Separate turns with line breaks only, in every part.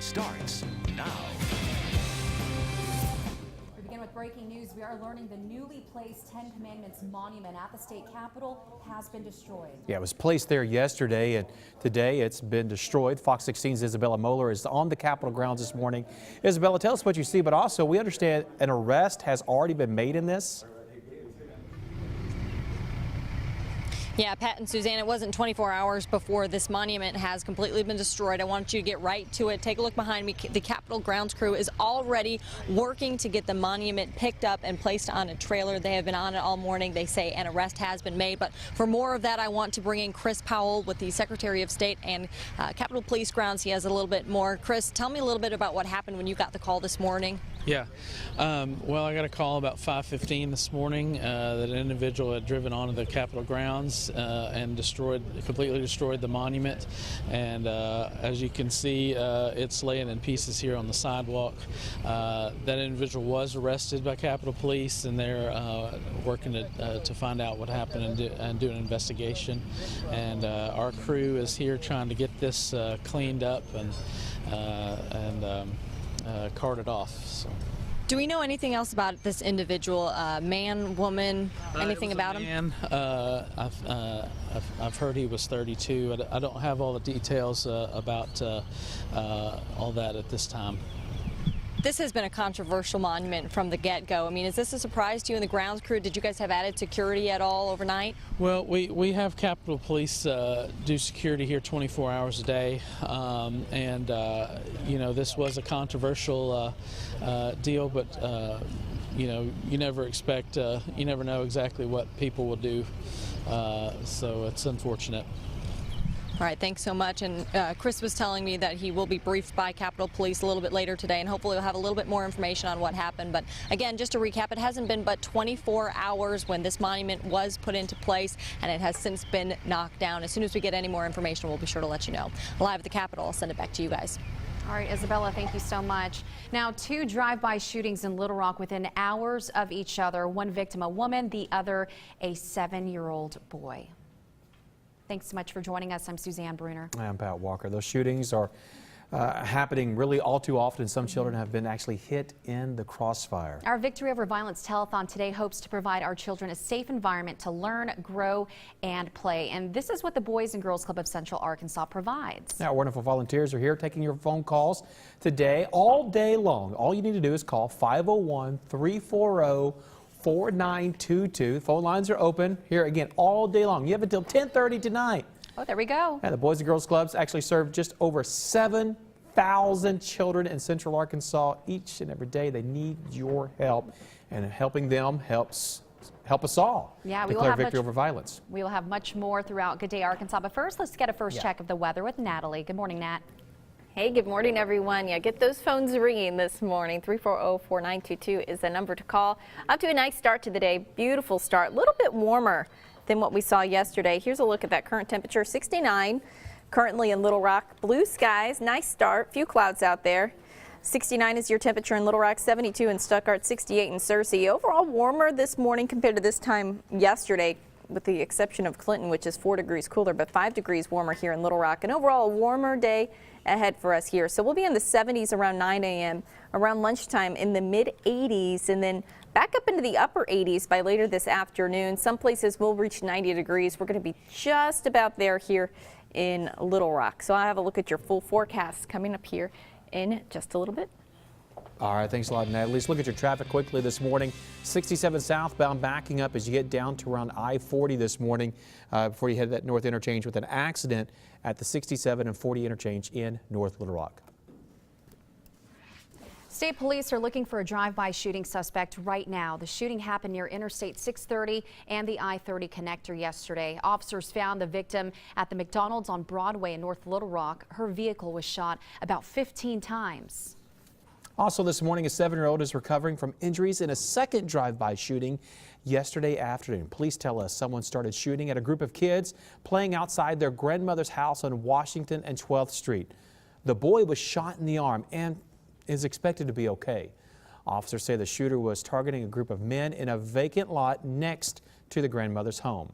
starts now.
We begin with breaking news. We are learning the newly placed Ten Commandments monument at the state capitol has been destroyed. Yeah, it was placed there yesterday, and today it's been destroyed. Fox 16's Isabella Moeller is on the Capitol grounds this morning. Isabella, tell us what you see, but also we understand an arrest has already been made in this.
Yeah, Pat and Suzanne, it wasn't 24 hours before this monument has completely been destroyed. I want you to get right to it. Take a look behind me. The Capitol grounds crew is already working to get the monument picked up and placed on a trailer. They have been on it all morning. They say an arrest has been made. But for more of that, I want to bring in Chris Powell with the Secretary of State and Capitol Police Grounds. He has a little bit more. Chris, tell me a little bit about what happened when you got the call this morning.
Yeah, well, I got a call about 5:15 this morning that an individual had driven onto the Capitol grounds and completely destroyed the monument. And as you can see, it's laying in pieces here on the sidewalk. That individual was arrested by Capitol Police, and they're working to find out what happened and do an investigation. And our crew is here trying to get this cleaned up and carted off. So.
Do we know anything else about this individual, man, woman, anything about him?
I've heard he was 32. I don't have all the details about all that at this time.
This has been a controversial monument from the get-go. I mean, is this a surprise to you and the grounds crew? Did you guys have added security at all overnight?
Well, we have Capitol Police do security here 24 hours a day, and you know, this was a controversial deal, but you know, you never expect, you never know exactly what people will do, so it's unfortunate.
All right, thanks so much. And Chris was telling me that he will be briefed by Capitol Police a little bit later today, and hopefully we'll have a little bit more information on what happened. But again, just to recap, it hasn't been but 24 hours when this monument was put into place, and it has since been knocked down. As soon as we get any more information, we'll be sure to let you know. Live at the Capitol, I'll send it back to you guys.
All right, Isabella, thank you so much. Now, 2 drive-by shootings in Little Rock within hours of each other. One victim, a woman, the other a 7-year-old boy. Thanks so much for joining us. I'm Suzanne Bruner.
I'm Pat Walker. Those shootings are happening really all too often. Some children have been actually hit in the crossfire.
Our Victory Over Violence Telethon today hopes to provide our children a safe environment to learn, grow, and play. And this is what the Boys and Girls Club of Central Arkansas provides.
Now, wonderful volunteers are here taking your phone calls today, all day long. All you need to do is call 501-340-4922. Phone lines are open here again all day long. You have until 10:30 tonight.
Oh, there we go.
And the Boys and Girls Clubs actually serve just over 7,000 children in Central Arkansas each and every day. They need your help, and helping them help us all.
Yeah, we
declare
will have
victory over violence.
We will have much more throughout Good Day Arkansas. But first, let's get a first check of the weather with Natalie. Good morning, Nat.
Hey, good morning, everyone. Yeah, get those phones ringing this morning. 340-4922 is the number to call. Up to a nice start to the day. Beautiful start. A little bit warmer than what we saw yesterday. Here's a look at that current temperature, 69. Currently in Little Rock, blue skies. Nice start. Few clouds out there. 69 is your temperature in Little Rock, 72 in Stuttgart, 68 in Searcy. Overall warmer this morning compared to this time yesterday, with the exception of Clinton, which is 4 degrees cooler, but 5 degrees warmer here in Little Rock. And overall a warmer day ahead for us here. So we'll be in the 70s around 9 a.m., around lunchtime in the mid 80s, and then back up into the upper 80s by later this afternoon. Some places will reach 90 degrees. We're going to be just about there here in Little Rock. So I'll have a look at your full forecast coming up here in just a little bit.
All right, thanks a lot, Natalie. Let's look at your traffic quickly this morning. 67 southbound backing up as you get down to around I-40 this morning before you head to that north interchange with an accident at the 67 and 40 interchange in North Little Rock.
State police are looking for a drive-by shooting suspect right now. The shooting happened near Interstate 630 and the I-30 connector yesterday. Officers found the victim at the McDonald's on Broadway in North Little Rock. Her vehicle was shot about 15 times.
Also this morning, a 7-year-old is recovering from injuries in a second drive-by shooting yesterday afternoon. Police tell us someone started shooting at a group of kids playing outside their grandmother's house on Washington and 12th Street. The boy was shot in the arm and is expected to be okay. Officers say the shooter was targeting a group of men in a vacant lot next to the grandmother's home.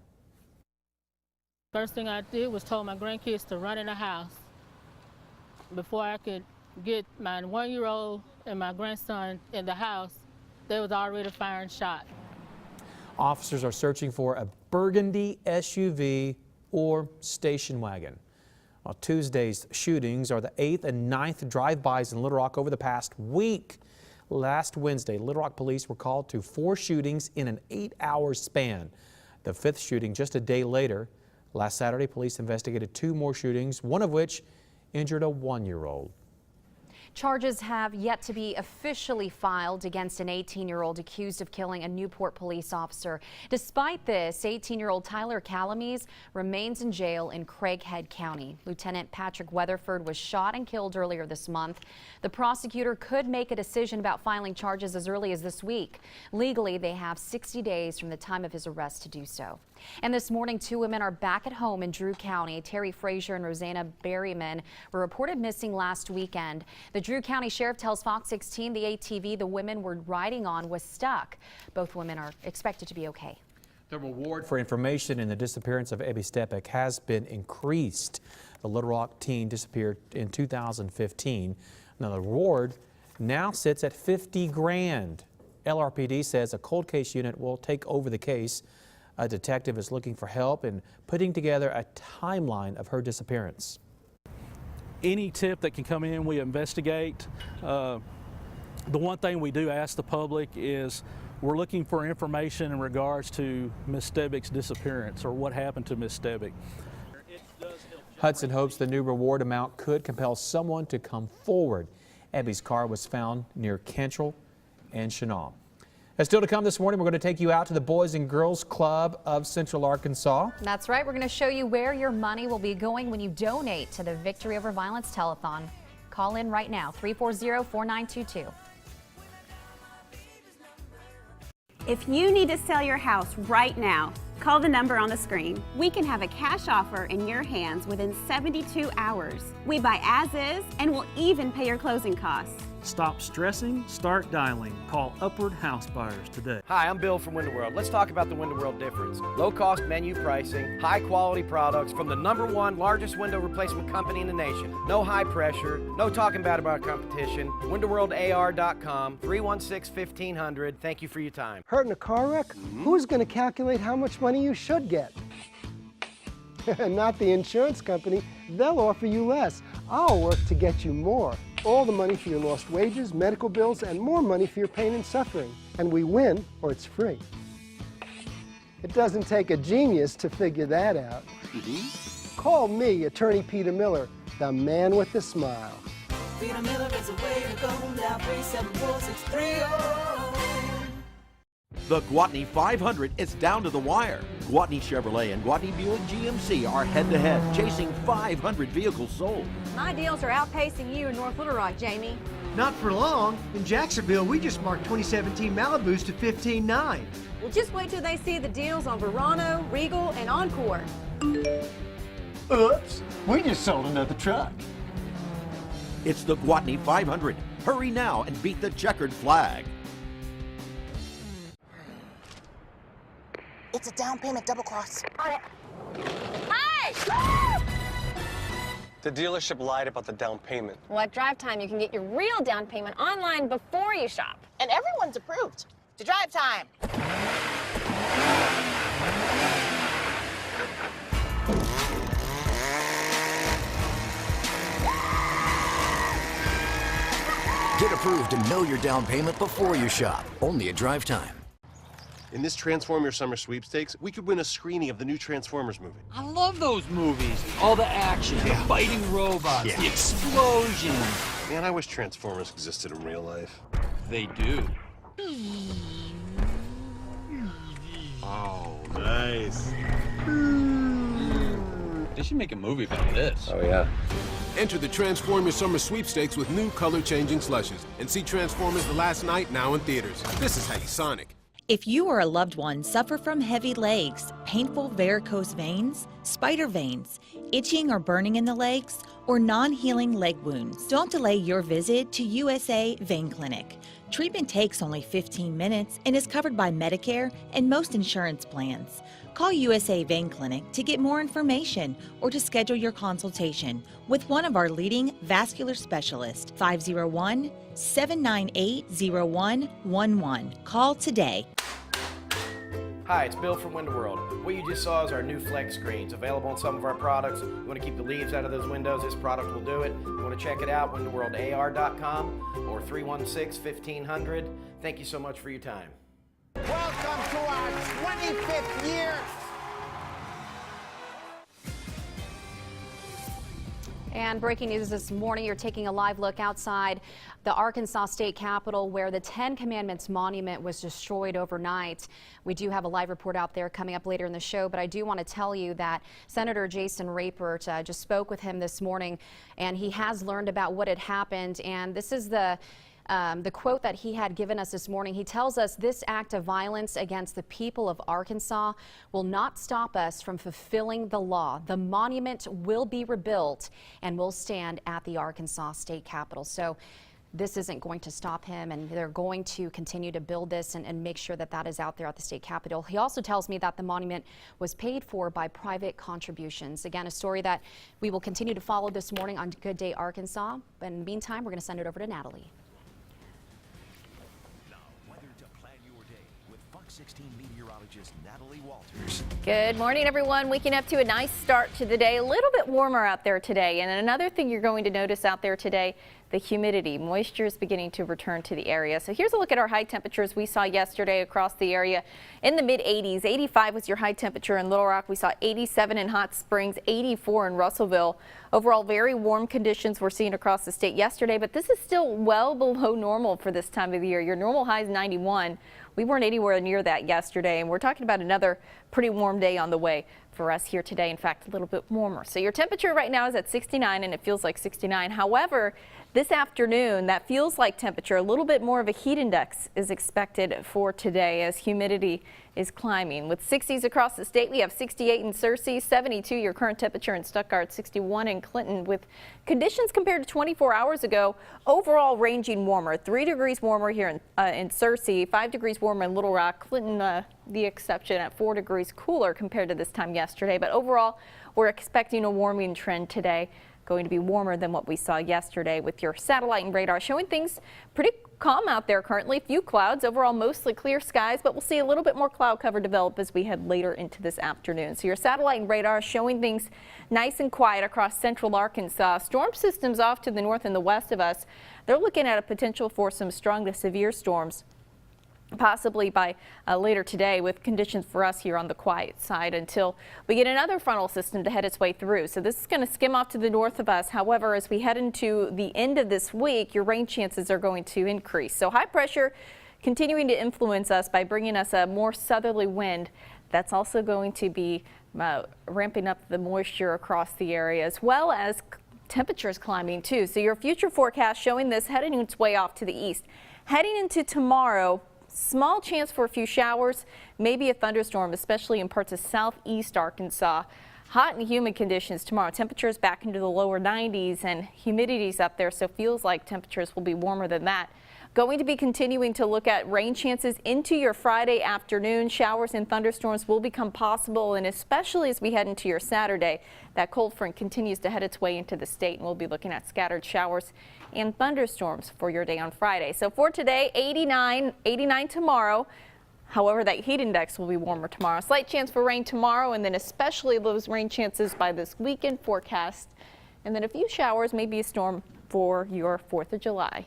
First thing I did was told my grandkids to run in the house before I could
get my 1-year-old and my grandson in the house, they was already firing shots.
Officers are searching for a burgundy SUV or station wagon. Well, Tuesday's shootings are the 8th and 9th drive-bys in Little Rock over the past week. Last Wednesday, Little Rock police were called to 4 shootings in an 8-hour span. The 5th shooting just a day later. Last Saturday, police investigated 2 more shootings, one of which injured a 1-year-old.
Charges have yet to be officially filed against an 18-year-old accused of killing a Newport police officer. Despite this, 18-year-old Tyler Calamise remains in jail in Craighead County. Lieutenant Patrick Weatherford was shot and killed earlier this month. The prosecutor could make a decision about filing charges as early as this week. Legally, they have 60 days from the time of his arrest to do so. And this morning, 2 women are back at home in Drew County. Terry Frazier and Rosanna Berryman were reported missing last weekend. The Drew County Sheriff tells Fox 16 the ATV the women were riding on was stuck. Both women are expected to be okay.
The reward for information in the disappearance of Abby Stepek has been increased. The Little Rock teen disappeared in 2015. Now the reward now sits at $50 grand. LRPD says a cold case unit will take over the case. A detective is looking for help in putting together a timeline of her disappearance.
Any tip that can come in, we investigate. The one thing we do ask the public is we're looking for information in regards to Miss Stebek's disappearance or what happened to Miss Stebek.
Hudson hopes the new reward amount could compel someone to come forward. Abby's car was found near Cantrell and Chenal. And still to come this morning, we're going to take you out to the Boys and Girls Club of Central Arkansas.
That's right. We're going to show you where your money will be going when you donate to the Victory Over Violence Telethon. Call in right now, 340-4922.
If you need to sell your house right now, call the number on the screen. We can have a cash offer in your hands within 72 hours. We buy as is and will even pay your closing costs.
Stop stressing, start dialing. Call Upward House Buyers today.
Hi, I'm Bill from Window World. Let's talk about the Window World difference. Low-cost menu pricing, high-quality products from the #1 largest window replacement company in the nation. No high pressure, no talking bad about competition. WindowWorldAR.com, 316-1500. Thank you for your time.
Hurt in a car wreck? Who's going to calculate how much money you should get? Not the insurance company. They'll offer you less. I'll work to get you more. All the money for your lost wages, medical bills, and more money for your pain and suffering. And we win, or it's free. It doesn't take a genius to figure that out. Call me, Attorney Peter Miller, the man with the smile.
Peter Miller is a way to go, now 374-630.
The Gwatney 500 is down to the wire. Gwatney Chevrolet and Gwatney Buick GMC are head-to-head, chasing 500 vehicles sold.
My deals are outpacing you in North Little Rock, Jamie.
Not for long. In Jacksonville, we just marked 2017 Malibus to 15.9.
Well, just wait till they see the deals on Verano, Regal, and Encore.
Oops, we just sold another truck.
It's the Gwatney 500. Hurry now and beat the checkered flag.
It's a down payment double cross.
On it. Hey!
The dealership lied about the down payment.
Well, at Drive Time, you can get your real down payment online before you shop.
And everyone's approved to Drive Time.
Get approved and know your down payment before you shop. Only at Drive Time.
In this Transform Your Summer Sweepstakes, we could win a screening of the new Transformers movie.
I love those movies. All the action, the fighting robots, the explosions.
Man, I wish Transformers existed in real life.
They do.
Oh, nice.
They should make a movie about this.
Oh, yeah.
Enter the Transform Your Summer Sweepstakes with new color-changing slushes and see Transformers The Last Night now in theaters. This is how you Sonic.
If you or a loved one suffer from heavy legs, painful varicose veins, spider veins, itching or burning in the legs, or non-healing leg wounds. Don't delay your visit to USA Vein Clinic. Treatment takes only 15 minutes and is covered by Medicare and most insurance plans. Call USA Vein Clinic to get more information or to schedule your consultation with one of our leading vascular specialists. 501-798-0111. Call today.
Hi, it's Bill from Window World. What you just saw is our new flex screens available on some of our products. You want to keep the leaves out of those windows, this product will do it. You want to check it out, windowworldar.com or 316-1500. Thank you so much for your time.
Welcome to our 25th year.
And breaking news this morning, you're taking a live look outside the Arkansas State Capitol where the Ten Commandments monument was destroyed overnight. We do have a live report out there coming up later in the show, but I do want to tell you that Senator Jason Rapert just spoke with him this morning, and he has learned about what had happened. And this is the quote that he had given us this morning. He tells us this act of violence against the people of Arkansas will not stop us from fulfilling the law. The monument will be rebuilt and will stand at the Arkansas State Capitol. So this isn't going to stop him, and they're going to continue to build this and make sure that that is out there at the state capitol. He also tells me that the monument was paid for by private contributions. Again, a story that we will continue to follow this morning on Good Day Arkansas. But in the meantime, we're going to send it over to Natalie.
16 meteorologist Natalie Walters.
Good morning, everyone. Waking up to a nice start to the day. A little bit warmer out there today. And another thing you're going to notice out there today, the humidity. Moisture is beginning to return to the area. So here's a look at our high temperatures we saw yesterday across the area in the mid 80s. 85 was your high temperature in Little Rock. We saw 87 in Hot Springs, 84 in Russellville. Overall, very warm conditions we're seeing across the state yesterday, but this is still well below normal for this time of the year. Your normal high is 91. We weren't anywhere near that yesterday, and we're talking about another pretty warm day on the way for us here today. In fact, a little bit warmer. So your temperature right now is at 69, and it feels like 69. However, this afternoon, that feels like temperature, a little bit more of a heat index is expected for today as humidity is climbing. With 60s across the state, we have 68 in Searcy, 72 your current temperature in Stuttgart, 61 in Clinton, with conditions compared to 24 hours ago, overall ranging warmer. 3 degrees warmer here in Searcy, 5 degrees warmer in Little Rock, Clinton the exception at 4 degrees cooler compared to this time yesterday. But overall, we're expecting a warming trend today. Going to be warmer than what we saw yesterday with your satellite and radar showing things pretty calm out there currently. Few clouds, overall mostly clear skies, but we'll see a little bit more cloud cover develop as we head later into this afternoon. So your satellite and radar showing things nice and quiet across central Arkansas. Storm systems off to the north and the west of us. They're looking at a potential for some strong to severe storms, possibly by later today, with conditions for us here on the quiet side until we get another frontal system to head its way through. So this is going to skim off to the north of us. However, as we head into the end of this week, your rain chances are going to increase. So high pressure continuing to influence us by bringing us a more southerly wind. That's also going to be ramping up the moisture across the area, as well as temperatures climbing too. So your future forecast showing this heading its way off to the east. Heading into tomorrow, small chance for a few showers, maybe a thunderstorm, especially in parts of southeast Arkansas. Hot and humid conditions tomorrow. Temperatures back into the lower 90s and humidity's up there, so feels like temperatures will be warmer than that. Going to be continuing to look at rain chances into your Friday afternoon. Showers and thunderstorms will become possible, and especially as we head into your Saturday, that cold front continues to head its way into the state, and we'll be looking at scattered showers and thunderstorms for your day on Friday. So for today, 89 tomorrow. However, that heat index will be warmer tomorrow. Slight chance for rain tomorrow, and then especially those rain chances by this weekend forecast. And then a few showers, maybe a storm for your 4th of July.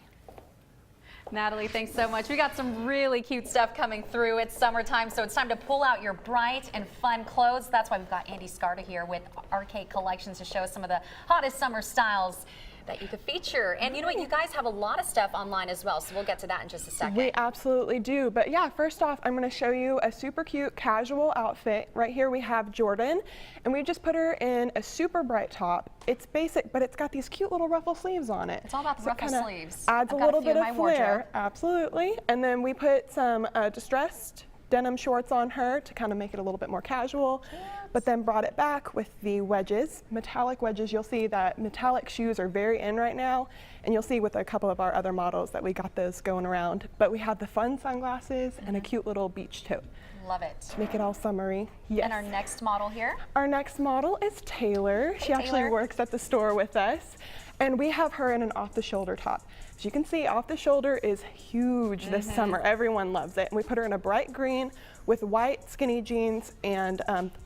Natalie, thanks so much. We got some really cute stuff coming through. It's summertime, so it's time to pull out your bright and fun clothes. That's why we've got Andy Scarta here with Arcade Collections to show us some of the hottest summer styles that you could feature. And you know what, you guys have a lot of stuff online as well, so we'll get to that in just a second.
We absolutely do. But yeah, first off, I'm going to show you a super cute casual outfit. Right here we have Jordan, and we just put her in a super bright top. It's basic, but it's got these cute little ruffle sleeves on it.
It's all about the ruffle sleeves.
Adds a little bit of flair. Absolutely. And then we put some distressed denim shorts on her to kind of make it a little bit more casual, but then brought it back with the wedges, metallic wedges. You'll see that metallic shoes are very in right now, and you'll see with a couple of our other models that we got those going around. But we have the fun sunglasses and a cute little beach tote.
Love it.
To make it all summery. Yes.
And our next model here?
Our next model is Taylor. She actually works at the store with us, and we have her in an off-the-shoulder top. As you can see, off-the-shoulder is huge this summer. Everyone loves it. And we put her in a bright green with white skinny jeans and,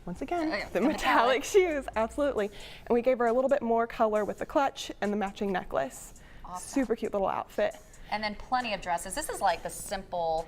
once again, the metallic shoes. Absolutely. And we gave her a little bit more color with the clutch and the matching necklace.
Awesome.
Super cute little outfit.
And then plenty of dresses. This is like the simple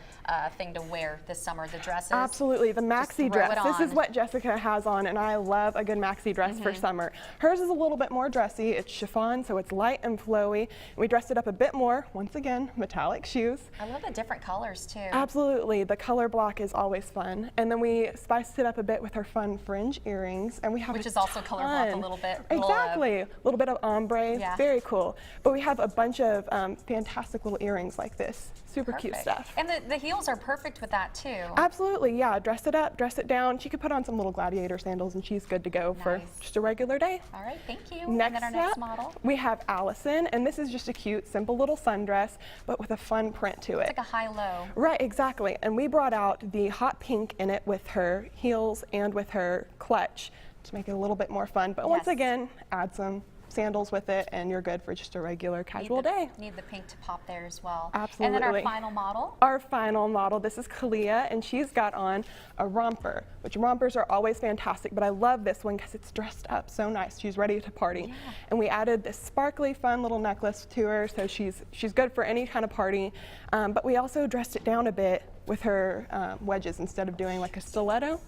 thing to wear this summer, the dresses.
Absolutely, the maxi dress. This is what Jessica has on, and I love a good maxi dress for summer. Hers is a little bit more dressy. It's chiffon, so it's light and flowy. And we dressed it up a bit more. Once again, metallic shoes.
I love the different colors too.
Absolutely, the color block is always fun. And then we spiced it up a bit with her fun fringe earrings, and we have
which is also color block a little bit.
Exactly, a little bit of ombre.
Yeah.
Very cool. But we have a bunch of fantastic little earrings like this. Super cute stuff.
And the heels are perfect with that too.
Absolutely, yeah. Dress it up, dress it down. She could put on some little gladiator sandals and she's good to go for just a regular day.
All right, thank you.
Next
and then our next
up,
model.
we have Allison, and this is just a cute, simple little sundress, but with a fun print to it.
It's like a high-low.
Right, exactly. And we brought out the hot pink in it with her heels and with her clutch to make it a little bit more fun. But once again, add some sandals with it and you're good for just a regular casual day.
Need the pink to pop there as well.
Absolutely.
And then our final model.
Our final model, this is Kalia, and she's got on a romper, which rompers are always fantastic, but I love this one because it's dressed up so nice. She's ready to party. Yeah. And we added this sparkly, fun little necklace to her, so she's good for any kind of party. But we also dressed it down a bit with her wedges instead of doing like a stiletto.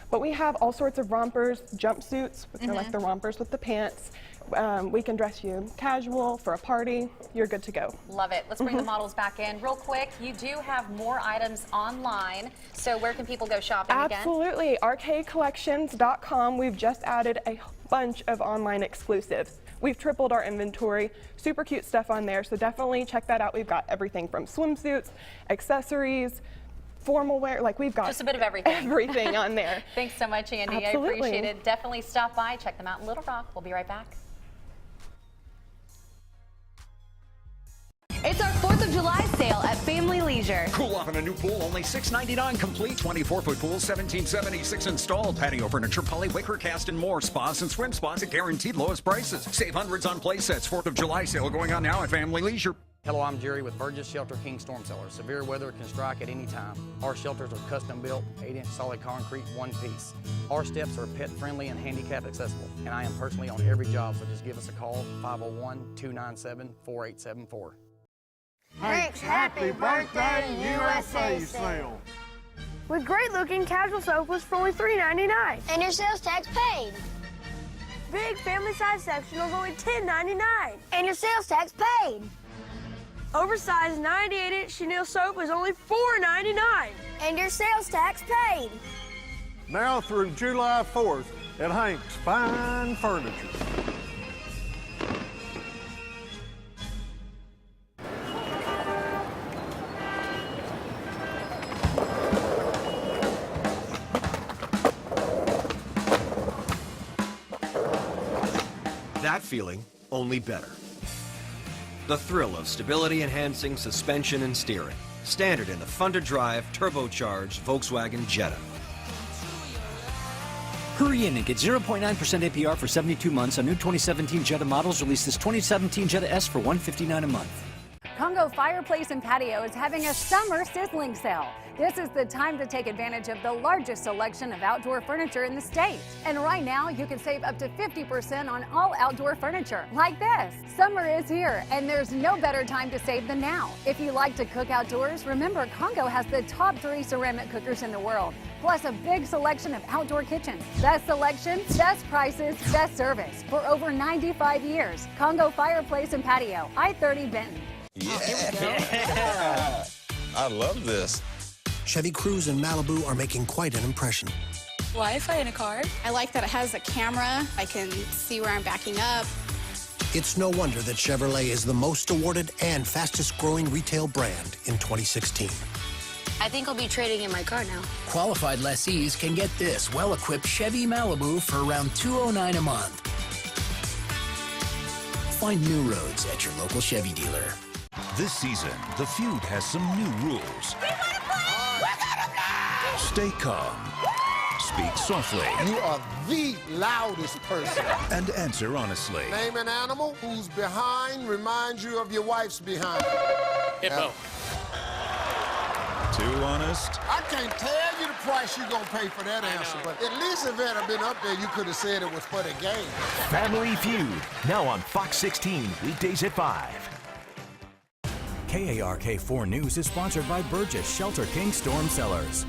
But we have all sorts of rompers, jumpsuits, which are like the rompers with the pants. We can dress you casual for a party. You're good to go.
Love it. Let's bring the models back in real quick. You do have more items online. So where can people go shopping again?
Absolutely. arcadecollections.com. We've just added a bunch of online exclusives. We've tripled our inventory. Super cute stuff on there. So definitely check that out. We've got everything from swimsuits, accessories, formal wear, like we've got
just a bit of everything.
Everything on there.
Thanks so much, Andy.
Absolutely.
I appreciate it. Definitely stop by, check them out in Little Rock. We'll be right back.
It's our 4th of July sale at Family Leisure.
Cool off on a new pool, only $6.99 complete. 24-foot pool, $17.76 installed. Patio furniture, poly, wicker, cast, and more. Spas and swim spots at guaranteed lowest prices. Save hundreds on play sets. 4th of July sale going on now at Family Leisure.
Hello, I'm Jerry with Burgess Shelter King Storm Cellar. Severe weather can strike at any time. Our shelters are custom built, 8-inch solid concrete, one piece. Our steps are pet friendly and handicap accessible. And I am personally on every job, so just give us a call, 501-297-4874.
Hank's Happy Birthday USA sale.
With great looking casual sofas for only $3.99.
And your sales tax paid.
Big family size sectionals only $10.99.
And your sales tax paid.
Oversized 98-inch chenille sofa is only $4.99.
And your sales tax paid.
Now through July 4th at Hank's Fine Furniture.
That feeling, only better. The thrill of stability-enhancing suspension and steering. Standard in the fun-to-drive, turbocharged Volkswagen Jetta.
Hurry in and get 0.9% APR for 72 months on new 2017 Jetta models. Release this 2017 Jetta S for $159 a month.
Congo Fireplace and Patio is having a summer sizzling sale. This is the time to take advantage of the largest selection of outdoor furniture in the state. And right now, you can save up to 50% on all outdoor furniture, like this. Summer is here, and there's no better time to save than now. If you like to cook outdoors, remember Congo has the top 3 ceramic cookers in the world, plus a big selection of outdoor kitchens. Best selection, best prices, best service for over 95 years. Congo Fireplace and Patio, I-30 Benton.
Yeah. I love this.
Chevy Cruze and Malibu are making quite an impression.
Wi-Fi in a car. I like that it has a camera. I can see where I'm backing up.
It's no wonder that Chevrolet is the most awarded and fastest growing retail brand in 2016.
I think I'll be trading in my car now.
Qualified lessees can get this well-equipped Chevy Malibu for around $209 a month. Find new roads at your local Chevy dealer.
This season, the feud has some new rules. Stay calm. Speak softly.
You are the loudest person.
And answer honestly.
Name an animal whose behind reminds you of your wife's behind.
Hippo. Too honest?
I can't tell you the price you're going to pay for that answer, but at least if it had been up there, you could have said it was for the game.
Family Feud, now on Fox 16, weekdays at 5.
KARK4 News is sponsored by Burgess Shelter King Storm Cellars.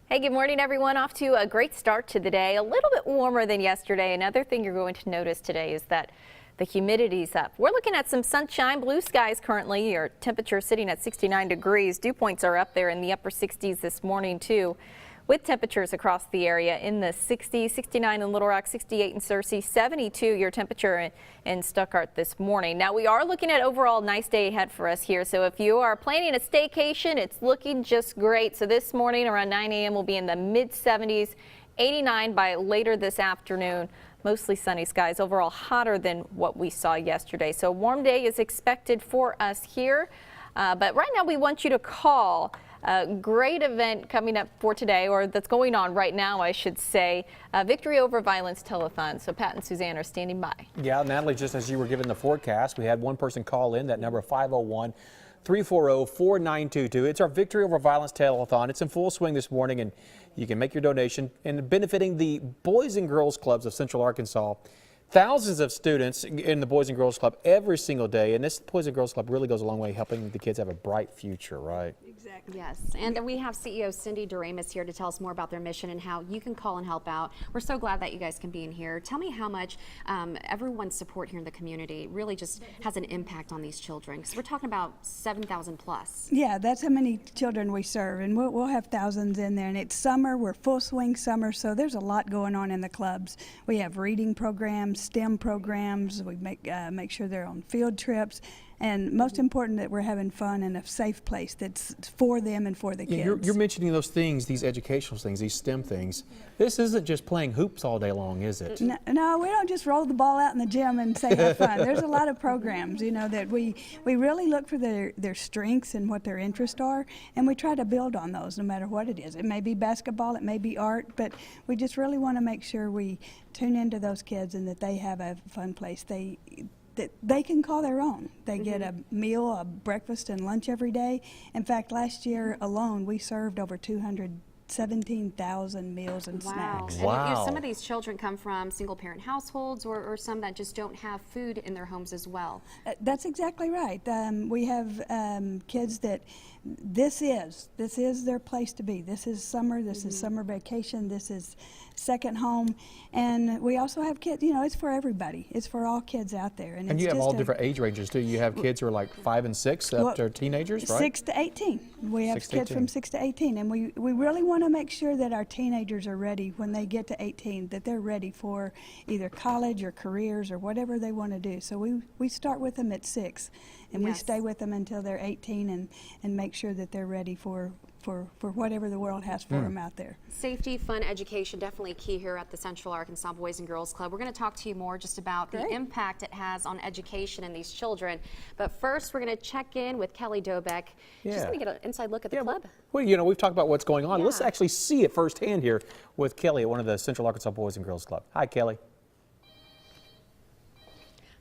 Hey, good morning, everyone. Off to a great start to the day. A little bit warmer than yesterday. Another thing you're going to notice today is that the humidity's up. We're looking at some sunshine, blue skies currently. Your temperature sitting at 69 degrees. Dew points are up there in the upper 60s this morning, too, with temperatures across the area in the 60s, 69 in Little Rock, 68 in Searcy, 72 your temperature in Stuttgart this morning. Now, we are looking at overall nice day ahead for us here. So if you are planning a staycation, it's looking just great. So this morning around 9 a.m. we'll be in the mid 70s, 89 by later this afternoon. Mostly sunny skies, overall hotter than what we saw yesterday. So a warm day is expected for us here. But right now we want you to call. A great event coming up for today, or that's going on right now, I should say. Victory Over Violence Telethon. So Pat and Suzanne are standing by.
Yeah, Natalie, just as you were given the forecast, we had one person call in, that number 501-340-4922. It's our Victory Over Violence Telethon. It's in full swing this morning, and you can make your donation and benefiting the Boys and Girls Clubs of Central Arkansas. Thousands of students in the Boys and Girls Club every single day, and this Boys and Girls Club really goes a long way helping the kids have a bright future, right?
Exactly. Yes, and we have CEO Cindy Doremus here to tell us more about their mission and how you can call and help out. We're so glad that you guys can be in here. Tell me how much everyone's support here in the community really just has an impact on these children, because we're talking about 7,000 plus.
Yeah, that's how many children we serve, and we'll have thousands in there. And it's summer, we're full swing summer, so there's a lot going on in the clubs. We have reading programs, STEM programs, we make sure they're on field trips, and most important that we're having fun in a safe place that's for them and for the kids.
You're mentioning those things, these educational things, these STEM things. This isn't just playing hoops all day long, is it?
No, we don't just roll the ball out in the gym and say have fun. There's a lot of programs, you know, that we really look for their strengths and what their interests are, and we try to build on those no matter what it is. It may be basketball, it may be art, but we just really want to make sure we tune into those kids and that they have a fun place that they can call their own. They get a meal, a breakfast and lunch every day. In fact, last year alone, we served over 217,000 meals and snacks.
Wow. And some of these children come from single-parent households or some that just don't have food in their homes as well.
That's exactly right. We have kids that this is their place to be. This is summer, this is summer vacation, this is second home, and we also have kids, you know, it's for everybody. It's for all kids out there.
And you have all different age ranges too. You have kids who are like 5 and 6 up to teenagers, right?
6 to 18. We have kids from 6 to 18, and we really want to make sure that our teenagers are ready when they get to 18, that they're ready for either college or careers or whatever they want to do. So we start with them at 6, and we stay with them until they're 18 and make sure that they're ready for whatever the world has for them out there.
Safety, fun, education, definitely key here at the Central Arkansas Boys and Girls Club. We're going to talk to you more just about the impact it has on education and these children. But first, we're going to check in with Kelly Dobeck. She's going to get an inside look at the club.
Well, you know, we've talked about what's going on. Let's actually see it firsthand here with Kelly at one of the Central Arkansas Boys and Girls Club. Hi, Kelly.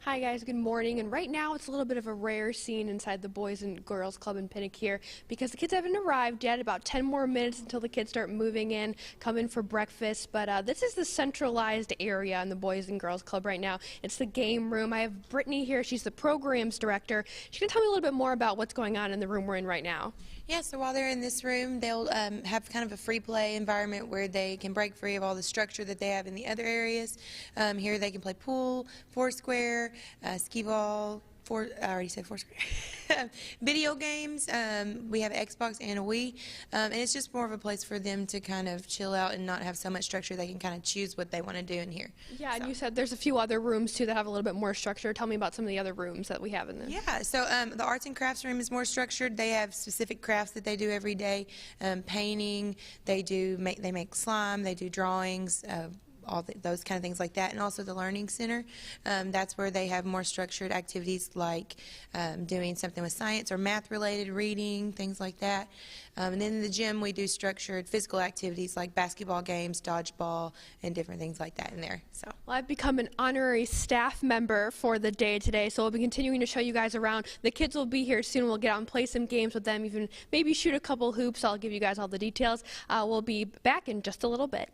Hi guys, good morning. And right now it's a little bit of a rare scene inside the Boys and Girls Club in Pinnock here because the kids haven't arrived yet. About 10 more minutes until the kids start moving in, come in for breakfast. But this is the centralized area in the Boys and Girls Club right now. It's the game room. I have Brittany here. She's the programs director. She's going to tell me a little bit more about what's going on in the room we're in right now.
Yeah, so while they're in this room, they'll have kind of a free play environment where they can break free of all the structure that they have in the other areas. Here they can play pool, foursquare, skee ball, I already said Foursquare. Video games. We have Xbox and a Wii, and it's just more of a place for them to kind of chill out and not have so much structure. They can kind of choose what they want to do in here.
Yeah, and you said there's a few other rooms too that have a little bit more structure. Tell me about some of the other rooms that we have in there.
Yeah, so the arts and crafts room is more structured. They have specific crafts that they do every day. Painting. They make slime. They do drawings. Those kind of things like that, and also the Learning Center. That's where they have more structured activities like doing something with science or math related, reading, things like that. And then in the gym we do structured physical activities like basketball games, dodgeball, and different things like that in there. So
well, I've become an honorary staff member for the day today, so we'll be continuing to show you guys around. The kids will be here soon. We'll get out and play some games with them, even maybe shoot a couple hoops. I'll give you guys all the details. We'll be back in just a little bit.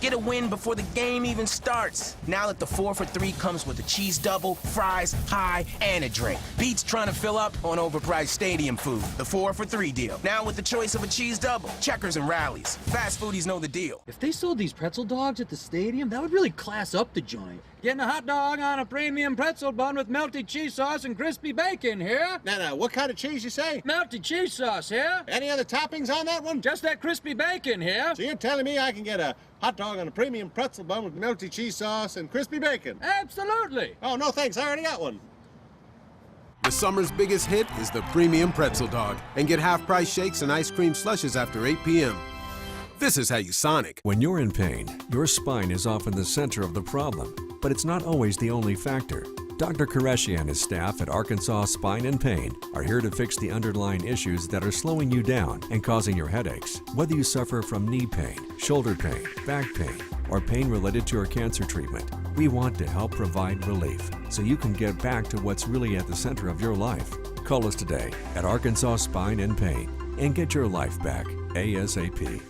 Get a win before the game even starts. Now that the 4 for $3 comes with a cheese double, fries, pie, and a drink. Beats trying to fill up on overpriced stadium food. The 4 for $3 deal. Now with the choice of a cheese double, Checkers and Rallies. Fast foodies know the deal.
If they sold these pretzel dogs at the stadium, that would really class up the joint. Getting a hot dog on a premium pretzel bun with melty cheese sauce and crispy bacon here.
Now, what kind of cheese you say?
Melty cheese sauce here.
Any other toppings on that one?
Just that crispy bacon here.
So you're telling me I can get a hot dog on a premium pretzel bun with melty cheese sauce and crispy bacon?
Absolutely.
Oh, no thanks, I already got one.
The summer's biggest hit is the premium pretzel dog. And get half-price shakes and ice cream slushes after 8 p.m. This is how you Sonic.
When you're in pain, your spine is often the center of the problem, but it's not always the only factor. Dr. Qureshi and his staff at Arkansas Spine and Pain are here to fix the underlying issues that are slowing you down and causing your headaches. Whether you suffer from knee pain, shoulder pain, back pain, or pain related to your cancer treatment, we want to help provide relief so you can get back to what's really at the center of your life. Call us today at Arkansas Spine and Pain and get your life back ASAP.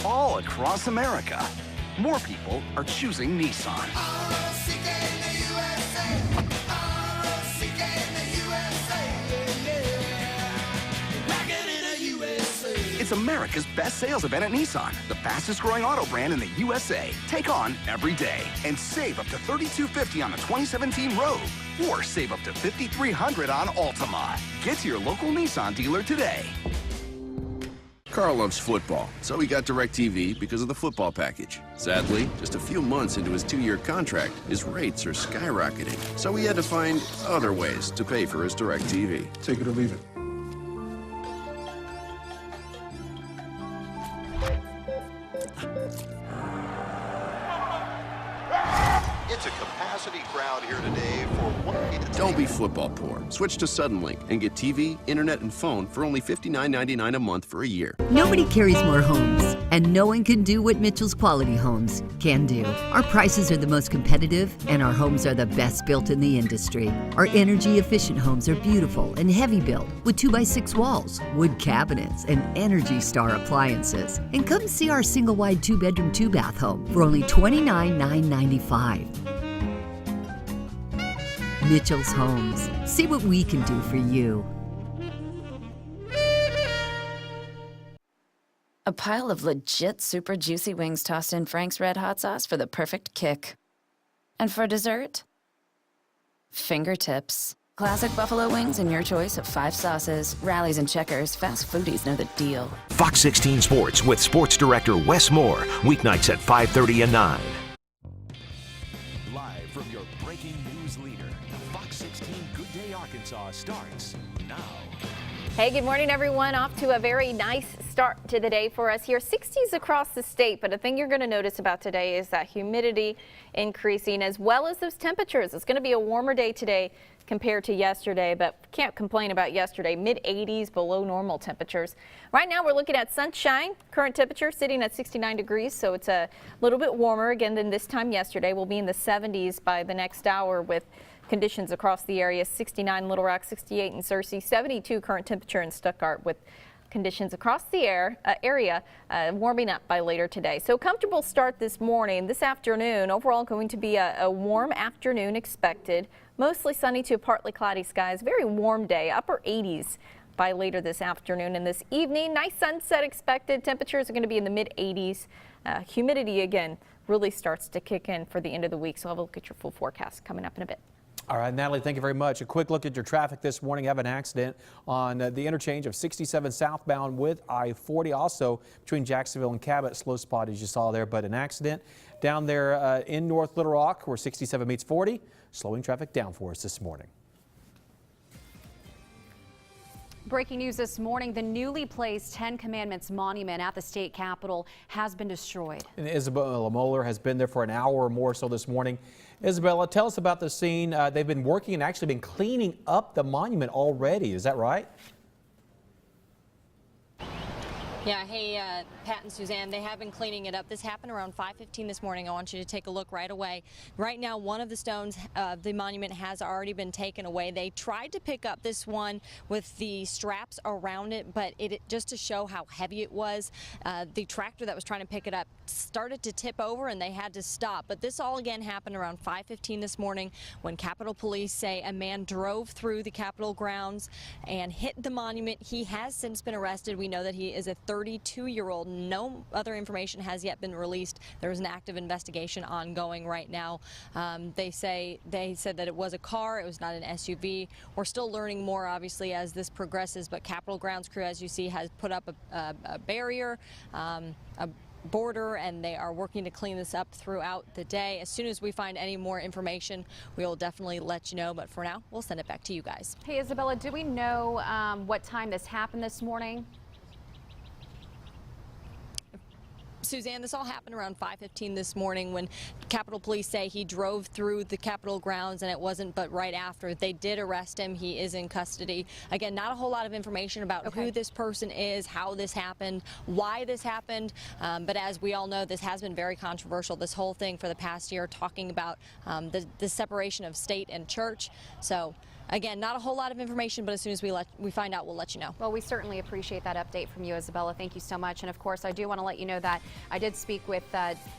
All across America, more people are choosing Nissan. It's America's best sales event at Nissan, the fastest growing auto brand in the USA. Take on every day and save up to $3,250 on the 2017 Rogue, or save up to $5,300 on Altima. Get to your local Nissan dealer today.
Carl loves football, so he got DirecTV because of the football package. Sadly, just a few months into his 2-year contract, his rates are skyrocketing, so he had to find other ways to pay for his DirecTV.
Take it or leave it.
It's a capacity crowd here today for what?
Don't be football poor. Switch to Suddenlink and get TV, internet, and phone for only $59.99 a month for a year.
Nobody carries more homes, and no one can do what Mitchell's Quality Homes can do. Our prices are the most competitive, and our homes are the best built in the industry. Our energy-efficient homes are beautiful and heavy built with 2x6 walls, wood cabinets, and Energy Star appliances. And come see our single-wide 2-bedroom, 2-bath home for only $29,995. Mitchell's Homes. See what we can do for you.
A pile of legit super juicy wings tossed in Frank's Red Hot sauce for the perfect kick. And for dessert, fingertips. Classic buffalo wings and your choice of 5 sauces. Rallies and Checkers. Fast foodies know the deal.
Fox 16 Sports with sports director Wes Moore. Weeknights at 5:30 and 9. Live from your breaking news leader, Fox 16 Good Day Arkansas starts now.
Hey, good morning, everyone. Off to a very nice start to the day for us here. 60s across the state, but a thing you're going to notice about today is that humidity increasing as well as those temperatures. It's going to be a warmer day today compared to yesterday, but can't complain about yesterday. Mid-80s, below normal temperatures. Right now we're looking at sunshine. Current temperature sitting at 69 degrees, so it's a little bit warmer again than this time yesterday. We'll be in the 70s by the next hour with conditions across the area. 69 Little Rock, 68 in Searcy, 72 current temperature in Stuttgart with conditions across the area warming up by later today. So comfortable start this morning. This afternoon, overall going to be a warm afternoon expected. Mostly sunny to partly cloudy skies. Very warm day, upper 80s by later this afternoon and this evening. Nice sunset expected. Temperatures are going to be in the mid 80s. Humidity again really starts to kick in for the end of the week. So have a look at your full forecast coming up in a bit.
All right, Natalie, thank you very much. A quick look at your traffic this morning. Have an accident on the interchange of 67 southbound with I-40. Also between Jacksonville and Cabot, slow spot as you saw there, but an accident down there in North Little Rock where 67 meets 40. Slowing traffic down for us this morning.
Breaking news this morning, the newly placed 10 Commandments monument at the state capitol has been destroyed. And
Isabella Moeller has been there for an hour or more so this morning. Isabella, tell us about the scene. They've been working and actually been cleaning up the monument already. Is that right?
Yeah, hey, Pat and Suzanne, they have been cleaning it up. This happened around 5:15 this morning. I want you to take a look right away. Right now, one of the stones of the monument has already been taken away. They tried to pick up this one with the straps around it, but just to show how heavy it was, the tractor that was trying to pick it up started to tip over and they had to stop. But this all again happened around 5:15 this morning when Capitol Police say a man drove through the Capitol grounds and hit the monument. He has since been arrested. We know that he is a 32-year-old. No other information has yet been released. There is an active investigation ongoing right now. They said that it was a car. It was not an SUV. We're still learning more, obviously, as this progresses. But Capitol Grounds crew, as you see, has put up a barrier, a border, and they are working to clean this up throughout the day. As soon as we find any more information, we will definitely let you know. But for now, we'll send it back to you guys.
Hey, Isabella, do we know what time this happened this morning?
Suzanne, this all happened around 5:15 this morning when Capitol Police say he drove through the Capitol grounds, and it wasn't but right after. They did arrest him. He is in custody. Again, not a whole lot of information about who this person is, how this happened, why this happened. But as we all know, this has been very controversial, this whole thing for the past year, talking about the separation of state and church. So again, not a whole lot of information, but as soon as we find out, we'll let you know.
Well, we certainly appreciate that update from you, Isabella. Thank you so much. And of course, I do want to let you know that I did speak with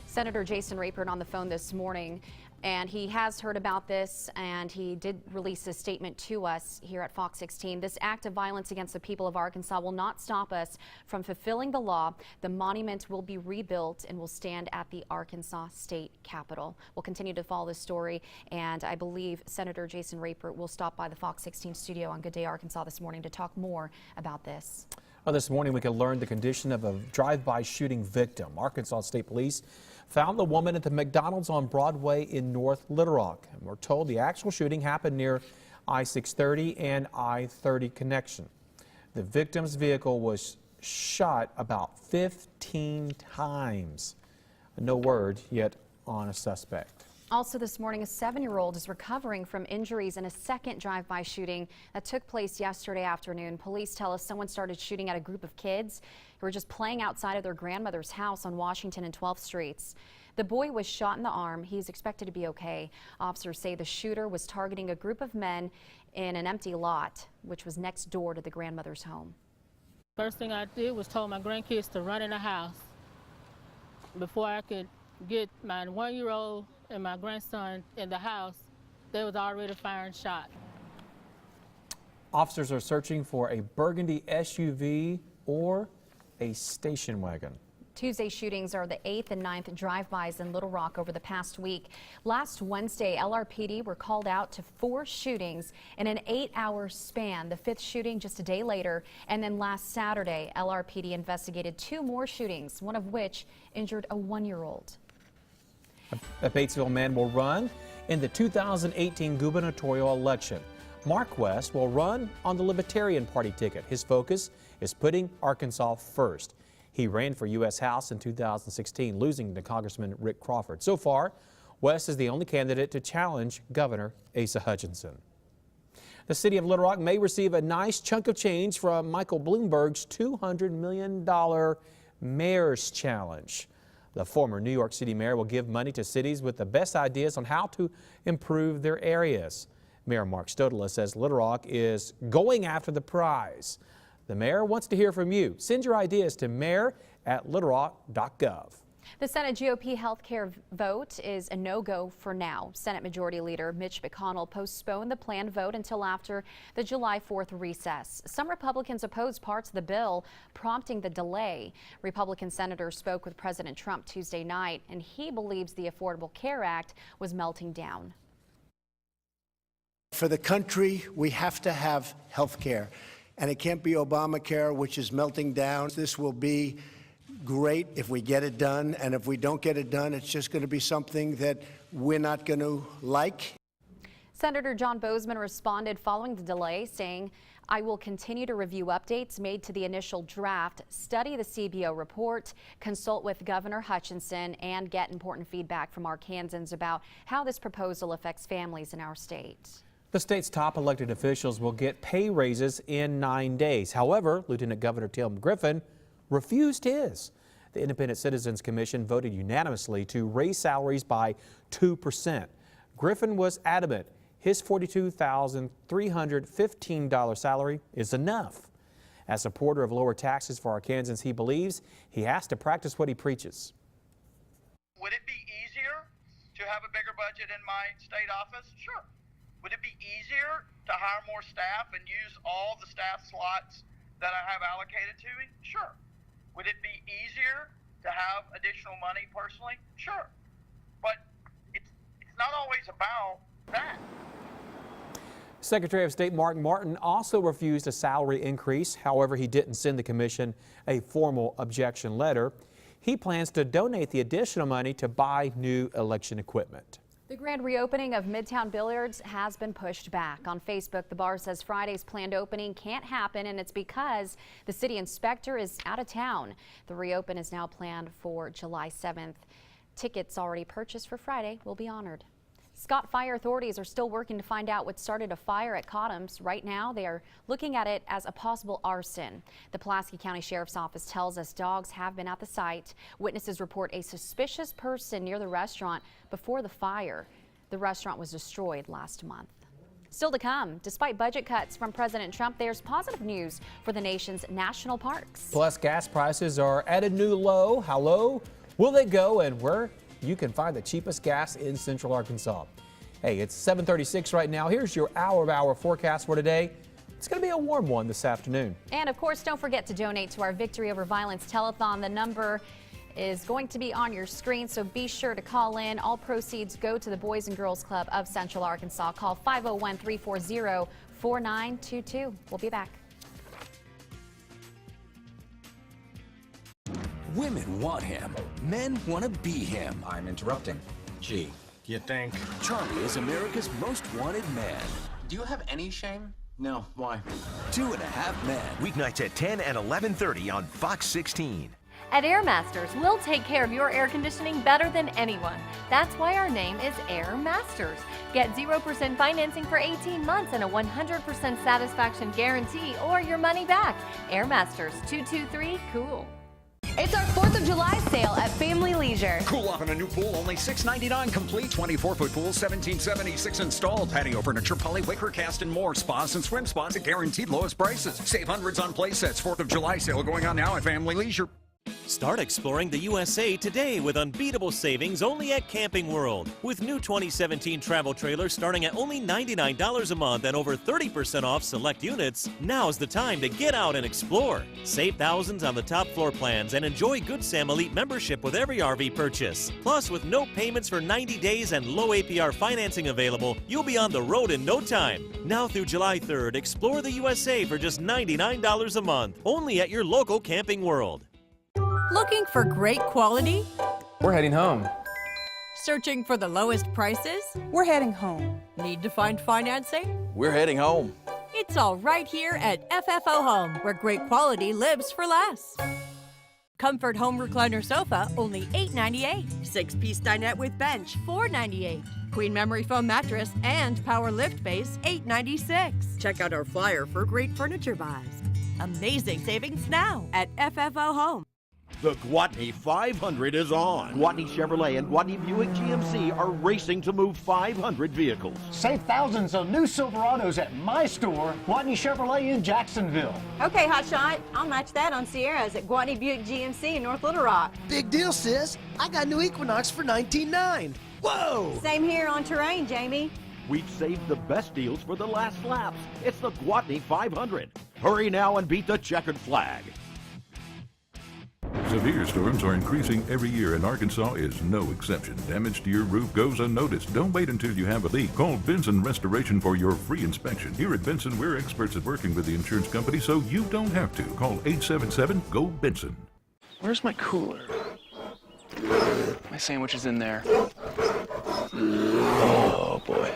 Senator Jason Rapert on the phone this morning, and he has heard about this, and he did release a statement to us here at Fox 16. This act of violence against the people of Arkansas will not stop us from fulfilling the law. The monument will be rebuilt and will stand at the Arkansas State Capitol. We'll continue to follow this story, and I believe Senator Jason Rapert will stop by the Fox 16 studio on Good Day Arkansas this morning to talk more about this.
Well, this morning we can learn the condition of a drive-by shooting victim. Arkansas State Police found the woman at the McDonald's on Broadway in North Little Rock. And we're told the actual shooting happened near I-630 and I-30 connection. The victim's vehicle was shot about 15 times. No word yet on a suspect.
Also this morning, a 7-year-old is recovering from injuries in a second drive-by shooting that took place yesterday afternoon. Police tell us someone started shooting at a group of kids who were just playing outside of their grandmother's house on Washington and 12th Streets. The boy was shot in the arm. He's expected to be okay. Officers say the shooter was targeting a group of men in an empty lot, which was next door to the grandmother's home.
First thing I did was told my grandkids to run in the house. Before I could get my 1-year-old and my grandson in the house, they was already firing shots.
Officers are searching for a burgundy SUV or a station wagon.
Tuesday shootings are the 8th and 9th drive-bys in Little Rock over the past week. Last Wednesday, LRPD were called out to 4 shootings in an 8-hour span. The 5th shooting just a day later. And then last Saturday, LRPD investigated 2 more shootings, one of which injured a 1-year-old.
A Batesville man will run in the 2018 gubernatorial election. Mark West will run on the Libertarian Party ticket. His focus is putting Arkansas first. He ran for U.S. House in 2016, losing to Congressman Rick Crawford. So far, West is the only candidate to challenge Governor Asa Hutchinson. The city of Little Rock may receive a nice chunk of change from Michael Bloomberg's $200 million Mayor's Challenge. The former New York City mayor will give money to cities with the best ideas on how to improve their areas. Mayor Mark Stodola says Little Rock is going after the prize. The mayor wants to hear from you. Send your ideas to mayor@littlerock.gov.
The Senate GOP health care vote is a no-go for now. Senate Majority Leader Mitch McConnell postponed the planned vote until after the July 4th recess. Some Republicans opposed parts of the bill, prompting the delay. Republican senators spoke with President Trump Tuesday night, and he believes the Affordable Care Act was melting down.
For the country, we have to have health care, and it can't be Obamacare, which is melting down. This will be great if we get it done, and if we don't get it done, it's just going to be something that we're not going to like.
Senator John Boozman responded following the delay, saying, "I will continue to review updates made to the initial draft, study the CBO report, consult with Governor Hutchinson, and get important feedback from Arkansans about how this proposal affects families in our state."
The state's top elected officials will get pay raises in 9 days. However, Lieutenant Governor Tim Griffin refused his. The Independent Citizens Commission voted unanimously to raise salaries by 2%. Griffin was adamant his $42,315 salary is enough. As a supporter of lower taxes for Arkansans, he believes he has to practice what he preaches.
Would it be easier to have a bigger budget in my state office? Sure. Would it be easier to hire more staff and use all the staff slots that I have allocated to me? Sure. Would it be easier to have additional money personally? Sure. But it's not always about that.
Secretary of State Mark Martin also refused a salary increase. However, he didn't send the commission a formal objection letter. He plans to donate the additional money to buy new election equipment.
The grand reopening of Midtown Billiards has been pushed back. On Facebook, the bar says Friday's planned opening can't happen, and it's because the city inspector is out of town. The reopen is now planned for July 7th. Tickets already purchased for Friday will be honored. Scott Fire authorities are still working to find out what started a fire at Cotham's. Right now, they are looking at it as a possible arson. The Pulaski County Sheriff's Office tells us dogs have been at the site. Witnesses report a suspicious person near the restaurant before the fire. The restaurant was destroyed last month. Still to come, despite budget cuts from President Trump, there's positive news for the nation's national parks.
Plus, gas prices are at a new low. How low will they go, and where you can find the cheapest gas in Central Arkansas? Hey, it's 7:36 right now. Here's your hour forecast for today. It's going to be a warm one this afternoon.
And of course, don't forget to donate to our Victory Over Violence telethon. The number is going to be on your screen, so be sure to call in. All proceeds go to the Boys and Girls Club of Central Arkansas. Call 501-340-4922. We'll be back.
Women want him. Men want to be him. I'm interrupting. Gee, you think? Charlie is America's most wanted man.
Do you have any shame? No, why?
2.5 Men.
Weeknights at 10 and 11:30 on Fox 16.
At Airmasters, we'll take care of your air conditioning better than anyone. That's why our name is Airmasters. Get 0% financing for 18 months and a 100% satisfaction guarantee or your money back. Airmasters, 223-COOL.
It's our 4th of July sale at Family Leisure.
Cool off in a new pool, only $6.99 complete. 24-foot pool, $17.76 installed. Patio furniture, poly, wicker, cast, and more. Spas and swim spots at guaranteed lowest prices. Save hundreds on play sets. 4th of July sale going on now at Family Leisure.
Start exploring the USA today with unbeatable savings only at Camping World. With new 2017 travel trailers starting at only $99 a month and over 30% off select units, now's the time to get out and explore. Save thousands on the top floor plans and enjoy Good Sam Elite membership with every RV purchase. Plus, with no payments for 90 days and low APR financing available, you'll be on the road in no time. Now through July 3rd, explore the USA for just $99 a month, only at your local Camping World.
Looking for great quality?
We're heading home.
Searching for the lowest prices?
We're heading home.
Need to find financing?
We're heading home.
It's all right here at FFO Home, where great quality lives for less. Comfort Home Recliner Sofa, only $8.98. 6-piece dinette with bench, $4.98. Queen Memory Foam Mattress and Power Lift Base, $8.96. Check out our flyer for great furniture buys. Amazing savings now at FFO Home.
The Gwatney 500 is on. Gwatney Chevrolet and Gwatney Buick GMC are racing to move 500 vehicles.
Save thousands on new Silverados at my store, Gwatney Chevrolet in Jacksonville.
Okay, Hotshot, I'll match that on Sierras at Gwatney Buick GMC in North Little Rock.
Big deal, sis. I got new Equinox for $19.9. Whoa!
Same here on Terrain, Jamie.
We've saved the best deals for the last laps. It's the Gwatney 500. Hurry now and beat the checkered flag.
Severe storms are increasing every year, and Arkansas is no exception. Damage to your roof goes unnoticed. Don't wait until you have a leak. Call Benson Restoration for your free inspection. Here at Benson, we're experts at working with the insurance company, so you don't have to. Call 877-GO-BENSON.
Where's my cooler? My sandwich is in there. Oh, boy.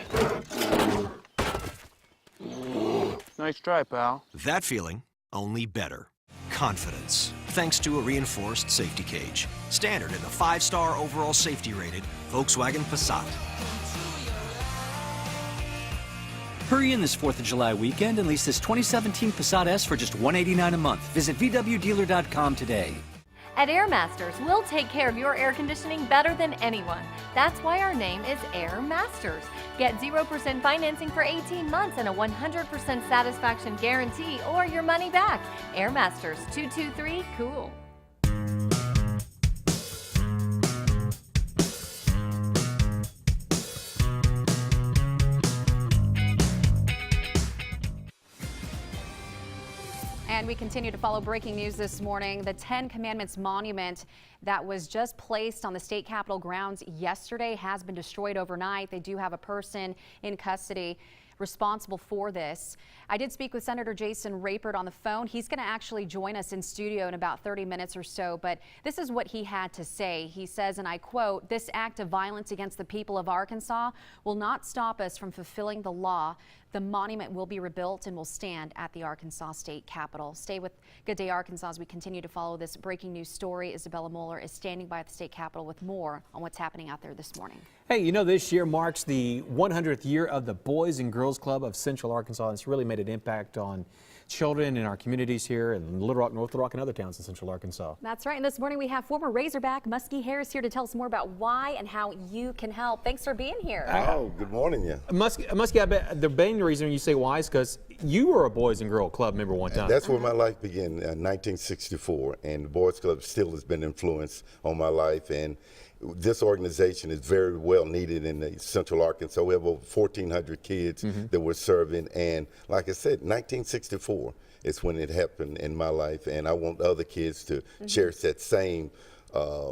Nice try, pal.
That feeling, only better. Confidence, thanks to a reinforced safety cage. Standard in the 5-star overall safety rated Volkswagen Passat.
Hurry in this 4th of July weekend and lease this 2017 Passat S for just $189 a month. Visit VWDealer.com today.
At Airmasters, we'll take care of your air conditioning better than anyone. That's why our name is Air Masters. Get 0% financing for 18 months and a 100% satisfaction guarantee or your money back. Air Masters, 223-COOL.
And we continue to follow breaking news this morning. The 10 Commandments monument that was just placed on the state capitol grounds yesterday has been destroyed overnight. They do have a person in custody responsible for this. I did speak with Senator Jason Rapert on the phone. He's going to actually join us in studio in about 30 minutes or so, but this is what he had to say. He says, and I quote, "This act of violence against the people of Arkansas will not stop us from fulfilling the law. The monument will be rebuilt and will stand at the Arkansas State Capitol." Stay with Good Day Arkansas as we continue to follow this breaking news story. Isabella Moeller is standing by at the State Capitol with more on what's happening out there this morning.
Hey, you know, this year marks the 100th year of the Boys and Girls Club of Central Arkansas. And it's really made an impact on children in our communities here in Little Rock, North Little Rock, and other towns in Central Arkansas.
That's right. And this morning we have former Razorback Muskie Harris here to tell us more about why and how you can help. Thanks for being here.
Oh, good morning, yeah.
Muskie, I bet the main reason you say why is because you were a Boys and Girl Club member one time.
That's where my life began, 1964, and the Boys Club still has been influenced on my life. And this organization is very well needed in the Central Arkansas. We have over 1,400 kids that we're serving, and like I said, 1964 is when it happened in my life, and I want other kids to cherish that same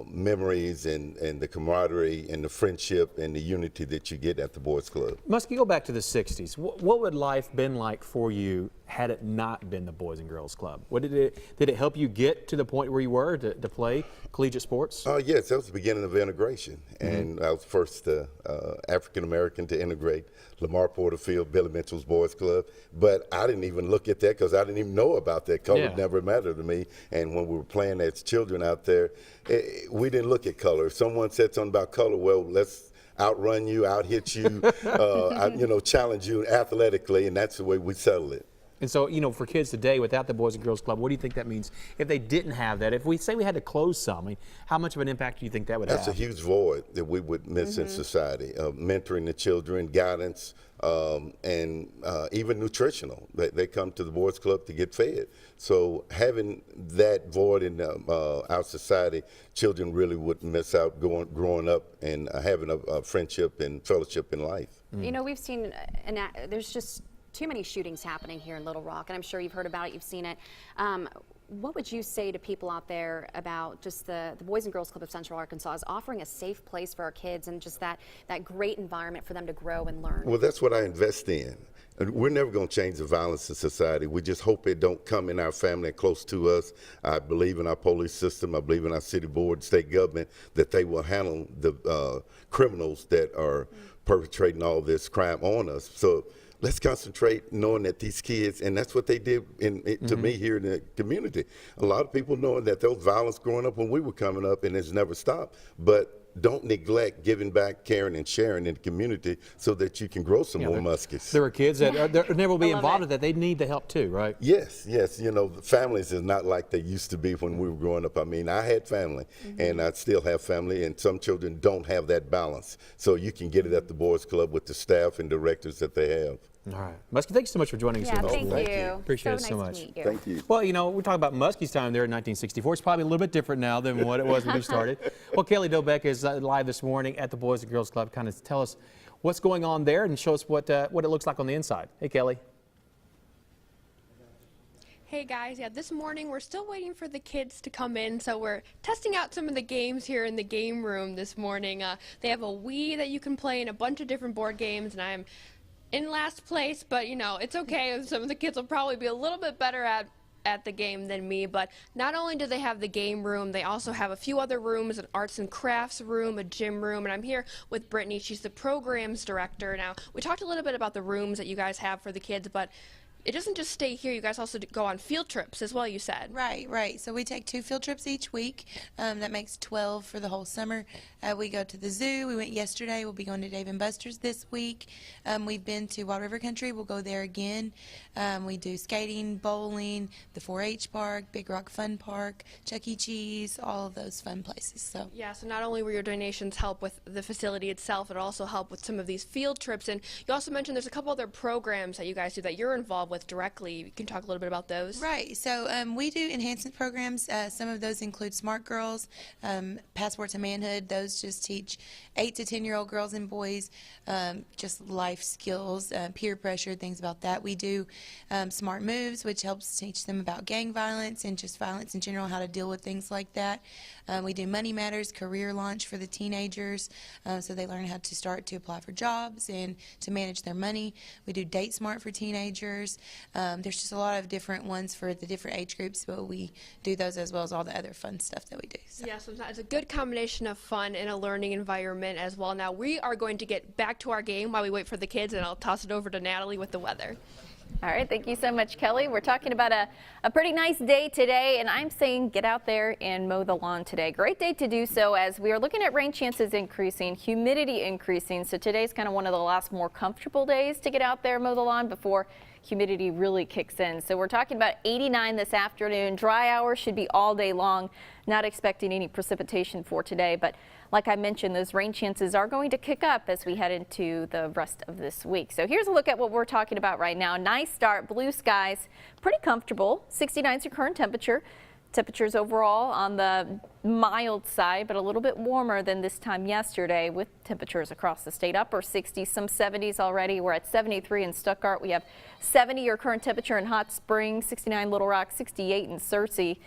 memories and the camaraderie and the friendship and the unity that you get at the Boys Club.
Muskie, go back to the 60s. What would life been like for you had it not been the Boys and Girls Club? Did it help you get to the point where you were to play collegiate sports?
Yes, that was the beginning of integration, and I was first African American to integrate Lamar Porterfield, Billy Mitchell's Boys Club. But I didn't even look at that because I didn't even know about that. Color never mattered to me. And when we were playing as children out there, we didn't look at color. If someone said something about color, well, let's outrun you, out-hit you, challenge you athletically, and that's the way we settle it.
And so, you know, for kids today, without the Boys and Girls Club, what do you think that means if they didn't have that? If we say we had to close some, I mean, how much of an impact do you think that would have?
That's a huge void that we would miss in society. Mentoring the children, guidance, and even nutritional. They come to the Boys Club to get fed. So having that void in our society, children really would miss out growing up and having a friendship and fellowship in life.
You know, we've seen, there's just too many shootings happening here in Little Rock, and I'm sure you've heard about it, you've seen it. What would you say to people out there about just the Boys and Girls Club of Central Arkansas is offering a safe place for our kids and just that great environment for them to grow and learn?
Well, that's what I invest in. And we're never going to change the violence in society. We just hope it don't come in our family and close to us. I believe in our police system. I believe in our city board, state government, that they will handle the criminals that are perpetrating all this crime on us. So let's concentrate knowing that these kids, and that's what they did to me here in the community. A lot of people knowing that there was violence growing up when we were coming up and it's never stopped. But don't neglect giving back, caring, and sharing in the community so that you can grow some more muskies.
There are kids that never will be involved in that. They need the help too, right?
Yes, yes. You know, families is not like they used to be when we were growing up. I mean, I had family, and I still have family, and some children don't have that balance. So you can get it at the Boys Club with the staff and directors that they have.
All right. Muskie, thank you so much for joining us here.
Thank you.
Appreciate it so
nice
much.
to meet you. Thank you.
Well, you know, we're talking about Muskie's time there in 1964. It's probably a little bit different now than what it was when we started. Well, Kelly Dobeck is live this morning at the Boys and Girls Club. Kind of tell us what's going on there and show us what it looks like on the inside. Hey, Kelly.
Hey guys, yeah, this morning we're still waiting for the kids to come in, so we're testing out some of the games here in the game room this morning. They have a Wii that you can play and a bunch of different board games, and I'm in last place, but you know, it's okay. Some of the kids will probably be a little bit better at the game than me, but not only do they have the game room, they also have a few other rooms, an arts and crafts room, a gym room, and I'm here with Brittany. She's the programs director. Now, we talked a little bit about the rooms that you guys have for the kids, but it doesn't just stay here. You guys also go on field trips as well, you said.
Right. So we take 2 field trips each week. That makes 12 for the whole summer. We go to the zoo. We went yesterday. We'll be going to Dave & Buster's this week. We've been to Wild River Country. We'll go there again. We do skating, bowling, the 4-H park, Big Rock Fun Park, Chuck E. Cheese, all of those fun places. So
yeah, so not only will your donations help with the facility itself, it also help with some of these field trips. And you also mentioned there's a couple other programs that you guys do that you're involved with directly. You can talk a little bit about those.
Right. So we do enhancement programs. Some of those include Smart Girls, Passport to Manhood. Those just teach 8 to 10-year-old girls and boys just life skills, peer pressure, things about that. We do Smart Moves, which helps teach them about gang violence and just violence in general, how to deal with things like that. We do Money Matters, career launch for the teenagers, so they learn how to start to apply for jobs and to manage their money. We do Date Smart for teenagers. There's just a lot of different ones for the different age groups, but we do those as well as all the other fun stuff that we do. So.
Yeah, so it's a good combination of fun and a learning environment as well. Now we are going to get back to our game while we wait for the kids, and I'll toss it over to Natalie with the weather.
All right, thank you so much, Kelly. We're talking about a pretty nice day today, and I'm saying get out there and mow the lawn today. Great day to do so as we are looking at rain chances increasing, humidity increasing. So today's kind of one of the last more comfortable days to get out there and mow the lawn before humidity really kicks in. So we're talking about 89 this afternoon. Dry hours should be all day long. Not expecting any precipitation for today, but like I mentioned, those rain chances are going to kick up as we head into the rest of this week. So here's a look at what we're talking about right now. Nice start, blue skies, pretty comfortable. 69 is your current temperature. Temperatures overall on the mild side, but a little bit warmer than this time yesterday with temperatures across the state. Upper 60s, some 70s already. We're at 73 in Stuttgart. We have 70 your current temperature in Hot Springs, 69 Little Rock, 68 in Searcy.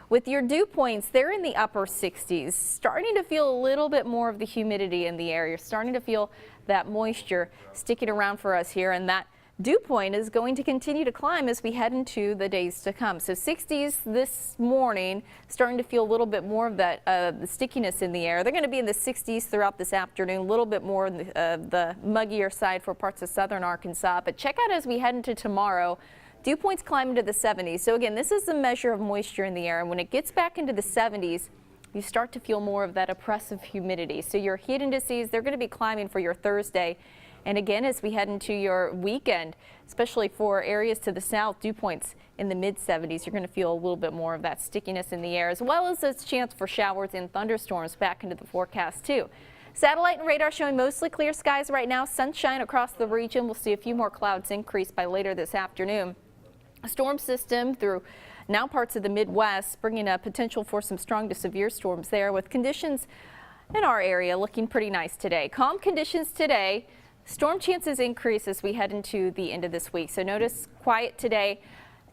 With your dew points, they're in the upper 60s, starting to feel a little bit more of the humidity in the air. You're starting to feel that moisture sticking around for us here, and that dew point is going to continue to climb as we head into the days to come. So 60s this morning, starting to feel a little bit more of that the stickiness in the air. They're going to be in the 60s throughout this afternoon, a little bit more on the muggier side for parts of southern Arkansas. But check out as we head into tomorrow, dew points climb into the 70s. So again, this is a measure of moisture in the air, and when it gets back into the 70s, you start to feel more of that oppressive humidity. So your heat indices, they're going to be climbing for your Thursday. And again, as we head into your weekend, especially for areas to the south, dew points in the mid-70s, you're going to feel a little bit more of that stickiness in the air, as well as this chance for showers and thunderstorms back into the forecast too. Satellite and radar showing mostly clear skies right now. Sunshine across the region. We'll see a few more clouds increase by later this afternoon. A storm system through now parts of the Midwest, bringing a potential for some strong to severe storms there, with conditions in our area looking pretty nice today. Calm conditions today. Storm chances increase as we head into the end of this week. So notice quiet today.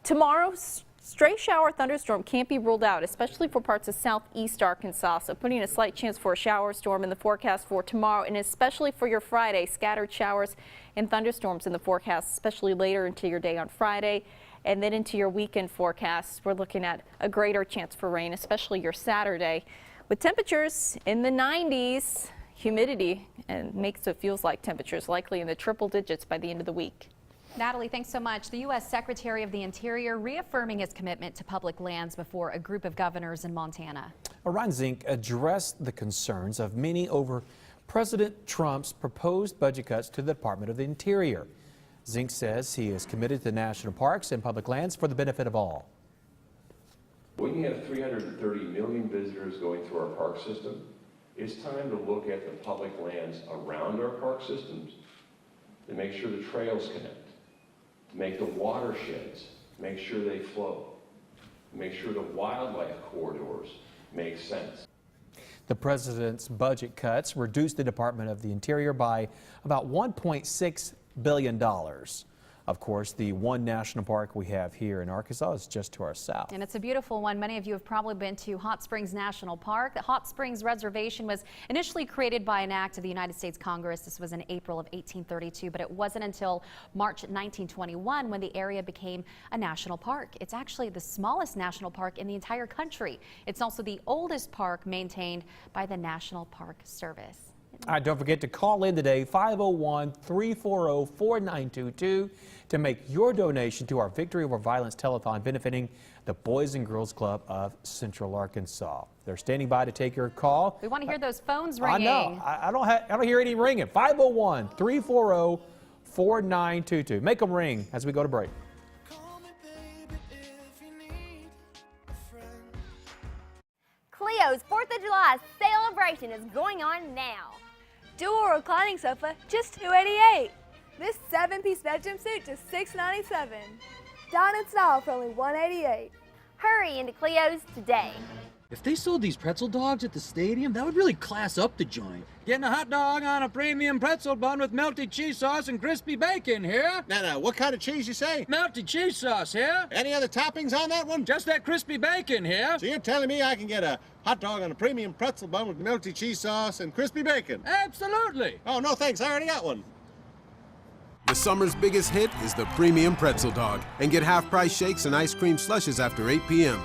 Tomorrow, stray shower thunderstorm can't be ruled out, especially for parts of southeast Arkansas. So putting a slight chance for a shower storm in the forecast for tomorrow, and especially for your Friday, scattered showers and thunderstorms in the forecast, especially later into your day on Friday. And then into your weekend forecast, we're looking at a greater chance for rain, especially your Saturday, with temperatures in the 90s. Humidity and makes it feels like temperatures likely in the triple digits by the end of the week.
Natalie, thanks so much. The U.S. Secretary of the Interior reaffirming his commitment to public lands before a group of governors in Montana.
Ryan Zink addressed the concerns of many over President Trump's proposed budget cuts to the Department of the Interior. Zink says he is committed to national parks and public lands for the benefit of all.
When you have 330 million visitors going through our park system, it's time to look at the public lands around our park systems to make sure the trails connect, to make the watersheds, make sure they flow, make sure the wildlife corridors make sense.
The president's budget cuts reduced the Department of the Interior by about $1.6 billion. Of course, the one national park we have here in Arkansas is just to our south.
And it's a beautiful one. Many of you have probably been to Hot Springs National Park. The Hot Springs Reservation was initially created by an act of the United States Congress. This was in April of 1832, but it wasn't until March 1921 when the area became a national park. It's actually the smallest national park in the entire country. It's also the oldest park maintained by the National Park Service.
All right, don't forget to call in today, 501-340-4922, to make your donation to our Victory Over Violence Telethon benefiting the Boys and Girls Club of Central Arkansas. They're standing by to take your call.
We want to hear those phones ringing.
I know. I don't hear any ringing. 501-340-4922. Make them ring as we go to break.
Cleo's 4th of July celebration is going on now.
Dual reclining sofa, just $288. This 7-piece bedroom suit, just $697. Dine-in style for only $188.
Hurry into Cleo's today.
If they sold these pretzel dogs at the stadium, that would really class up the joint. Getting a hot dog on a premium pretzel bun with melty cheese sauce and crispy bacon here.
Now, what kind of cheese you say?
Melty cheese sauce here.
Any other toppings on that one?
Just that crispy bacon here.
So you're telling me I can get a hot dog on a premium pretzel bun with melty cheese sauce and crispy bacon?
Absolutely.
Oh, no thanks, I already got one.
The summer's biggest hit is the premium pretzel dog. And get half-price shakes and ice cream slushes after 8 p.m.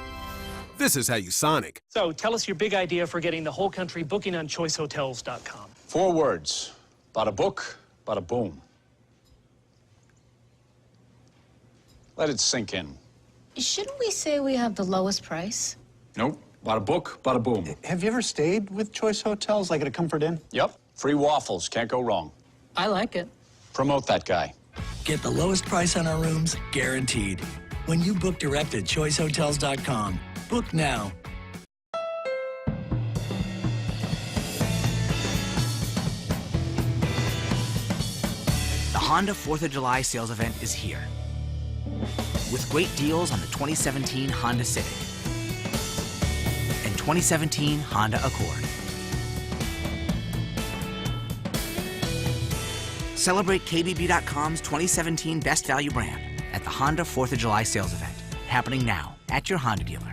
This is how you Sonic.
So tell us your big idea for getting the whole country booking on choicehotels.com.
4 words. Bada book, bada boom. Let it sink in.
Shouldn't we say we have the lowest price?
Nope. Bada book, bada boom.
Have you ever stayed with Choice Hotels, like at a Comfort Inn?
Yep. Free waffles. Can't go wrong.
I like it.
Promote that guy.
Get the lowest price on our rooms, guaranteed. When you book direct at choicehotels.com. Book now.
The Honda 4th of July sales event is here. With great deals on the 2017 Honda Civic and 2017 Honda Accord. Celebrate KBB.com's 2017 Best Value brand at the Honda 4th of July sales event, happening now at your Honda dealer.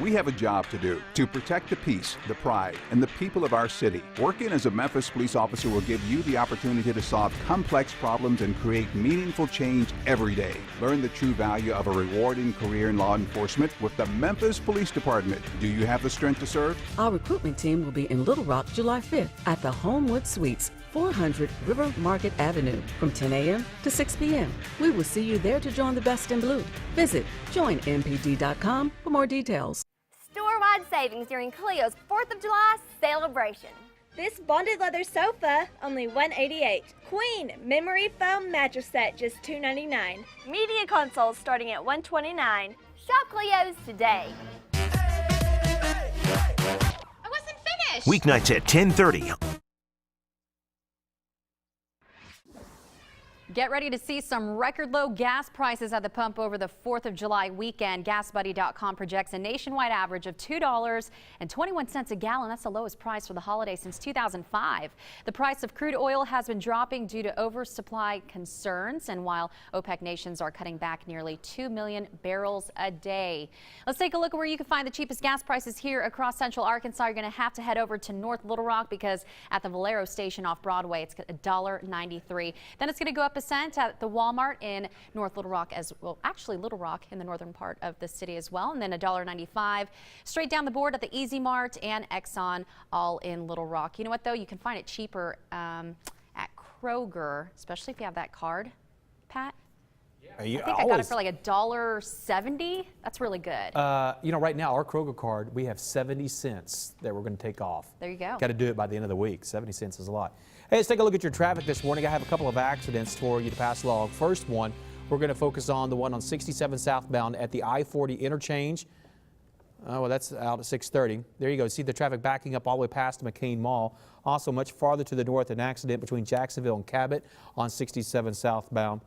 We have a job to do to protect the peace, the pride, and the people of our city. Working as a Memphis police officer will give you the opportunity to solve complex problems and create meaningful change every day. Learn the true value of a rewarding career in law enforcement with the Memphis Police Department. Do you have the strength to serve?
Our recruitment team will be in Little Rock July 5th at the Homewood Suites, 400 River Market Avenue from 10 a.m. to 6 p.m. We will see you there to join the best in blue. Visit joinmpd.com for more details.
Store-wide savings during Cleo's 4th of July celebration.
This bonded leather sofa, only $188. Queen memory foam mattress set, just $299.
Media consoles starting at $129. Shop Cleo's today.
I wasn't finished.
Weeknights at 10:30.
Get ready to see some record low gas prices at the pump over the 4th of July weekend. GasBuddy.com projects a nationwide average of $2.21 a gallon. That's the lowest price for the holiday since 2005. The price of crude oil has been dropping due to oversupply concerns, and while OPEC nations are cutting back nearly 2 million barrels a day. Let's take a look at where you can find the cheapest gas prices here across Central Arkansas. You're going to have to head over to North Little Rock because at the Valero station off Broadway, it's $1.93. Then it's going to go up a cent at the Walmart in North Little Rock as well. Actually, Little Rock in the northern part of the city as well. And then $1.95 straight down the board at the Easy Mart and Exxon, all in Little Rock. You know what, though? You can find it cheaper at Kroger, especially if you have that card, Pat. I think I got it for like $1.70. That's really good.
You know, right now, our Kroger card, we have 70 cents that we're going to take off.
There you go.
Got to do it by the end of the week. 70 cents is a lot. Hey, let's take a look at your traffic this morning. I have a couple of accidents for you to pass along. First one, we're going to focus on the one on 67 southbound at the I-40 interchange. Oh, well, that's out at 6:30. There you go. See the traffic backing up all the way past the McCain Mall. Also, much farther to the north, an accident between Jacksonville and Cabot on 67 southbound.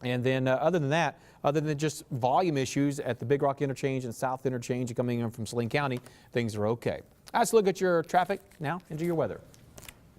And then other than that, other than just volume issues at the Big Rock interchange and South interchange coming in from Saline County, things are okay. Let's look at your traffic now. Into your weather.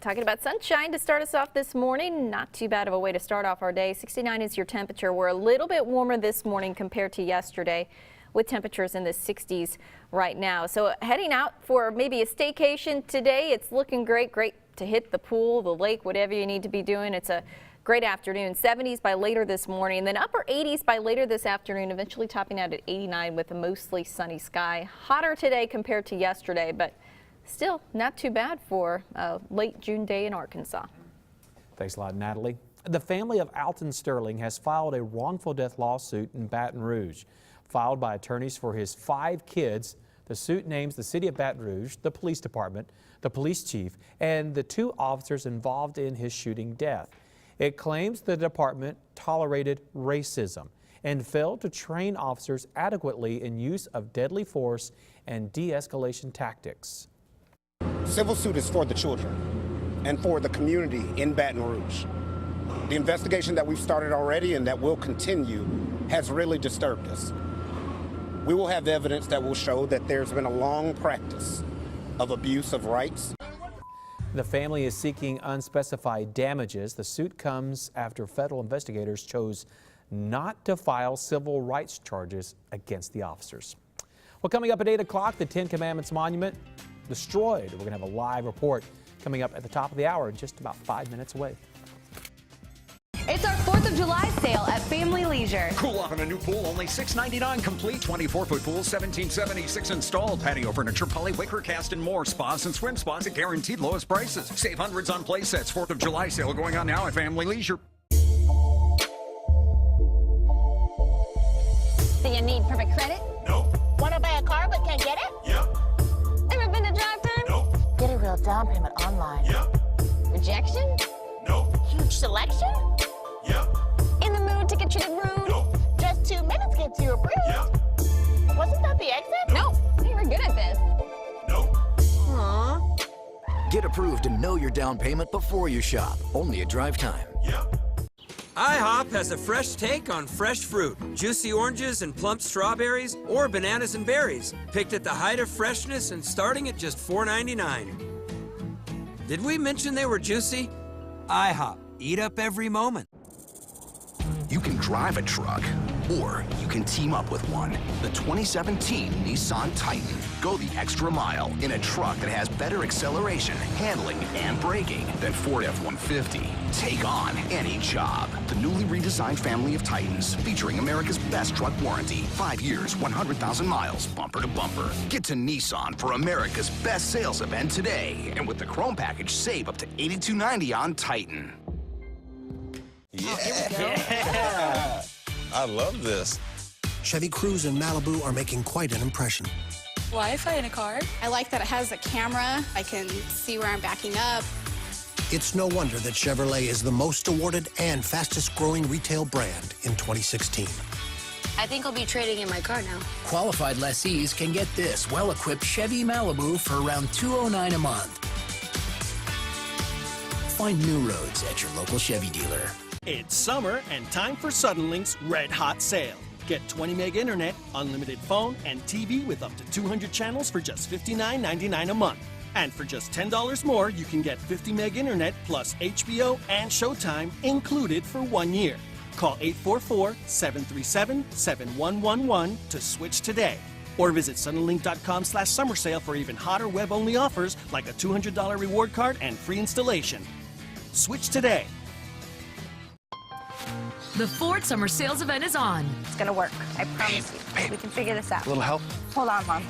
Talking about sunshine to start us off this morning. Not too bad of a way to start off our day. 69 is your temperature. We're a little bit warmer this morning compared to yesterday, with temperatures in the 60s right now. So heading out for maybe a staycation today, it's looking great. Great to hit the pool, the lake, whatever you need to be doing. It's a great afternoon. 70s by later this morning, and then upper 80s by later this afternoon, eventually topping out at 89 with a mostly sunny sky. Hotter today compared to yesterday, but still not too bad for a late June day in Arkansas.
Thanks a lot, Natalie. The family of Alton Sterling has filed a wrongful death lawsuit in Baton Rouge. Filed by attorneys for his 5 kids, the suit names the city of Baton Rouge, the police department, the police chief, and the 2 officers involved in his shooting death. It claims the department tolerated racism and failed to train officers adequately in use of deadly force and de-escalation tactics.
Civil suit is for the children and for the community in Baton Rouge. The investigation that we've started already and that will continue has really disturbed us. We will have evidence that will show that there's been a long practice of abuse of rights.
The family is seeking unspecified damages. The suit comes after federal investigators chose not to file civil rights charges against the officers. Well, coming up at 8 o'clock, the 10 Commandments Monument destroyed. We're going to have a live report coming up at the top of the hour, just about 5 minutes away.
It's our 4th of July sale at Family Leisure.
Cool off in a new pool, only $6.99 complete. 24-foot pool, $17.76 installed. Patio furniture, poly, wicker, cast, and more. Spas and swim spots at guaranteed lowest prices. Save hundreds on play sets. 4th of July sale going on now at Family Leisure.
Do you need perfect credit?
No.
Want to buy a car but can't get it?
Yep.
Ever been to Drive Time?
Nope.
Get a real down payment online.
Yep.
Rejection?
Nope.
Huge selection?
Yep.
In the mood to get treated rude?
Nope.
Just 2 minutes gets you approved?
Yep.
Wasn't that the exit?
Nope.
Hey, we're good at this.
Nope.
Aww.
Get approved and know your down payment before you shop. Only at Drive Time.
Yep.
IHOP has a fresh take on fresh fruit. Juicy oranges and plump strawberries or bananas and berries. Picked at the height of freshness and starting at just $4.99. Did we mention they were juicy? IHOP. Eat up every moment.
You can drive a truck, or you can team up with one. The 2017 Nissan Titan. Go the extra mile in a truck that has better acceleration, handling, and braking than Ford F-150. Take on any job. The newly redesigned family of Titans, featuring America's best truck warranty. 5 years, 100,000 miles, bumper to bumper. Get to Nissan for America's best sales event today. And with the Chrome package, save up to $82.90 on Titan.
Yeah. I love this.
Chevy Cruze and Malibu are making quite an impression.
Wi-Fi in a car. I like that it has a camera. I can see where I'm backing up.
It's no wonder that Chevrolet is the most awarded and fastest growing retail brand in 2016.
I think I'll be trading in my car now.
Qualified lessees can get this well-equipped Chevy Malibu for around $209 a month. Find new roads at your local Chevy dealer.
It's summer and time for Suddenlink's Red Hot Sale. Get 20 meg internet, unlimited phone, and TV with up to 200 channels for just $59.99 a month. And for just $10 more, you can get 50 meg internet plus HBO and Showtime included for 1 year. Call 844-737-7111 to switch today. Or visit Suddenlink.com/summer sale for even hotter web-only offers like a $200 reward card and free installation. Switch today.
The Ford Summer Sales Event is on.
It's gonna work. I promise you. We can figure this out.
A little help?
Hold on, Mom.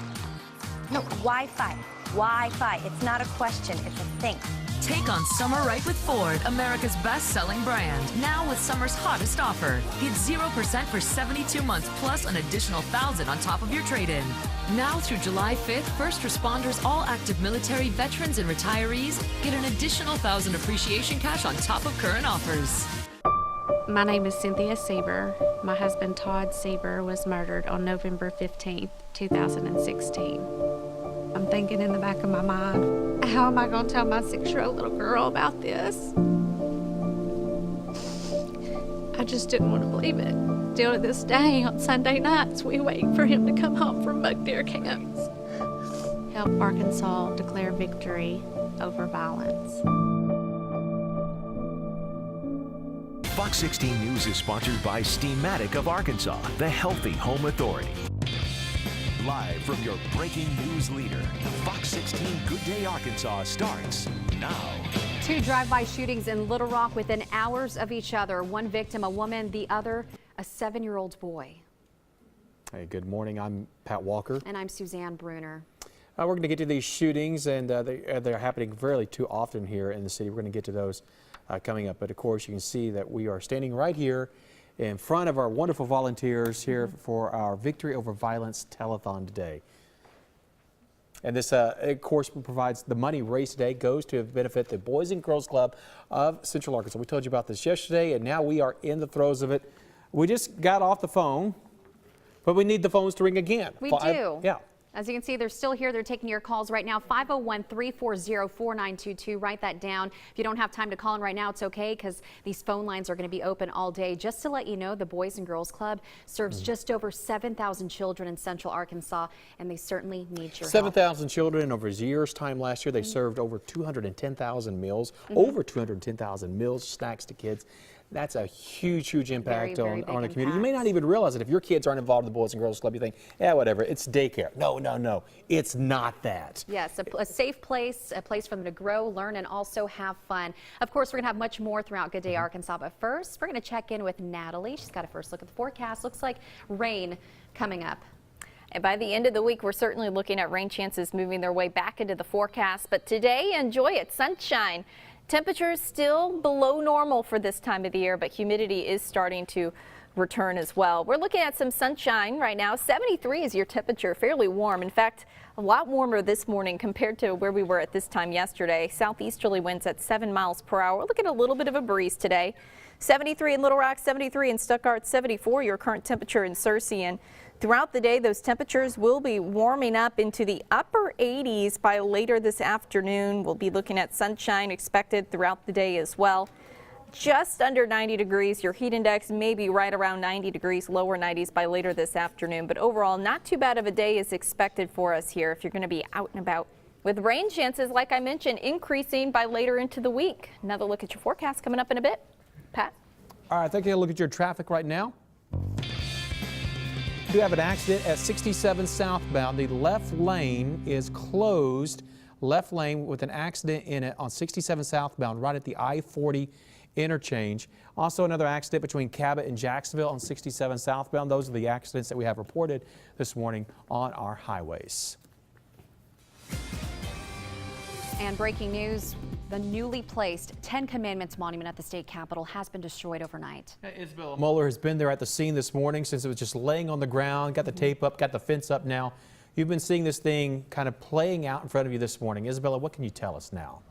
No, Wi-Fi. Wi-Fi. It's not a question. It's a thing.
Take on summer right with Ford, America's best-selling brand. Now with summer's hottest offer. Get 0% for 72 months plus an additional $1,000 on top of your trade-in. Now through July 5th, first responders, all active military, veterans, and retirees get an additional $1,000 appreciation cash on top of current offers.
My name is Cynthia Sieber. My husband Todd Sieber was murdered on November 15th, 2016. I'm thinking in the back of my mind, how am I going to tell my 6-year-old little girl about this? I just didn't want to believe it. Still to this day, on Sunday nights, we wait for him to come home from bug deer camps. Help Arkansas declare victory over violence.
Fox 16 News is sponsored by Steamatic of Arkansas, the healthy home authority. Live from your breaking news leader, Fox 16 Good Day Arkansas starts now.
2 drive-by shootings in Little Rock within hours of each other. One victim, a woman, the other, a 7-year-old boy.
Hey, good morning. I'm Pat Walker.
And I'm Suzanne Bruner.
We're going to get to these shootings, and they're happening fairly too often here in the city. We're going to get to those coming up. But of course, you can see that we are standing right here in front of our wonderful volunteers here for our Victory Over Violence Telethon today. And this, of course, provides the money raised today goes to benefit the Boys and Girls Club of Central Arkansas. We told you about this yesterday, and now we are in the throes of it. We just got off the phone, but we need the phones to ring again.
We do.
Yeah.
As you can see, they're still here. They're taking your calls right now. 501-340-4922. Write that down. If you don't have time to call in right now, it's okay, because these phone lines are going to be open all day. Just to let you know, the Boys and Girls Club serves just over 7,000 children in Central Arkansas, and they certainly need your help.
7,000 children in over a year's time last year. They served over 210,000 meals, over 210,000 meals, snacks to kids. That's a huge, huge impact on the community. You may not even realize it. If your kids aren't involved in the Boys and Girls Club, you think, yeah, whatever, it's daycare. No, no, no. It's not that.
Yes, a safe place, a place for them to grow, learn, and also have fun. Of course, we're going to have much more throughout Good Day Arkansas, but first, we're going to check in with Natalie. She's got a first look at the forecast. Looks like rain coming up.
And by the end of the week, we're certainly looking at rain chances moving their way back into the forecast. But today, enjoy it. Sunshine. Temperatures still below normal for this time of the year, but humidity is starting to return as well. We're looking at some sunshine right now. 73 is your temperature, fairly warm. In fact, a lot warmer this morning compared to where we were at this time yesterday. Southeasterly winds at 7 miles per hour. Look at a little bit of a breeze today. 73 in Little Rock, 73 in Stuttgart, 74 your current temperature in Searcy. And throughout the day, those temperatures will be warming up into the upper 80s by later this afternoon. We'll be looking at sunshine expected throughout the day as well. Just under 90 degrees. Your heat index may be right around 90 degrees, lower 90s by later this afternoon. But overall, not too bad of a day is expected for us here if you're going to be out and about. With rain chances, like I mentioned, increasing by later into the week. Another look at your forecast coming up in a bit. Pat?
All right, taking a look at your traffic right now. We have an accident at 67 southbound. The left lane is closed. Left lane with an accident in it on 67 southbound right at the I-40 interchange. Also another accident between Cabot and Jacksonville on 67 southbound. Those are the accidents that we have reported this morning on our highways.
And breaking news, the newly placed 10 Commandments monument at the state capitol has been destroyed overnight.
Isabella Mueller has been there at the scene this morning since it was just laying on the ground, got the tape up, got the fence up now. You've been seeing this thing kind of playing out in front of you this morning. Isabella, what can you tell us now?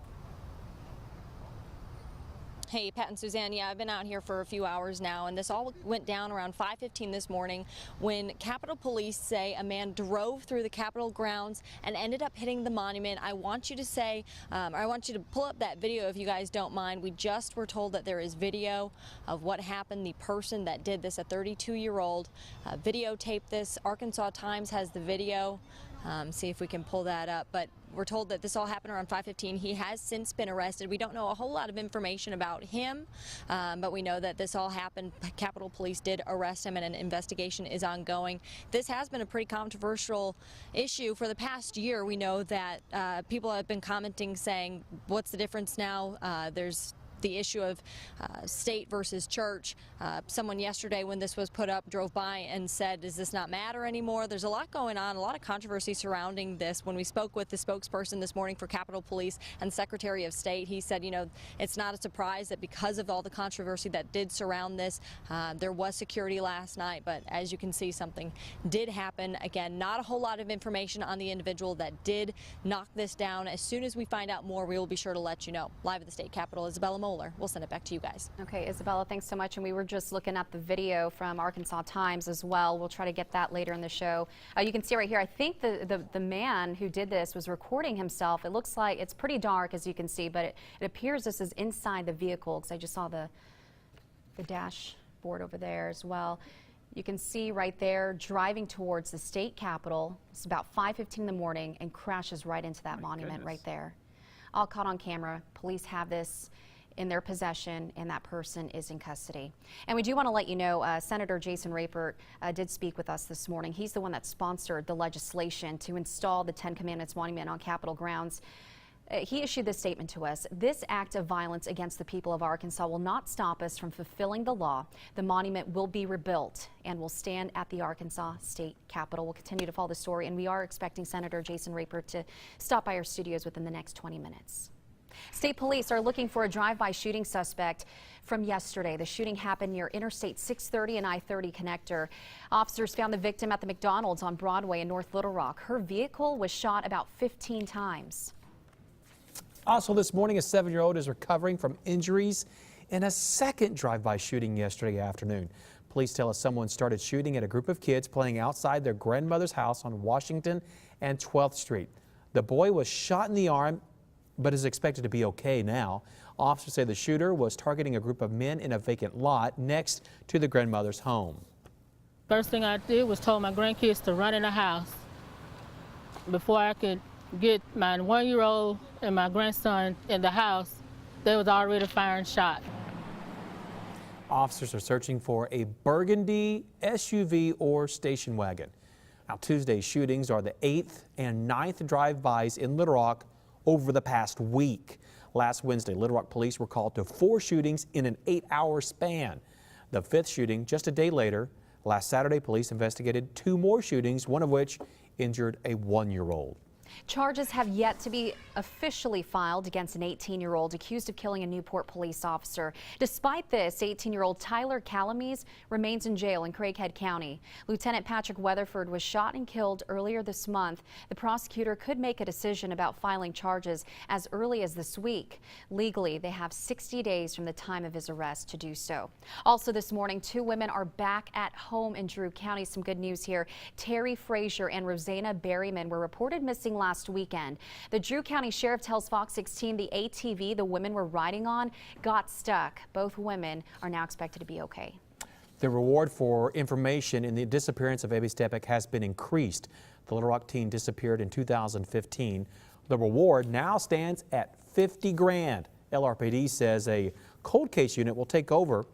Hey, Pat and Suzanne, yeah, I've been out here for a few hours now, and this all went down around 5:15 this morning when Capitol Police say a man drove through the Capitol grounds and ended up hitting the monument. I want you to say, I want you to pull up that video if you guys don't mind. We just were told that there is video of what happened. The person that did this, a 32-year-old, videotaped this. Arkansas Times has the video. See if we can pull that up. But we're told that this all happened around 5:15. He has since been arrested. We don't know a whole lot of information about him, but we know that this all happened. Capitol Police did arrest him, and an investigation is ongoing. This has been a pretty controversial issue for the past year. We know that people have been commenting saying, what's the difference now? There's the issue of state versus church. Someone yesterday, when this was put up, drove by and said, does this not matter anymore? There's a lot going on, a lot of controversy surrounding this. When we spoke with the spokesperson this morning for Capitol Police and Secretary of State, he said, you know, it's not a surprise that because of all the controversy that did surround this, there was security last night, but as you can see, something did happen. Again, not a whole lot of information on the individual that did knock this down. As soon as we find out more, we will be sure to let you know. Live at the state capitol, Isabella Moeller. We'll send it back to you guys.
Okay, Isabella, thanks so much. And we were just looking at the video from Arkansas Times as well. We'll try to get that later in the show. You can see right here, I think the man who did this was recording himself. It looks like it's pretty dark, as you can see, but it appears this is inside the vehicle, because I just saw the dashboard over there as well. You can see right there driving towards the state capitol. It's about 5:15 in the morning and crashes right into that monument right there. All caught on camera. Police have this in their possession, and that person is in custody. And we do want to let you know, Senator Jason Rapert did speak with us this morning. He's the one that sponsored the legislation to install the Ten Commandments monument on Capitol grounds. He issued this statement to us. This act of violence against the people of Arkansas will not stop us from fulfilling the law. The monument will be rebuilt and will stand at the Arkansas State Capitol. We'll continue to follow the story, and we are expecting Senator Jason Rapert to stop by our studios within the next 20 minutes. State police are looking for a drive-by shooting suspect from yesterday. The shooting happened near Interstate 630 and I-30 connector. Officers found the victim at the McDonald's on Broadway in North Little Rock. Her vehicle was shot about 15 times.
Also this morning, a 7-year-old is recovering from injuries in a second drive-by shooting yesterday afternoon. Police tell us someone started shooting at a group of kids playing outside their grandmother's house on Washington and 12th Street. The boy was shot in the arm, but is expected to be okay now. Officers say the shooter was targeting a group of men in a vacant lot next to the grandmother's home.
First thing I did was told my grandkids to run in the house. Before I could get my 1-year-old and my grandson in the house, they was already firing shots.
Officers are searching for a burgundy SUV or station wagon. Now, Tuesday's shootings are the 8th and 9th drive-bys in Little Rock over the past week. Last Wednesday, Little Rock police were called to 4 shootings in an 8-hour span. The 5th shooting just a day later. Last Saturday, police investigated 2 more shootings, one of which injured a 1-year-old.
Charges have yet to be officially filed against an 18-year-old accused of killing a Newport police officer. Despite this, 18-year-old Tyler Calamies remains in jail in Craighead County. Lieutenant Patrick Weatherford was shot and killed earlier this month. The prosecutor could make a decision about filing charges as early as this week. Legally, they have 60 days from the time of his arrest to do so. Also this morning, 2 women are back at home in Drew County. Some good news here. Terry Frazier and Rosanna Berryman were reported missing last weekend. The Drew County Sheriff tells Fox 16 the ATV the women were riding on got stuck. Both women are now expected to be okay.
The reward for information in the disappearance of Abby Stepek has been increased. The Little Rock teen disappeared in 2015. The reward now stands at $50 grand. LRPD says a cold case unit will take over.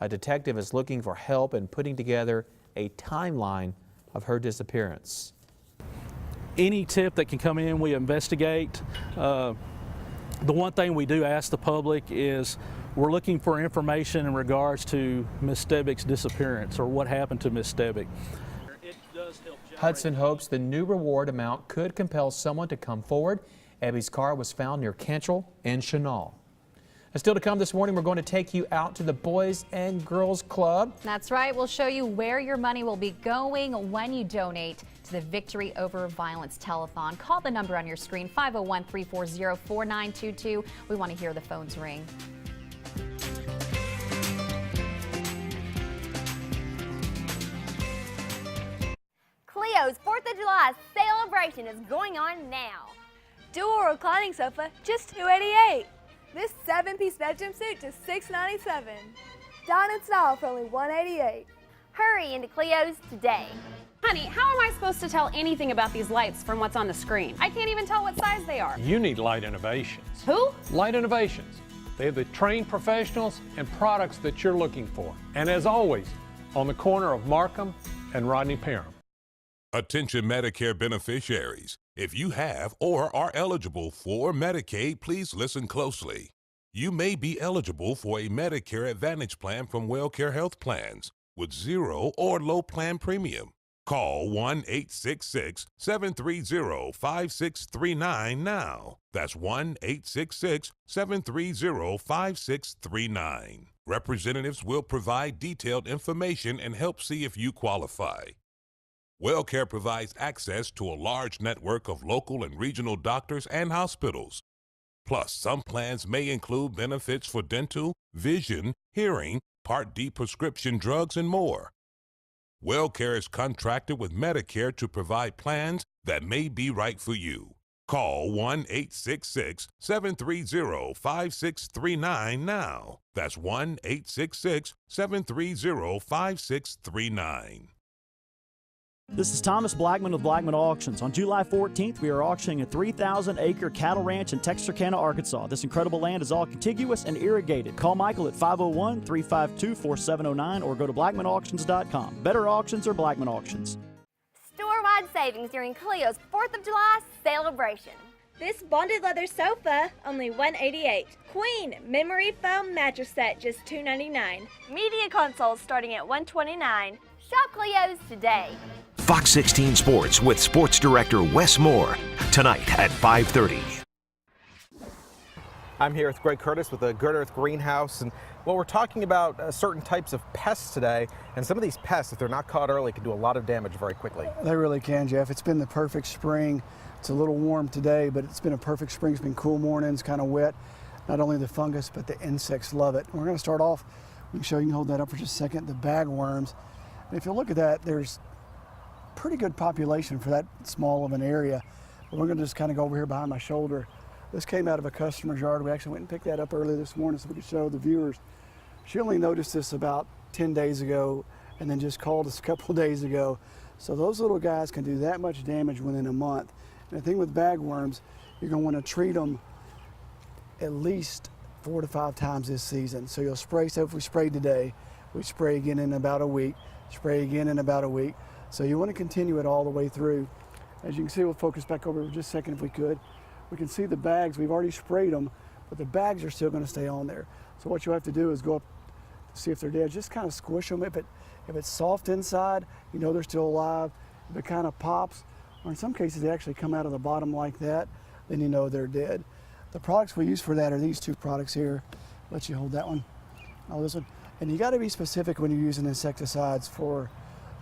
A detective is looking for help in putting together a timeline of her disappearance.
Any tip that can come in, we investigate. The one thing we do ask the public is we're looking for information in regards to Miss Stebek's disappearance or what happened to Miss Stebek.
Hudson hopes the new reward amount could compel someone to come forward. Abby's car was found near Cantrell and Chenal. And still to come this morning, we're going to take you out to the Boys and Girls Club.
That's right. We'll show you where your money will be going when you donate to the Victory Over Violence Telethon. Call the number on your screen, 501-340-4922. We want to hear the phones ring.
Clio's 4th of July celebration is going on now.
Dual reclining sofa, just $288. This 7-piece bedroom suit, just $697. Dine in style for only $188.
Hurry into Clio's today.
Honey, how am I supposed to tell anything about these lights from what's on the screen? I can't even tell what size they are.
You need Light Innovations.
Who?
Light Innovations. They have the trained professionals and products that you're looking for. And as always, on the corner of Markham and Rodney Parham.
Attention Medicare beneficiaries. If you have or are eligible for Medicaid, please listen closely. You may be eligible for a Medicare Advantage plan from WellCare Health Plans with zero or low plan premium. Call 1-866-730-5639 now. That's 1-866-730-5639. Representatives will provide detailed information and help see if you qualify. WellCare provides access to a large network of local and regional doctors and hospitals. Plus, some plans may include benefits for dental, vision, hearing, Part D prescription drugs, and more. WellCare is contracted with Medicare to provide plans that may be right for you. Call 1-866-730-5639 now. That's 1-866-730-5639.
This is Thomas Blackman with Blackman Auctions. On July 14th, we are auctioning a 3,000-acre cattle ranch in Texarkana, Arkansas. This incredible land is all contiguous and irrigated. Call Michael at 501-352-4709 or go to blackmanauctions.com. Better auctions or Blackman Auctions.
Store-wide savings during Cleo's 4th of July celebration.
This bonded leather sofa, only $188. Queen memory foam mattress set, just $299.
Media consoles starting at $129. Shop Cleo's today.
Fox 16 Sports with Sports Director Wes Moore, tonight at 5:30.
I'm here with Greg Curtis with the Good Earth Greenhouse, and well, we're talking about certain types of pests today, and some of these pests, if they're not caught early, can do a lot of damage very quickly.
They really can, Jeff. It's been the perfect spring. It's a little warm today, but it's been a perfect spring. It's been cool mornings, kind of wet. Not only the fungus, but the insects love it. We're going to start off, we can show you can hold that up for just a second, the bagworms. And if you look at that, there's pretty good population for that small of an area. But we're going to just kind of go over here behind my shoulder. This came out of a customer's yard. We actually went and picked that up early this morning so we could show the viewers. She only noticed this about 10 days ago and then just called us a couple of days ago. So those little guys can do that much damage within a month. And the thing with bagworms, you're going to want to treat them at least 4 to 5 times this season. So you'll spray, so if we sprayed today, we spray again in about a week, spray again in about a week. So you want to continue it all the way through. As you can see, we'll focus back over for just a second if we could. We can see the bags, we've already sprayed them, but the bags are still going to stay on there. So what you'll have to do is go up to see if they're dead. Just kind of squish them. If it's soft inside, you know they're still alive. If it kind of pops, or in some cases they actually come out of the bottom like that, then you know they're dead. The products we use for that are these two products here. Let you hold that one. Oh, this one. And you got to be specific when you're using insecticides for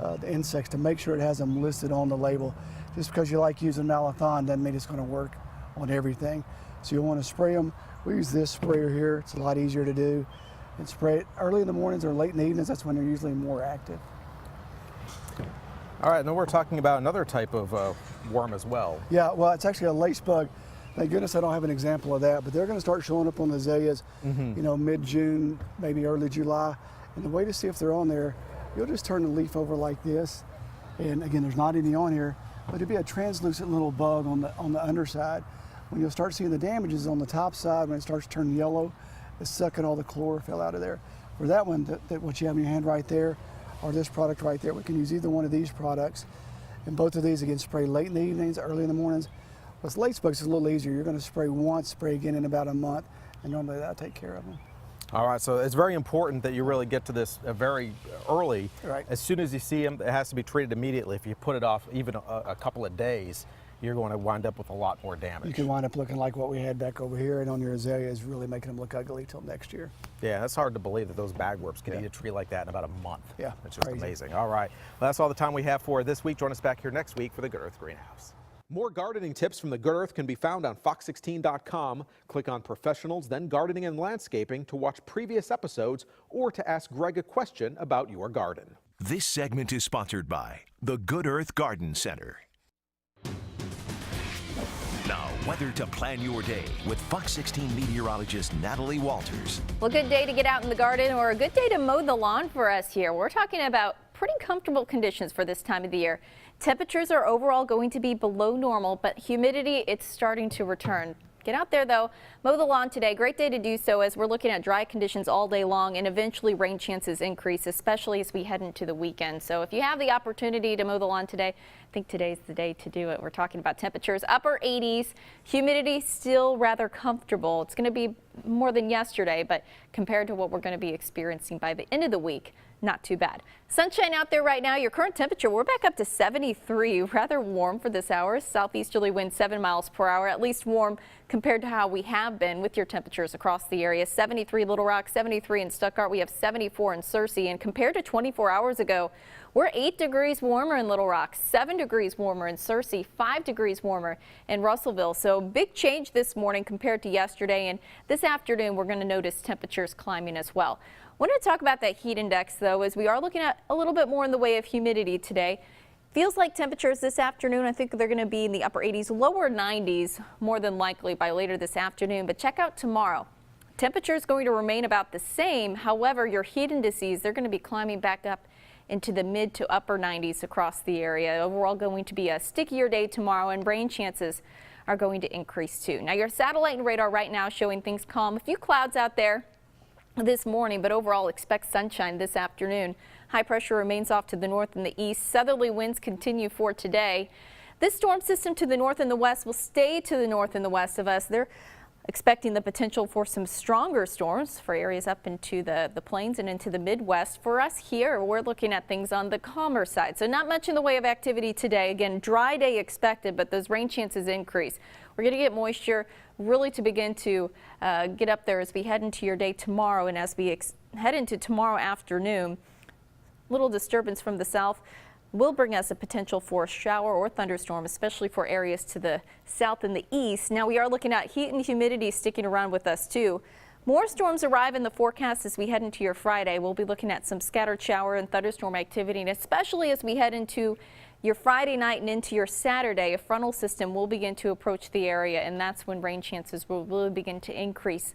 the insects to make sure it has them listed on the label. Just because you like using malathion doesn't mean it's going to work on everything. So you'll want to spray them. We use this sprayer here. It's a lot easier to do. And spray it early in the mornings or late in the evenings. That's when they're usually more active.
All right, now we're talking about another type of worm as well.
Yeah, well, it's actually a lace bug. Thank goodness I don't have an example of that, but they're going to start showing up on the azaleas, you know, mid-June, maybe early July. And the way to see if they're on there, you'll just turn the leaf over like this. And again, there's not any on here, but it'll be a translucent little bug on the underside. When you'll start seeing the damages on the top side, when it starts to turn yellow, it's sucking all the chlorophyll out of there. For that one, what you have in your hand right there, or this product right there, we can use either one of these products. And both of these, again, spray late in the evenings, early in the mornings. With lace bugs, it's a little easier. You're going to spray once, spray again in about a month, and normally that'll take care of them.
All right, so it's very important that you really get to this very early.
Right.
As soon as you see them, it has to be treated immediately. If you put it off even a couple of days, you're going to wind up with a lot more damage.
You can wind up looking like what we had back over here, and on your azaleas, really making them look ugly till next year.
Yeah, that's hard to believe that those bagworms can eat a tree like that in about a month.
Yeah,
it's just
crazy.
amazing. All right, well, that's all the time we have for this week. Join us back here next week for the Good Earth Greenhouse. More gardening tips from the Good Earth can be found on fox16.com. Click on Professionals, then Gardening and Landscaping to watch previous episodes or to ask Greg a question about your garden.
This segment is sponsored by the Good Earth Garden Center. Now, weather to plan your day with Fox 16 meteorologist Natalie Walters.
Well, good day to get out in the garden or a good day to mow the lawn for us here. We're talking about pretty comfortable conditions for this time of the year. Temperatures are overall going to be below normal, but humidity, it's starting to return. Get out there, though. Mow the lawn today. Great day to do so as we're looking at dry conditions all day long, and eventually rain chances increase, especially as we head into the weekend. So if you have the opportunity to mow the lawn today, I think today's the day to do it. We're talking about temperatures upper 80s, humidity still rather comfortable. It's going to be more than yesterday, but compared to what we're going to be experiencing by the end of the week, not too bad. Sunshine out there right now. Your current temperature, we're back up to 73. Rather warm for this hour. Southeasterly wind 7 miles per hour, at least warm compared to how we have been with your temperatures across the area. 73 Little Rock, 73 in Stuttgart. We have 74 in Searcy. And compared to 24 hours ago, we're 8 degrees warmer in Little Rock, 7 degrees warmer in Searcy, 5 degrees warmer in Russellville. So big change this morning compared to yesterday. And this afternoon, we're going to notice temperatures climbing as well. I want to talk about that heat index, though, as we are looking at a little bit more in the way of humidity today. Feels like temperatures this afternoon, I think they're going to be in the upper 80s, lower 90s, more than likely by later this afternoon. But check out tomorrow. Temperature is going to remain about the same. However, your heat indices, they're going to be climbing back up into the mid to upper 90s across the area. Overall, going to be a stickier day tomorrow, and rain chances are going to increase too. Now, your satellite and radar right now showing things calm. A few clouds out there this morning, but overall expect sunshine this afternoon. High pressure remains off to the north and the east. Southerly winds continue for today. This storm system to the north and the west will stay to the north and the west of us. They're expecting the potential for some stronger storms for areas up into the plains and into the Midwest. For us here, we're looking at things on the calmer side. So not much in the way of activity today. Again, dry day expected, but those rain chances increase. We're going to get moisture really to begin to get up there as we head into your day tomorrow, and as we head into tomorrow afternoon. Little disturbance from the south will bring us a potential for a shower or thunderstorm, especially for areas to the south and the east. Now we are looking at heat and humidity sticking around with us too. More storms arrive in the forecast as we head into your Friday. We'll be looking at some scattered shower and thunderstorm activity, and especially as we head into your Friday night and into your Saturday, a frontal system will begin to approach the area, and that's when rain chances will really begin to increase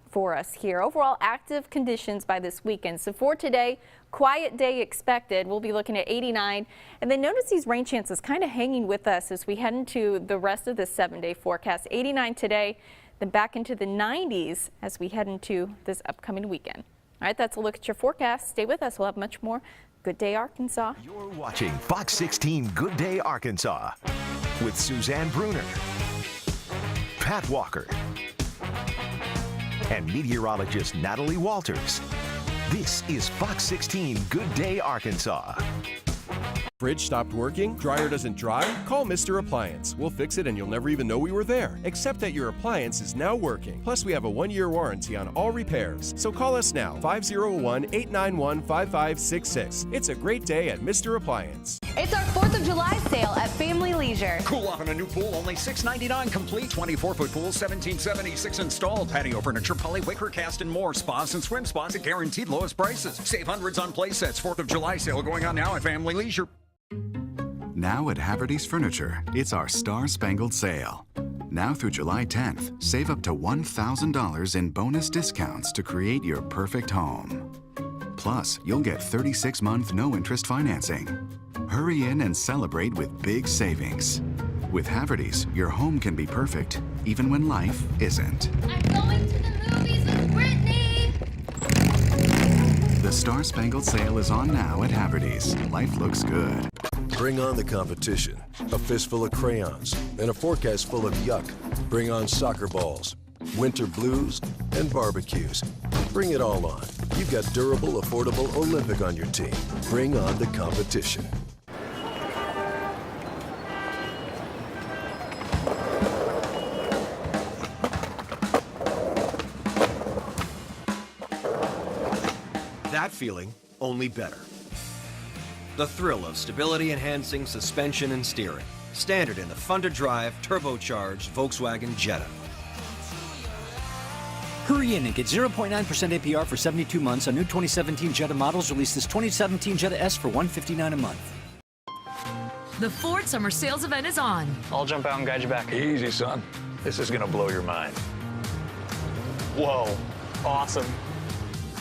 for us here. Overall, active conditions by this weekend. So for today, quiet day expected. We'll be looking at 89. And then notice these rain chances kind of hanging with us as we head into the rest of this 7-day forecast. 89 today, then back into the 90s as we head into this upcoming weekend. All right, that's a look at your forecast. Stay with us. We'll have much more. Good Day, Arkansas.
You're watching Fox 16 Good Day, Arkansas with Suzanne Bruner, Pat Walker, and meteorologist Natalie Walters. This is Fox 16 Good Day, Arkansas.
Fridge stopped working? Dryer doesn't dry? Call Mr. Appliance. We'll fix it and you'll never even know we were there. Except that your appliance is now working. Plus, we have a 1-year warranty on all repairs. So call us now, 501-891-5566. It's a great day at Mr. Appliance.
It's our 4th of July sale at Family Leisure.
Cool off in a new pool, only $6.99 complete. 24-foot pool, $17.76 installed. Patio furniture, poly, wicker, cast, and more. Spas and swim spots at guaranteed lowest prices. Save hundreds on play sets. 4th of July sale going on now at Family Leisure.
Now at Haverty's Furniture, it's our Star Spangled Sale. Now through July 10th, save up to $1,000 in bonus discounts to create your perfect home. Plus, you'll get 36-month no-interest financing. Hurry in and celebrate with big savings. With Haverty's, your home can be perfect, even when life isn't.
I'm going to the movies with Brittany!
The Star Spangled Sale is on now at Haverty's. Life looks good.
Bring on the competition. A fistful of crayons and a forecast full of yuck. Bring on soccer balls, winter blues, and barbecues. Bring it all on. You've got durable, affordable Olympic on your team. Bring on the competition.
That feeling, only better. The thrill of stability-enhancing suspension and steering. Standard in the fun-to-drive, turbocharged Volkswagen Jetta.
Hurry in and get 0.9% APR for 72 months on new 2017 Jetta models. Release this 2017 Jetta S for $159 a month.
The Ford Summer Sales event is on.
I'll jump out and guide you back. Easy, son. This is gonna blow your mind. Whoa, awesome.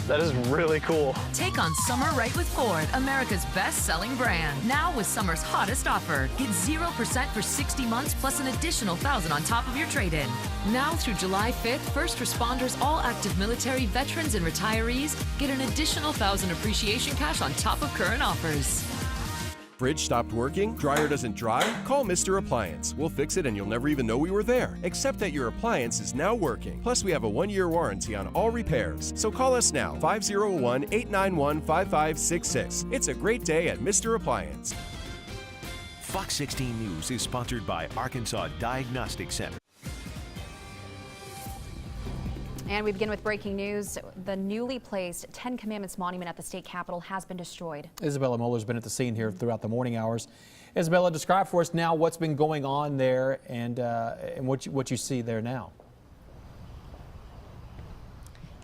That is really cool.
Take on summer right with Ford, America's best-selling brand. Now with summer's hottest offer. Get 0% for 60 months plus an additional $1,000 on top of your trade-in. Now through July 5th, first responders, all active military, veterans, and retirees get an additional $1,000 appreciation cash on top of current offers.
Fridge stopped working? Dryer doesn't dry? Call Mr. Appliance. We'll fix it and you'll never even know we were there. Except that your appliance is now working. Plus, we have a 1-year warranty on all repairs. So call us now, 501-891-5566. It's a great day at Mr. Appliance.
Fox 16 News is sponsored by Arkansas Diagnostic Center.
And we begin with breaking news. The newly placed Ten Commandments monument at the state capitol has been destroyed.
Isabella Moeller's been at the scene here throughout the morning hours. Isabella, describe for us now what's been going on there and what you see there now.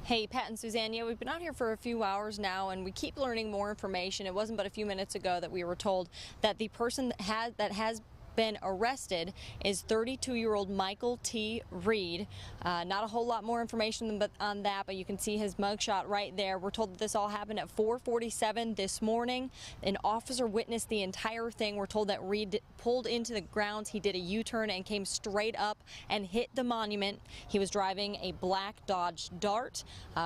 Hey, Pat and Suzanne, yeah, we've been out here for a few hours now, and we keep learning more information. It wasn't but a few minutes ago that we were told that the person that has been arrested is 32-year-old Michael T. Reed. Not a whole lot more information on that, but you can see his mugshot right there. We're told that this all happened at 4:47 this morning. An officer witnessed the entire thing. We're told that Reed pulled into the grounds. He did a U-turn and came straight up and hit the monument. He was driving a black Dodge Dart.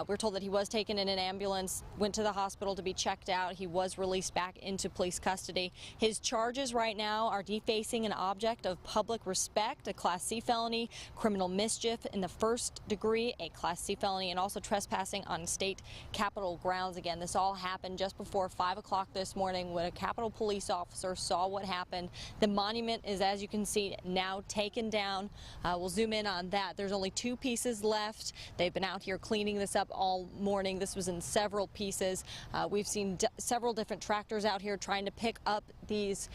We're told that he was taken in an ambulance, went to the hospital to be checked out. He was released back into police custody. His charges right now are defacing an object of public respect, a Class C felony, criminal mischief in the first degree, a Class C felony, and also trespassing on state capitol grounds. Again, this all happened just before 5 o'clock this morning when a Capitol police officer saw what happened. The monument is, as you can see, now taken down. We'll zoom in on that. There's only 2 pieces left. They've been out here cleaning this up all morning. This was in several pieces. We've seen several different tractors out here trying to pick up these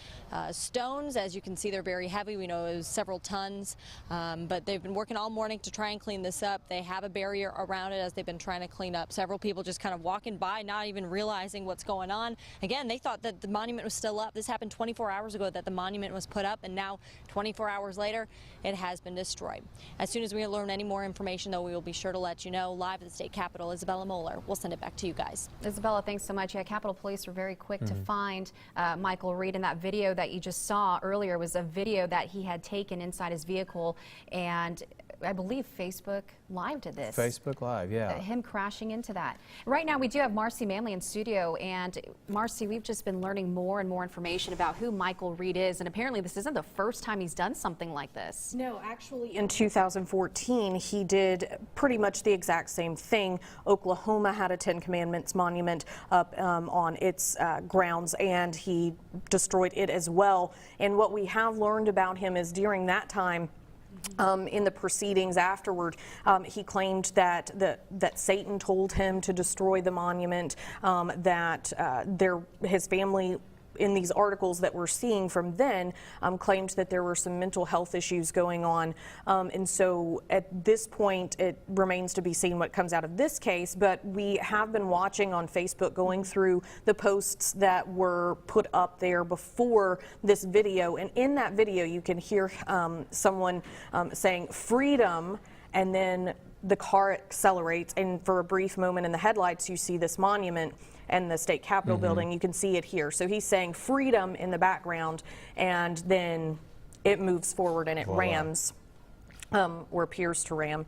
stones. As you can see, they're very heavy. We know it was several tons, but they've been working all morning to try and clean this up. They have a barrier around it as they've been trying to clean up. Several people just kind of walking by, not even realizing what's going on. Again, they thought that the monument was still up. This happened 24 hours ago that the monument was put up, and now 24 hours later, it has been destroyed. As soon as we learn any more information, though, we will be sure to let you know. Live at the state capitol, Isabella Moeller. We'll send it back to you guys.
Isabella, thanks so much. Yeah, Capitol Police were very quick to find Michael Reed, and that video that you just saw earlier was a video that he had taken inside his vehicle, and I believe Facebook Live did this.
Facebook Live, yeah.
Him crashing into that. Right now we do have Marcy Manley in studio, and Marcy, we've just been learning more and more information about who Michael Reed is, and apparently this isn't the first time he's done something like this.
No, actually in 2014 he did pretty much the exact same thing. Oklahoma had a Ten Commandments monument up on its grounds, and he destroyed it as well. And what we have learned about him is during that time, in the proceedings afterward, he claimed that Satan told him to destroy the monument, that his family, in these articles that we're seeing from then, claimed that there were some mental health issues going on. And so at this point, it remains to be seen what comes out of this case, but we have been watching on Facebook, going through the posts that were put up there before this video. And in that video, you can hear someone saying freedom, and then the car accelerates, and for a brief moment in the headlights, you see this monument and the state capitol building. You can see it here. So he's saying freedom in the background, and then it moves forward and it rams, or appears to ram,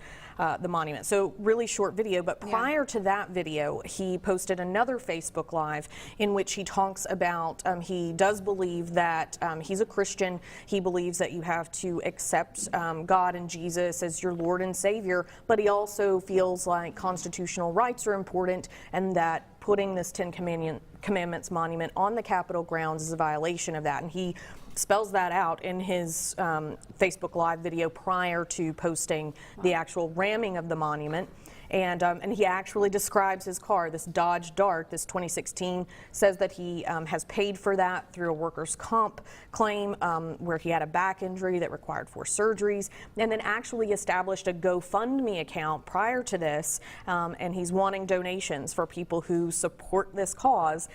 the monument. So really short video, but prior to that video, he posted another Facebook Live in which he talks about, he does believe that he's a Christian. He believes that you have to accept God and Jesus as your Lord and Savior, but he also feels like constitutional rights are important, and that putting this Ten Commandments monument on the Capitol grounds is a violation of that. And he spells that out in his Facebook Live video prior to posting the actual ramming of the monument. And he actually describes his car, this Dodge Dart, this 2016, says that he has paid for that through a workers' comp claim where he had a back injury that required 4 surgeries, and then actually established a GoFundMe account prior to this, and he's wanting donations for people who support this cause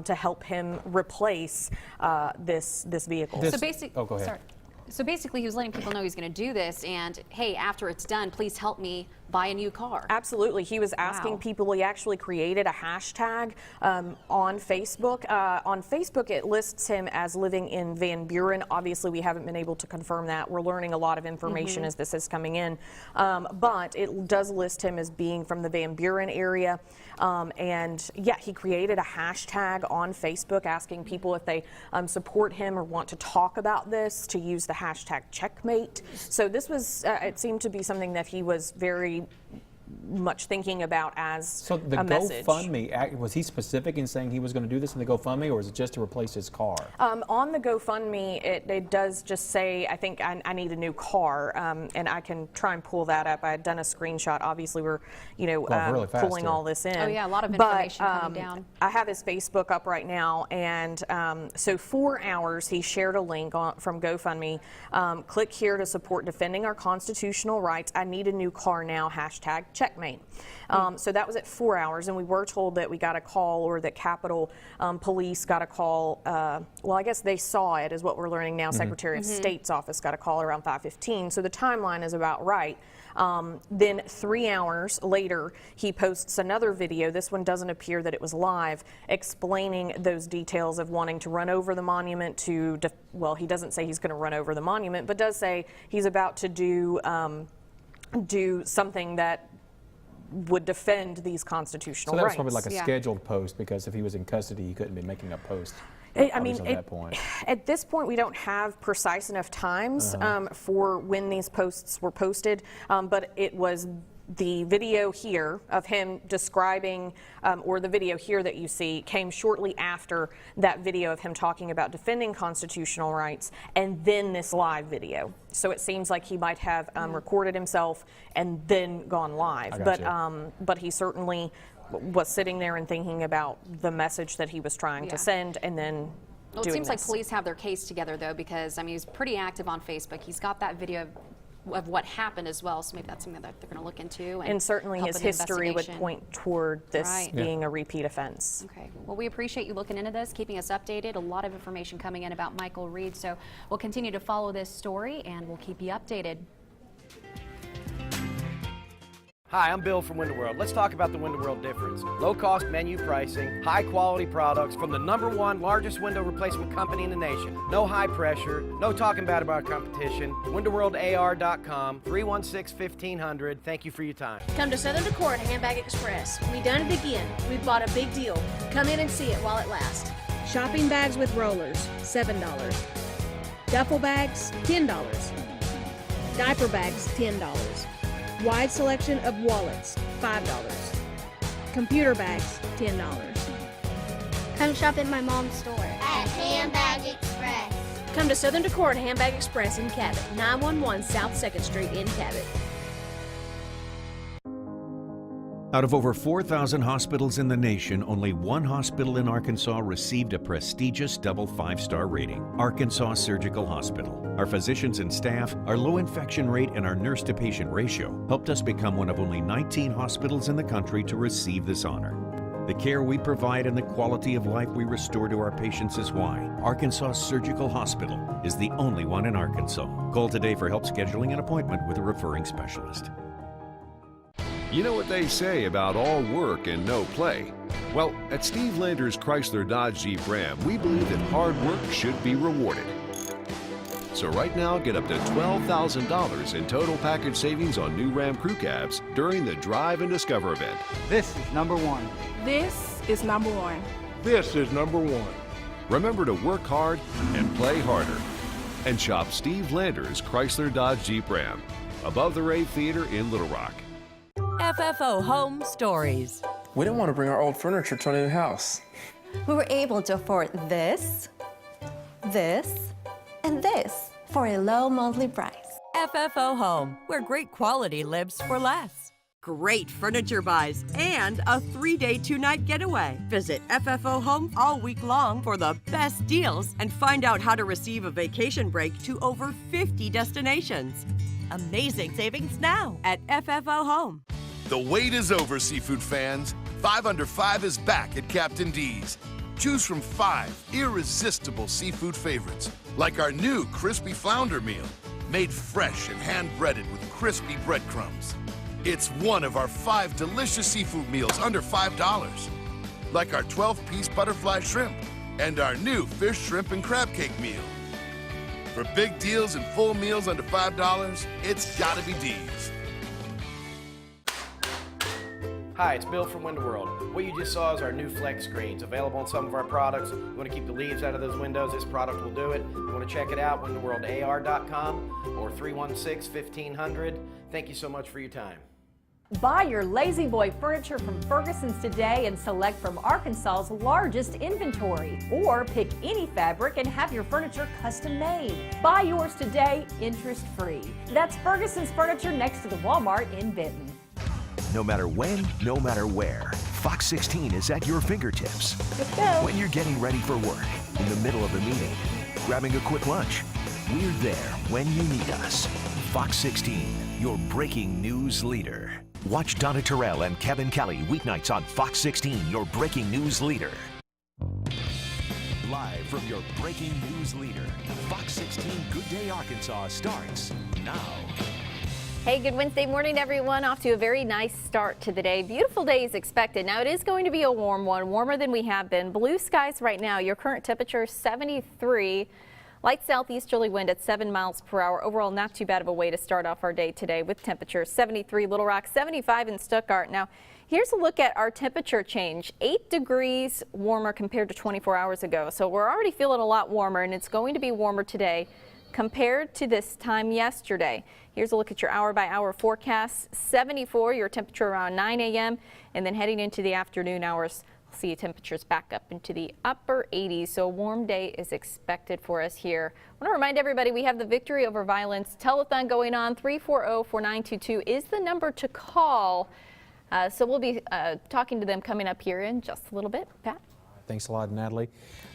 to help him replace this vehicle.
So basically,
go ahead.
So basically, he was letting people know he's going to do this, and hey, after it's done, please help me buy a new car.
Absolutely. He was asking people. He actually created a hashtag on Facebook. On Facebook, it lists him as living in Van Buren. Obviously, we haven't been able to confirm that. We're learning a lot of information as this is coming in. But it does list him as being from the Van Buren area. And yeah, he created a hashtag on Facebook asking people if they support him or want to talk about this to use the hashtag checkmate. So this was, it seemed to be something that he was very much thinking about as
a message. So the GoFundMe, was he specific in saying he was going to do this in the GoFundMe, or is it just to replace his car?
On the GoFundMe, it does just say, I think I need a new car, and I can try and pull that up. I had done a screenshot. Obviously, we're really pulling all this in.
Oh yeah, a lot of information coming down.
I have his Facebook up right now, and so 4 hours he shared a link from GoFundMe. Click here to support defending our constitutional rights. I need a new car now. Hashtag checkmate. So that was at 4 hours, and we were told that we got a call, or that Capitol Police got a call. Well, I guess they saw it, is what we're learning now. Secretary of State's office got a call around 5:15. So the timeline is about right. Then 3 hours later, he posts another video. This one doesn't appear that it was live, explaining those details of wanting to run over the monument to, well, he doesn't say he's going to run over the monument, but does say he's about to do something that would defend these constitutional rights.
So that was probably like a scheduled post, because if he was in custody, he couldn't be making up posts.
I mean, at this point, we don't have precise enough times for when these posts were posted, but it was the video here of him describing, or the video here that you see, came shortly after that video of him talking about defending constitutional rights, and then this live video. So it seems like he might have recorded himself and then gone live. But he certainly was sitting there and thinking about the message that he was trying to send, and then
Well, it seems like police have their case together, though, because, I mean, he's pretty active on Facebook. He's got that video of what happened as well, so maybe that's something that they're going to look into.
And certainly his history would point toward this being a repeat offense.
Okay. Well, we appreciate you looking into this, keeping us updated. A lot of information coming in about Michael Reed, so we'll continue to follow this story, and we'll keep you updated.
Hi, I'm Bill from Window World. Let's talk about the Window World difference. Low-cost menu pricing, high-quality products from the #1 largest window replacement company in the nation. No high pressure, no talking bad about competition. WindowWorldAR.com, 316-1500. Thank you for your time.
Come to Southern Decor at Handbag Express. We done it again. We bought a big deal. Come in and see it while it lasts. Shopping bags with rollers, $7. Duffel bags, $10. Diaper bags, $10. Wide selection of wallets, $5. Computer bags, $10.
Come shop at my mom's store at Handbag Express.
Come to Southern Decor at Handbag Express in Cabot, 911 South 2nd Street in Cabot.
Out of over 4,000 hospitals in the nation, only one hospital in Arkansas received a prestigious double 5-star rating, Arkansas Surgical Hospital. Our physicians and staff, our low infection rate, and our nurse-to-patient ratio helped us become one of only 19 hospitals in the country to receive this honor. The care we provide and the quality of life we restore to our patients is why Arkansas Surgical Hospital is the only one in Arkansas. Call today for help scheduling an appointment with a referring specialist.
You know what they say about all work and no play? Well, at Steve Landers Chrysler Dodge Jeep Ram, we believe that hard work should be rewarded. So right now, get up to $12,000 in total package savings on new Ram Crew Cabs during the Drive and Discover event.
This is #1.
This is #1.
This is #1. Remember to work hard and play harder. And shop Steve Landers Chrysler Dodge Jeep Ram, above the Ray Theater in Little Rock.
FFO Home Stories.
We didn't want to bring our old furniture to a new house.
We were able to afford this, and this for a low monthly price.
FFO Home, where great quality lives for less.
Great furniture buys and a 3-day, 2-night getaway. Visit FFO Home all week long for the best deals and find out how to receive a vacation break to over 50 destinations. Amazing savings now at FFO Home.
The wait is over, seafood fans. 5 Under 5 is back at Captain D's. Choose from 5 irresistible seafood favorites, like our new crispy flounder meal, made fresh and hand-breaded with crispy breadcrumbs. It's one of our 5 delicious seafood meals under $5. Like our 12-piece butterfly shrimp and our new fish, shrimp, and crab cake meal. For big deals and full meals under $5, it's gotta be D's.
Hi, it's Bill from Window World. What you just saw is our new flex screens, available on some of our products. You want to keep the leaves out of those windows, this product will do it. You want to check it out, windowworldar.com or 316-1500. Thank you so much for your time.
Buy your Lazy Boy furniture from Ferguson's today and select from Arkansas's largest inventory. Or pick any fabric and have your furniture custom made. Buy yours today, interest-free. That's Ferguson's Furniture next to the Walmart in Benton.
No matter when, no matter where, Fox 16 is at your fingertips.
Let's go.
When you're getting ready for work, in the middle of a meeting, grabbing a quick lunch, we're there when you need us. Fox 16, your breaking news leader. Watch Donna Terrell and Kevin Kelly weeknights on Fox 16, your breaking news leader. Live from your breaking news leader, Fox 16 Good Day Arkansas starts now.
Hey, good Wednesday morning, everyone. Off to a very nice start to the day. Beautiful day is expected. Now, it is going to be a warm one, warmer than we have been. Blue skies right now. Your current temperature is 73. Light southeasterly wind at 7 miles per hour. Overall, not too bad of a way to start off our day today with temperatures 73 Little Rock, 75 in Stuttgart. Now, here's a look at our temperature change. 8 degrees warmer compared to 24 hours ago. So we're already feeling a lot warmer, and it's going to be warmer today compared to this time yesterday. Here's a look at your hour-by-hour forecast. 74, your temperature around 9 a.m. And then heading into the afternoon hours, we'll see temperatures back up into the upper 80s. So a warm day is expected for us here. I want to remind everybody we have the Victory Over Violence telethon going on. 340-4922 is the number to call. So we'll be talking to them coming up here in just a little bit. Pat?
Thanks a lot, Natalie.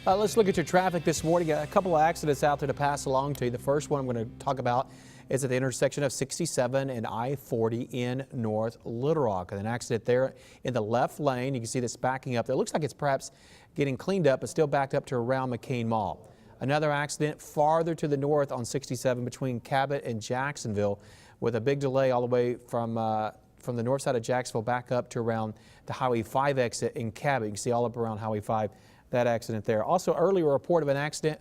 Let's look at your traffic this morning. A couple of accidents out there to pass along to you. The first one I'm going to talk about is at the intersection of 67 and I-40 in North Little Rock. And an accident there in the left lane. You can see this backing up. It looks like it's perhaps getting cleaned up, but still backed up to around McCain Mall. Another accident farther to the north on 67 between Cabot and Jacksonville, with a big delay all the way from the north side of Jacksonville back up to around the Highway 5 exit in Cabot. You can see all up around Highway 5, that accident there. Also, earlier a report of an accident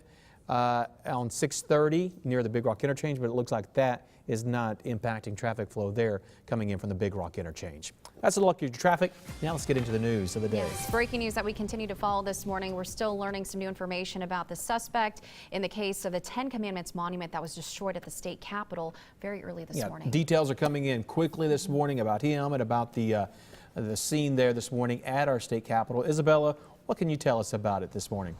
on 630 near the Big Rock interchange, but it looks like that is not impacting traffic flow there coming in from the Big Rock interchange. That's a look at your traffic. Now let's get into the news of the day.
Yes, breaking news that we continue to follow this morning. We're still learning some new information about the suspect in the case of the Ten Commandments monument that was destroyed at the state capitol very early this morning.
Details are coming in quickly this morning about him and about the scene there this morning at our state capitol. Isabella, what can you tell us about it this morning?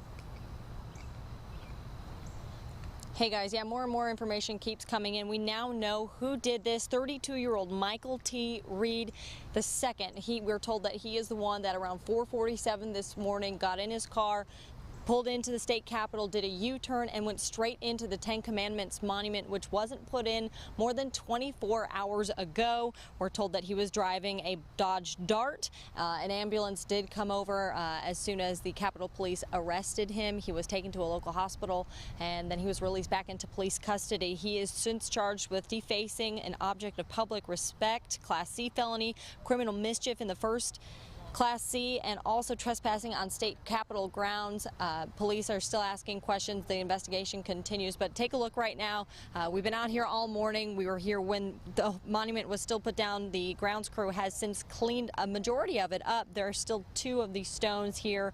Hey guys, yeah, more and more information keeps coming in. We now know who did this. 32-year-old Michael T. Reed II. We're told that he is the one that around 4:47 this morning got in his car, pulled into the state capitol, did a U-turn, and went straight into the Ten Commandments monument, which wasn't put in more than 24 hours ago. We're told that he was driving a Dodge Dart. An ambulance did come over as soon as the Capitol Police arrested him. He was taken to a local hospital, and then he was released back into police custody. He is since charged with defacing an object of public respect, Class C felony, criminal mischief in the first Class C, and also trespassing on state capitol grounds. Police are still asking questions. The investigation continues, but take a look right now. We've been out here all morning. We were here when the monument was still put down. The grounds crew has since cleaned a majority of it up. There are still 2 of these stones here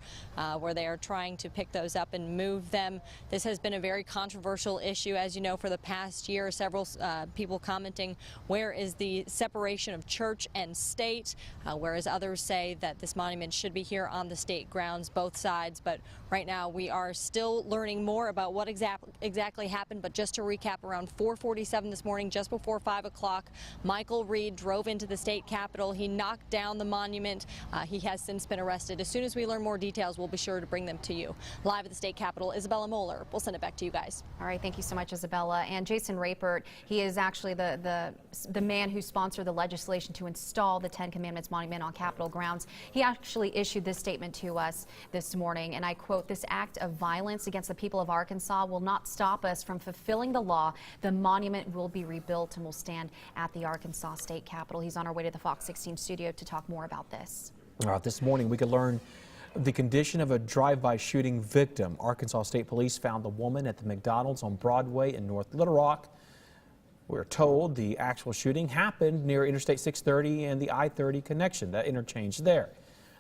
where they are trying to pick those up and move them. This has been a very controversial issue, as you know, for the past year. Several people commenting, where is the separation of church and state, whereas others say that this monument should be here on the state grounds, both sides. But right now we are still learning more about what exactly happened. But just to recap, around 4:47 this morning, just before 5 o'clock, Michael Reed drove into the state capitol. He knocked down the monument. He has since been arrested. As soon as we learn more details, we'll be sure to bring them to you. Live at the state capitol, Isabella Moeller. We'll send it back to you guys.
All right, thank you so much, Isabella. And Jason Rapert, he is actually the man who sponsored the legislation to install the Ten Commandments monument on Capitol grounds. He actually issued this statement to us this morning, and I quote, "This act of violence against the people of Arkansas will not stop us from fulfilling the law. The monument will be rebuilt and will stand at the Arkansas State Capitol." He's on our way to the Fox 16 studio to talk more about this.
All right, this morning we could learn the condition of a drive-by shooting victim. Arkansas State Police found the woman at the McDonald's on Broadway in North Little Rock. We're told the actual shooting happened near Interstate 630 and the I-30 connection, that interchange there.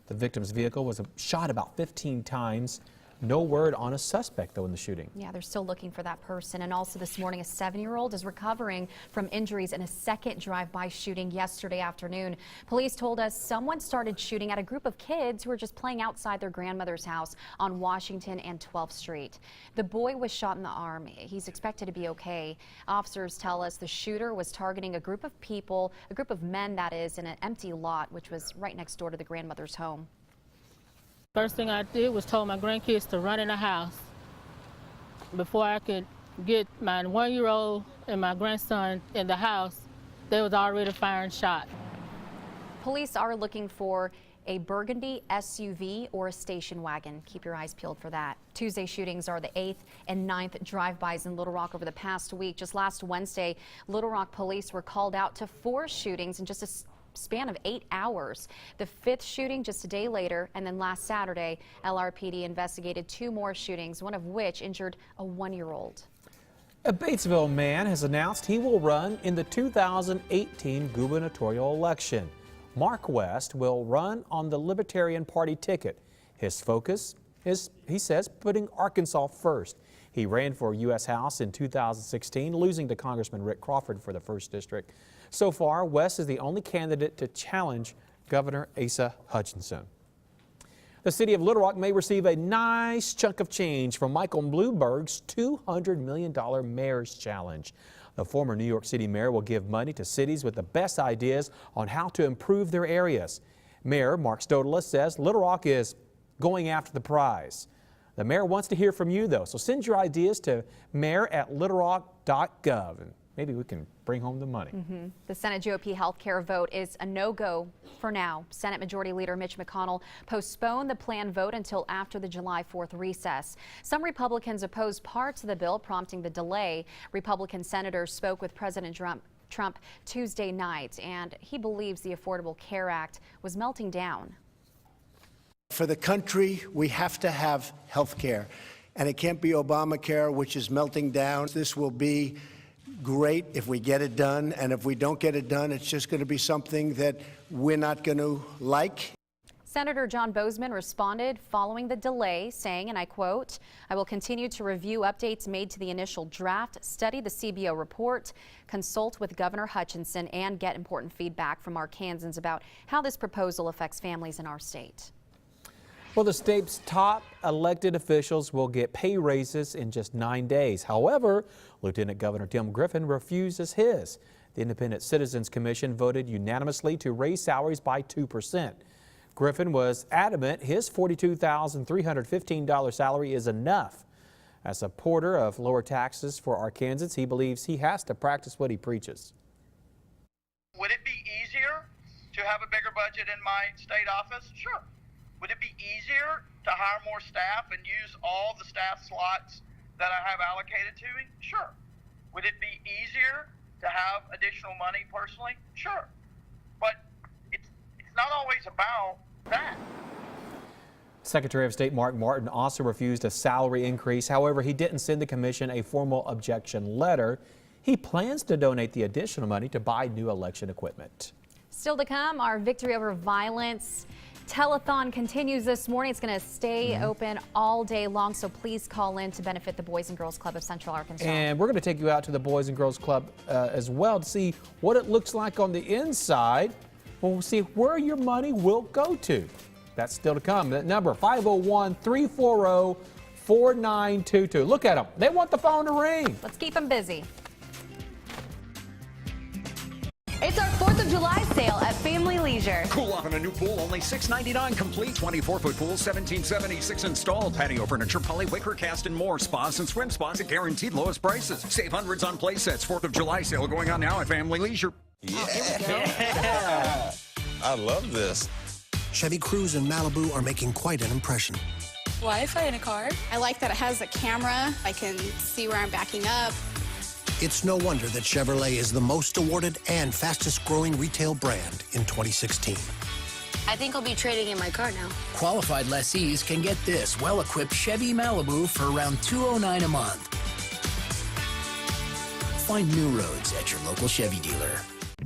The victim's vehicle was shot about 15 times. No word on a suspect, though, in the shooting.
Yeah, they're still looking for that person. And also this morning, a 7-year-old is recovering from injuries in a second drive-by shooting yesterday afternoon. Police told us someone started shooting at a group of kids who were just playing outside their grandmother's house on Washington and 12th Street. The boy was shot in the arm. He's expected to be okay. Officers tell us the shooter was targeting a group of people, a group of men, that is, in an empty lot, which was right next door to the grandmother's home.
First thing I did was told my grandkids to run in the house. Before I could get my 1-year-old and my grandson in the house, they was already firing shots.
Police are looking for a burgundy SUV or a station wagon. Keep your eyes peeled for that. Tuesday shootings are the 8th and 9th drive-bys in Little Rock over the past week. Just last Wednesday, Little Rock police were called out to 4 shootings in just a span of 8 hours. The 5th shooting just a day later, and then last Saturday, LRPD investigated 2 more shootings, one of which injured a 1-year-old.
A Batesville man has announced he will run in the 2018 gubernatorial election. Mark West will run on the Libertarian Party ticket. His focus is, he says, putting Arkansas first. He ran for U.S. House in 2016, losing to Congressman Rick Crawford for the 1st District. So far, West is the only candidate to challenge Governor Asa Hutchinson. The city of Little Rock may receive a nice chunk of change from Michael Bloomberg's $200 million Mayor's Challenge. The former New York City mayor will give money to cities with the best ideas on how to improve their areas. Mayor Mark Stodola says Little Rock is going after the prize. The mayor wants to hear from you, though, so send your ideas to mayor@littlerock.gov, and maybe we can bring home the money.
The Senate GOP health care vote is a no-go for now. Senate Majority Leader Mitch McConnell postponed the planned vote until after the July 4th recess. Some Republicans opposed parts of the bill, prompting the delay. Republican senators spoke with President Trump Tuesday night, and he believes the Affordable Care Act was melting down.
For the country, we have to have health care, and it can't be Obamacare, which is melting down. This will be great if we get it done, and if we don't get it done, it's just going to be something that we're not going to like.
Senator John Boozman responded following the delay, saying, and I quote, "I will continue to review updates made to the initial draft, study the CBO report, consult with Governor Hutchinson, and get important feedback from Arkansans about how this proposal affects families in our state."
Well, the state's top elected officials will get pay raises in just 9 days. However, Lieutenant Governor Tim Griffin refuses his. The Independent Citizens Commission voted unanimously to raise salaries by 2%. Griffin was adamant his $42,315 salary is enough. As a supporter of lower taxes for Arkansans, he believes he has to practice what he preaches.
Would it be easier to have a bigger budget in my state office? Sure. Would it be easier to hire more staff and use all the staff slots that I have allocated to me? Sure. Would it be easier to have additional money personally? Sure. But it's not always about that.
Secretary of State Mark Martin also refused a salary increase. However, he didn't send the commission a formal objection letter. He plans to donate the additional money to buy new election equipment.
Still to come, our Victory Over Violence telethon continues this morning. It's going to stay open all day long, so please call in to benefit the Boys and Girls Club of Central Arkansas.
And we're going to take you out to the Boys and Girls Club as well to see what it looks like on the inside. We'll see where your money will go to. That's still to come. That number, 501-340-4922. Look at them. They want the phone to ring.
Let's keep them busy.
It's our 4th of July sale at Family Leisure.
Cool off in a new pool, only $6.99 complete. 24-foot pool, $17.76 installed. Patio furniture, poly wicker cast, and more. Spas and swim spas at guaranteed lowest prices. Save hundreds on play sets. 4th of July sale going on now at Family Leisure.
Yeah. I love this.
Chevy Cruze and Malibu are making quite an impression.
Wi-Fi in a car. I like that it has a camera. I can see where I'm backing up.
It's no wonder that Chevrolet is the most awarded and fastest growing retail brand in 2016.
I think I'll be trading in my car now.
Qualified lessees can get this well-equipped Chevy Malibu for around $209 a month. Find new roads at your local Chevy dealer.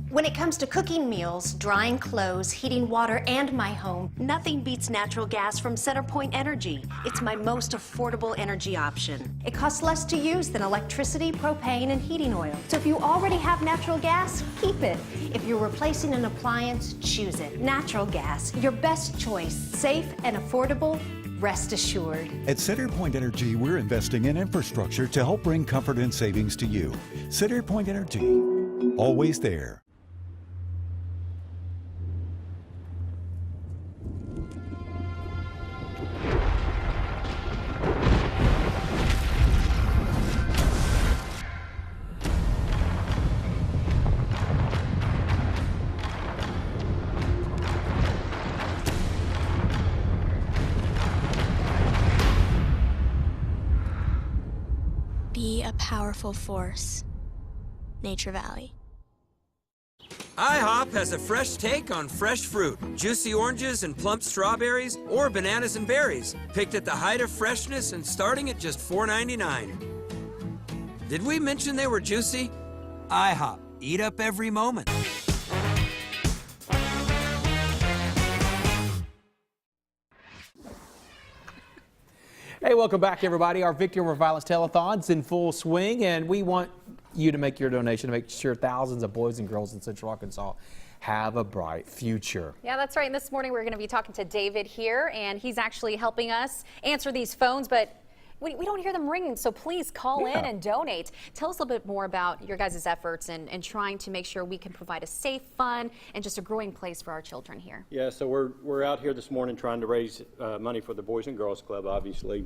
When it comes to cooking meals, drying clothes, heating water, and my home, nothing beats natural gas from CenterPoint Energy. It's my most affordable energy option. It costs less to use than electricity, propane, and heating oil. So if you already have natural gas, keep it. If you're replacing an appliance, choose it. Natural gas, your best choice. Safe and affordable, rest assured.
At CenterPoint Energy, we're investing in infrastructure to help bring comfort and savings to you. CenterPoint Energy, always there.
Be a powerful force. Nature Valley.
IHOP has a fresh take on fresh fruit. Juicy oranges and plump strawberries, or bananas and berries. Picked at the height of freshness and starting at just $4.99. Did we mention they were juicy? IHOP. Eat up every moment.
Hey, welcome back, everybody. Our Victory Over Violence Telethon's in full swing, and we want you to make your donation to make sure thousands of boys and girls in Central Arkansas have a bright future.
Yeah, that's right. And this morning we're going to be talking to David here, and he's actually helping us answer these phones, but we don't hear them ringing, so please call in and donate. Tell us a little bit more about your guys' efforts and trying to make sure we can provide a safe, fun, and just a growing place for our children here.
Yeah, so we're out here this morning trying to raise money for the Boys and Girls Club, obviously.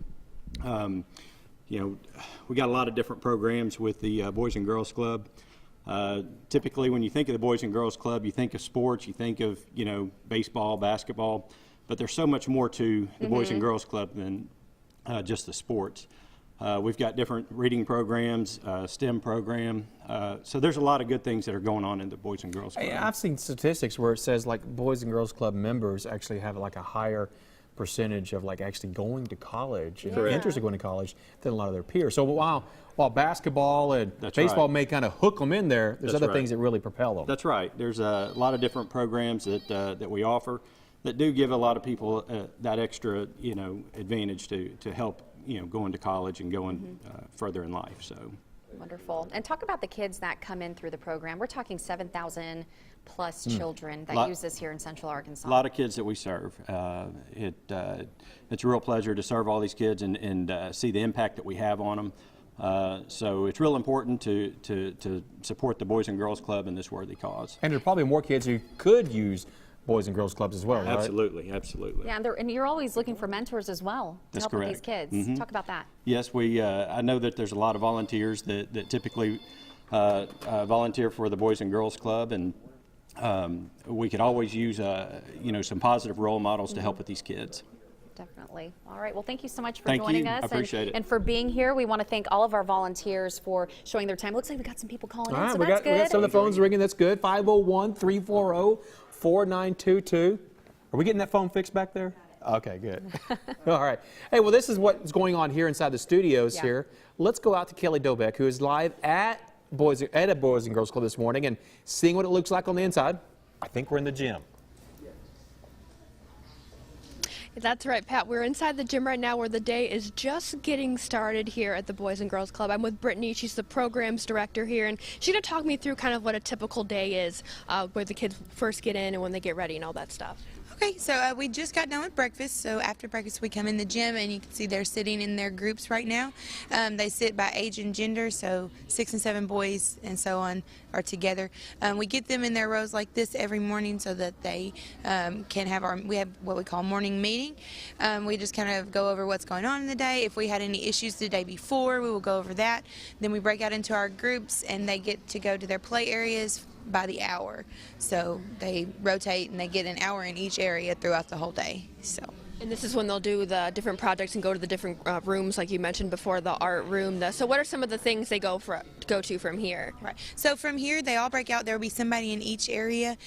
You know, we got a lot of different programs with the Boys and Girls Club. Typically, when you think of the Boys and Girls Club, you think of sports, you think of, you know, baseball, basketball, but there's so much more to the Boys and Girls Club than just the sports. We've got different reading programs, STEM program, so there's a lot of good things that are going on in the Boys and Girls Club.
Hey, I've seen statistics where it says like Boys and Girls Club members actually have like a higher percentage of like actually going to college and interested in going to college than a lot of their peers. So while basketball and baseball may kind of hook them in there, there's other things that really propel them.
That's right. There's a lot of different programs that we offer that do give a lot of people that extra, you know, advantage to help, you know, going to college and going further in life. So
wonderful. And talk about the kids that come in through the program. We're talking 7,000 plus children that use this here in Central Arkansas.
A lot of kids that we serve. It's a real pleasure to serve all these kids and see the impact that we have on them. So it's real important to support the Boys and Girls Club in this worthy cause.
And there are probably more kids who could use Boys and Girls Clubs as well, right?
Absolutely, absolutely.
Yeah, and you're always looking for mentors as well to help with these kids. Talk about that.
Yes, I know that there's a lot of volunteers that typically volunteer for the Boys and Girls Club, and we could always use you know, some positive role models to help with these kids.
Definitely. All right. Well, thank you so much for joining us.
I appreciate it.
And for being here. We want to thank all of our volunteers for showing their time. Looks like we got some people calling in, so that's good.
We got some of the phones ringing. That's good. 501-340-4922. Are we getting that phone fixed back there? Okay, good. All right. Hey, well, this is what's going on here inside the studios here. Let's go out to Kelly Dobeck, who is live at a Boys and Girls Club this morning and seeing what it looks like on the inside. I think we're in the gym.
That's right, Pat. We're inside the gym right now where the day is just getting started here at the Boys and Girls Club. I'm with Brittany. She's the programs director here, and she's going to talk me through kind of what a typical day is, where the kids first get in and when they get ready and all that stuff.
Okay, so we just got done with breakfast, so after breakfast we come in the gym and you can see they're sitting in their groups right now. They sit by age and gender, so 6 and 7 boys and so on are together. We get them in their rows like this every morning so that they can have we have what we call morning meeting. We just kind of go over what's going on in the day. If we had any issues the day before, we will go over that. Then we break out into our groups and they get to go to their play areas by the hour. So they rotate and they get an hour in each area throughout the whole day. So.
And this is when they'll do the different projects and go to the different rooms, like you mentioned before, the art room. So what are some of the things they go to from here?
Right. So from here, they all break out. There will be somebody in each area.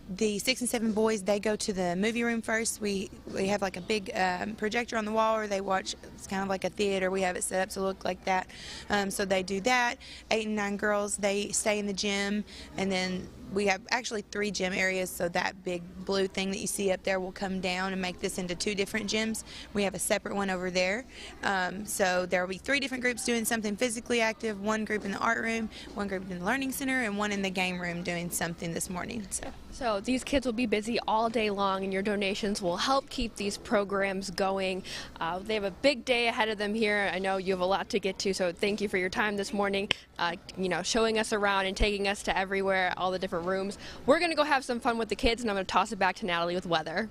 The 6 and 7 boys, they go to the movie room first. We have like a big projector on the wall where they watch. It's kind of like a theater. We have it set up to look like that. So they do that. 8 and 9 girls, they stay in the gym, and then we have actually 3 gym areas, so that big blue thing that you see up there will come down and make this into 2 different gyms. We have a separate one over there. So there will be 3 different groups doing something physically active, 1 group in the art room, 1 group in the learning center, and 1 in the game room doing something this morning.
So these kids will be busy all day long, and your donations will help keep these programs going. They have a big day ahead of them here. I know you have a lot to get to, so thank you for your time this morning, showing us around and taking us to everywhere, all the different rooms. We're going to go have some fun with the kids, and I'm going to toss it back to Natalie with weather.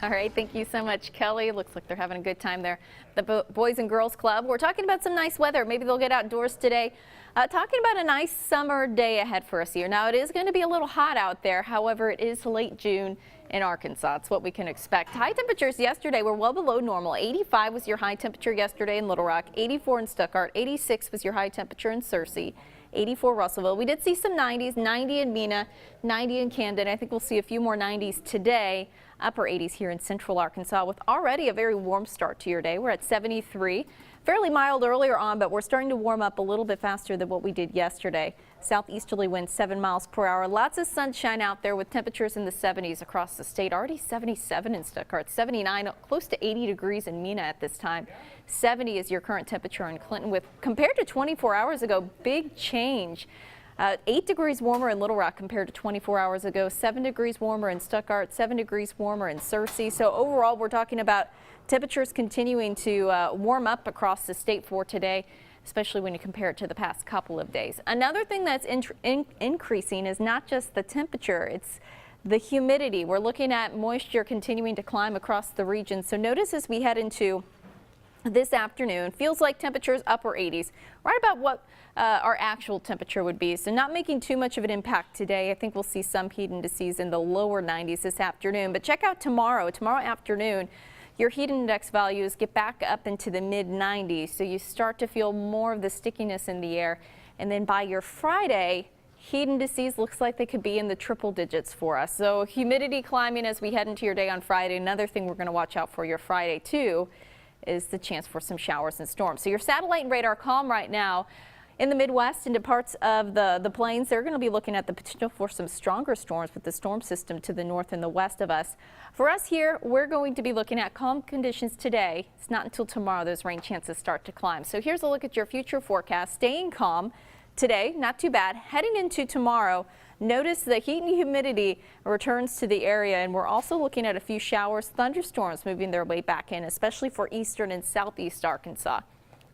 All right, thank you so much, Kelly. Looks like they're having a good time there. The Boys and Girls Club. We're talking about some nice weather. Maybe they'll get outdoors today. Talking about a nice summer day ahead for us here. Now, it is going to be a little hot out there. However, it is late June in Arkansas. It's what we can expect. High temperatures yesterday were well below normal. 85 was your high temperature yesterday in Little Rock, 84 in Stuttgart, 86 was your high temperature in Searcy, 84 Russellville. We did see some 90s, 90 in Mena, 90 in Camden. I think we'll see a few more 90s today. Upper 80s here in central Arkansas with already a very warm start to your day. We're at 73. Fairly mild earlier on, but we're starting to warm up a little bit faster than what we did yesterday. Southeasterly winds 7 miles per hour. Lots of sunshine out there with temperatures in the 70s across the state. Already 77 in Stuttgart, 79, close to 80 degrees in Mena at this time. 70 is your current temperature in Clinton with, compared to 24 hours ago, big change. 8 degrees warmer in Little Rock compared to 24 hours ago, 7 degrees warmer in Stuttgart, 7 degrees warmer in Searcy. So overall, we're talking about temperatures continuing to warm up across the state for today, especially when you compare it to the past couple of days. Another thing that's increasing is not just the temperature, it's the humidity. We're looking at moisture continuing to climb across the region. So notice as we head into this afternoon, feels like temperatures upper 80s, right about what our actual temperature would be. So not making too much of an impact today. I think we'll see some heat indices in the lower 90s this afternoon. But check out tomorrow afternoon, your heat index values get back up into the mid 90s. So you start to feel more of the stickiness in the air. And then by your Friday, heat indices looks like they could be in the triple digits for us. So humidity climbing as we head into your day on Friday. Another thing we're going to watch out for your Friday too is the chance for some showers and storms. So your satellite and radar calm right now. In the Midwest, into parts of the plains, they're going to be looking at the potential for some stronger storms with the storm system to the north and the west of us. For us here, we're going to be looking at calm conditions today. It's not until tomorrow those rain chances start to climb. So here's a look at your future forecast. Staying calm today, not too bad. Heading into tomorrow, notice the heat and humidity returns to the area, and we're also looking at a few showers, thunderstorms moving their way back in, especially for eastern and southeast Arkansas.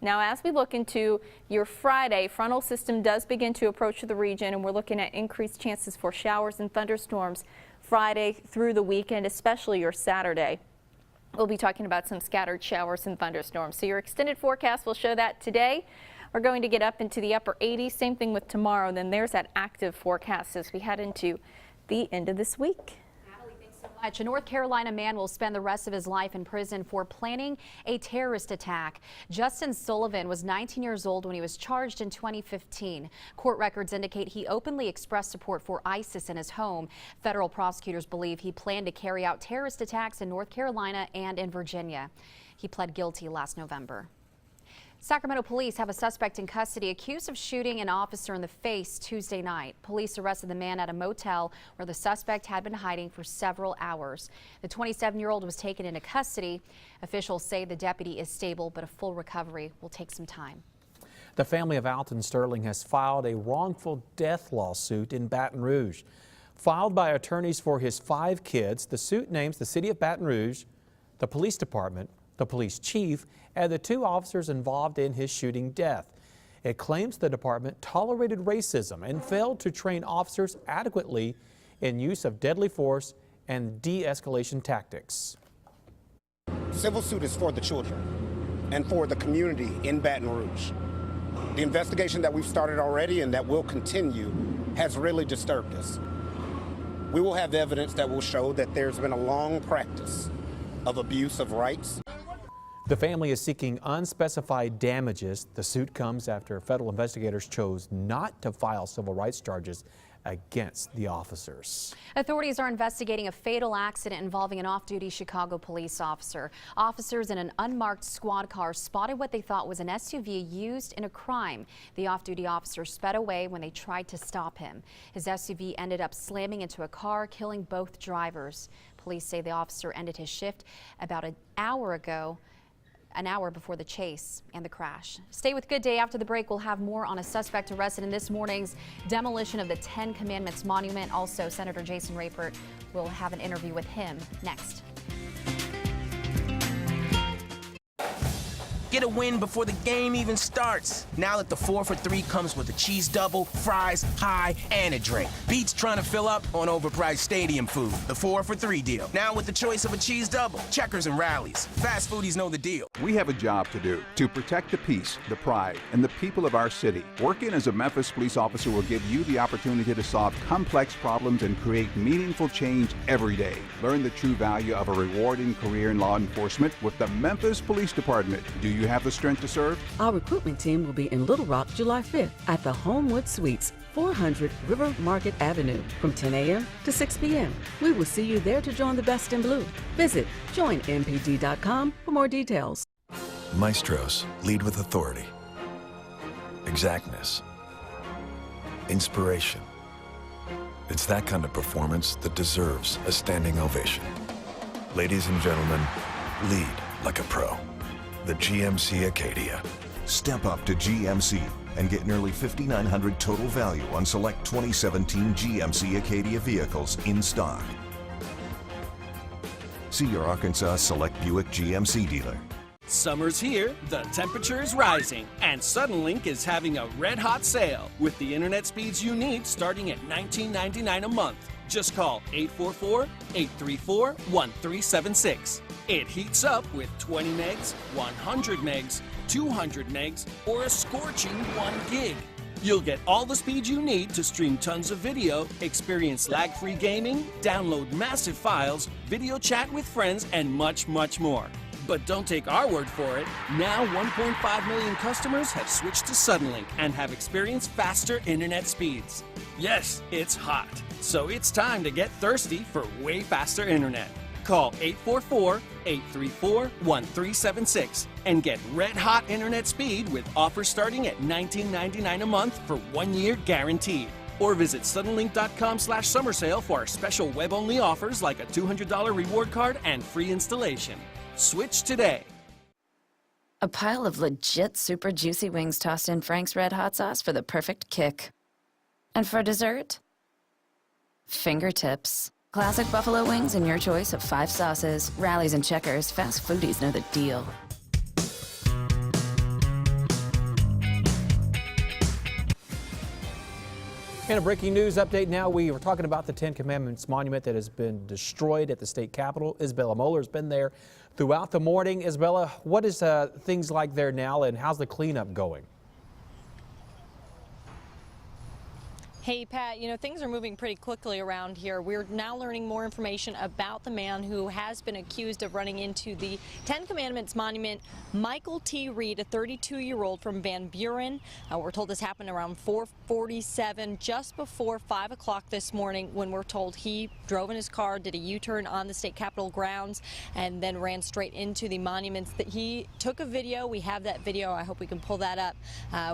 Now, as we look into your Friday, frontal system does begin to approach the region, and we're looking at increased chances for showers and thunderstorms Friday through the weekend, especially your Saturday. We'll be talking about some scattered showers and thunderstorms. So your extended forecast will show that today. We're going to get up into the upper 80s. Same thing with tomorrow. Then there's that active forecast as we head into the end of this week.
A North Carolina man will spend the rest of his life in prison for planning a terrorist attack. Justin Sullivan was 19 years old when he was charged in 2015. Court records indicate he openly expressed support for ISIS in his home. Federal prosecutors believe he planned to carry out terrorist attacks in North Carolina and in Virginia. He pled guilty last November. Sacramento police have a suspect in custody accused of shooting an officer in the face Tuesday night. Police arrested the man at a motel where the suspect had been hiding for several hours. The 27-year-old was taken into custody. Officials say the deputy is stable, but a full recovery will take some time.
The family of Alton Sterling has filed a wrongful death lawsuit in Baton Rouge. Filed by attorneys for his 5 kids, the suit names the city of Baton Rouge, the police department, the police chief, and the 2 officers involved in his shooting death. It claims the department tolerated racism and failed to train officers adequately in use of deadly force and de-escalation tactics.
Civil suit is for the children and for the community in Baton Rouge. The investigation that we've started already and that will continue has really disturbed us. We will have evidence that will show that there's been a long practice of abuse of rights.
The family is seeking unspecified damages. The suit comes after federal investigators chose not to file civil rights charges against the officers.
Authorities are investigating a fatal accident involving an off-duty Chicago police officer. Officers in an unmarked squad car spotted what they thought was an SUV used in a crime. The off-duty officer sped away when they tried to stop him. His SUV ended up slamming into a car, killing both drivers. Police say the officer ended his shift about an hour before the chase and the crash. Stay with Good Day. After the break, we'll have more on a suspect arrested in this morning's demolition of the Ten Commandments monument. Also, Senator Jason Rapert will have an interview with him next.
Get a win before the game even starts. Now that the 4 for $3 comes with a cheese double, fries, high, and a drink. Beats trying to fill up on overpriced stadium food. The 4 for $3 deal. Now with the choice of a cheese double, Checkers and Rallies. Fast foodies know the deal.
We have a job to do to protect the peace, the pride, and the people of our city. Working as a Memphis police officer will give you the opportunity to solve complex problems and create meaningful change every day. Learn the true value of a rewarding career in law enforcement with the Memphis Police Department. Do you have the strength to serve?
Our recruitment team will be in Little Rock July 5th at the Homewood Suites, 400 River Market Avenue from 10 a.m. to 6 p.m. We will see you there to join the best in blue. Visit joinmpd.com for more details.
Maestros lead with authority, exactness, inspiration. It's that kind of performance that deserves a standing ovation. Ladies and gentlemen, lead like a pro. The GMC Acadia.
Step up to GMC and get nearly $5,900 total value on select 2017 GMC Acadia vehicles in stock. See your Arkansas Select Buick GMC dealer.
Summer's here, the temperature is rising, and Suddenlink is having a red-hot sale with the internet speeds you need starting at $19.99 a month. Just call 844-834-1376. It heats up with 20 megs, 100 megs, 200 megs, or a scorching 1 gig. You'll get all the speed you need to stream tons of video, experience lag-free gaming, download massive files, video chat with friends, and much, much more. But don't take our word for it. Now 1.5 million customers have switched to Suddenlink and have experienced faster internet speeds. Yes, it's hot. So it's time to get thirsty for way faster internet. Call 844-834-1376 and get red-hot internet speed with offers starting at $19.99 a month for 1 year guaranteed. Or visit suddenlink.com/summer sale for our special web-only offers like a $200 reward card and free installation. Switch today.
A pile of legit super juicy wings tossed in Frank's Red Hot sauce for the perfect kick. And for dessert, fingertips. Classic buffalo wings and your choice of 5 sauces. Rallies and Checkers, fast foodies know the deal.
And a breaking news update now. We were talking about the Ten Commandments monument that has been destroyed at the state capitol. Isabella Moeller has been there throughout the morning. Isabella, what is things like there now, and how's the cleanup going?
Hey, Pat, you know, things are moving pretty quickly around here. We're now learning more information about the man who has been accused of running into the Ten Commandments monument, Michael T. Reed, a 32-year-old from Van Buren. We're told this happened around 4:47, just before 5 o'clock this morning, when we're told he drove in his car, did a U-turn on the state capitol grounds, and then ran straight into the monuments. That he took a video. We have that video. I hope we can pull that up.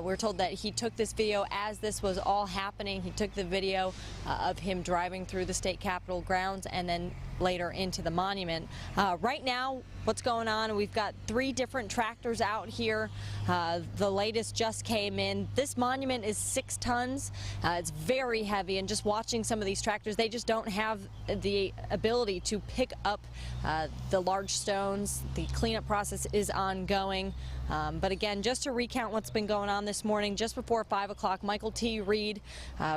We're told that he took this video as this was all happening. He took the video of him driving through the state capitol grounds and then later into the monument. Right now, what's going on, we've got 3 different tractors out here. The latest just came in. This monument is 6 tons. It's very heavy, and just watching some of these tractors, they just don't have the ability to pick up the large stones. The cleanup process is ongoing. But again, just to recount what's been going on this morning, just before 5 o'clock, Michael T. Reed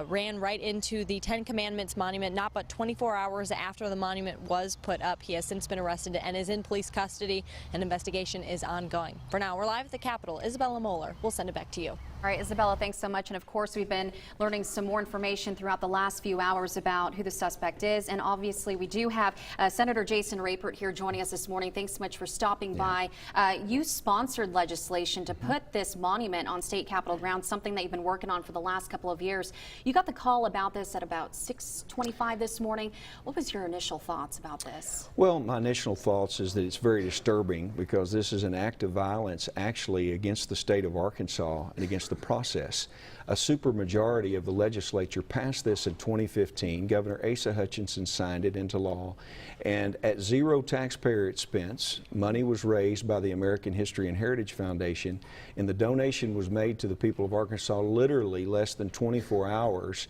ran right into the Ten Commandments monument, not but 24 hours after the monument was put up. He has since been arrested and is in police custody. An investigation is ongoing. For now, we're live at the Capitol. Isabella Moeller, we'll send it back to you.
All right, Isabella, thanks so much. And of course, we've been learning some more information throughout the last few hours about who the suspect is. And obviously, we do have Senator Jason Rapert here joining us this morning. Thanks so much for stopping by. You sponsored legislation to put this monument on state capitol grounds, something that you've been working on for the last couple of years. You got the call about this at about 6:25 this morning. What was your initial thoughts about this?
Well, my initial thoughts is that it's very disturbing because this is an act of violence actually against the state of Arkansas and against the process. A supermajority of the legislature passed this in 2015. Governor Asa Hutchinson signed it into law, and at zero taxpayer expense, money was raised by the American History and Heritage Foundation, and the donation was made to the people of Arkansas literally less than 24 hours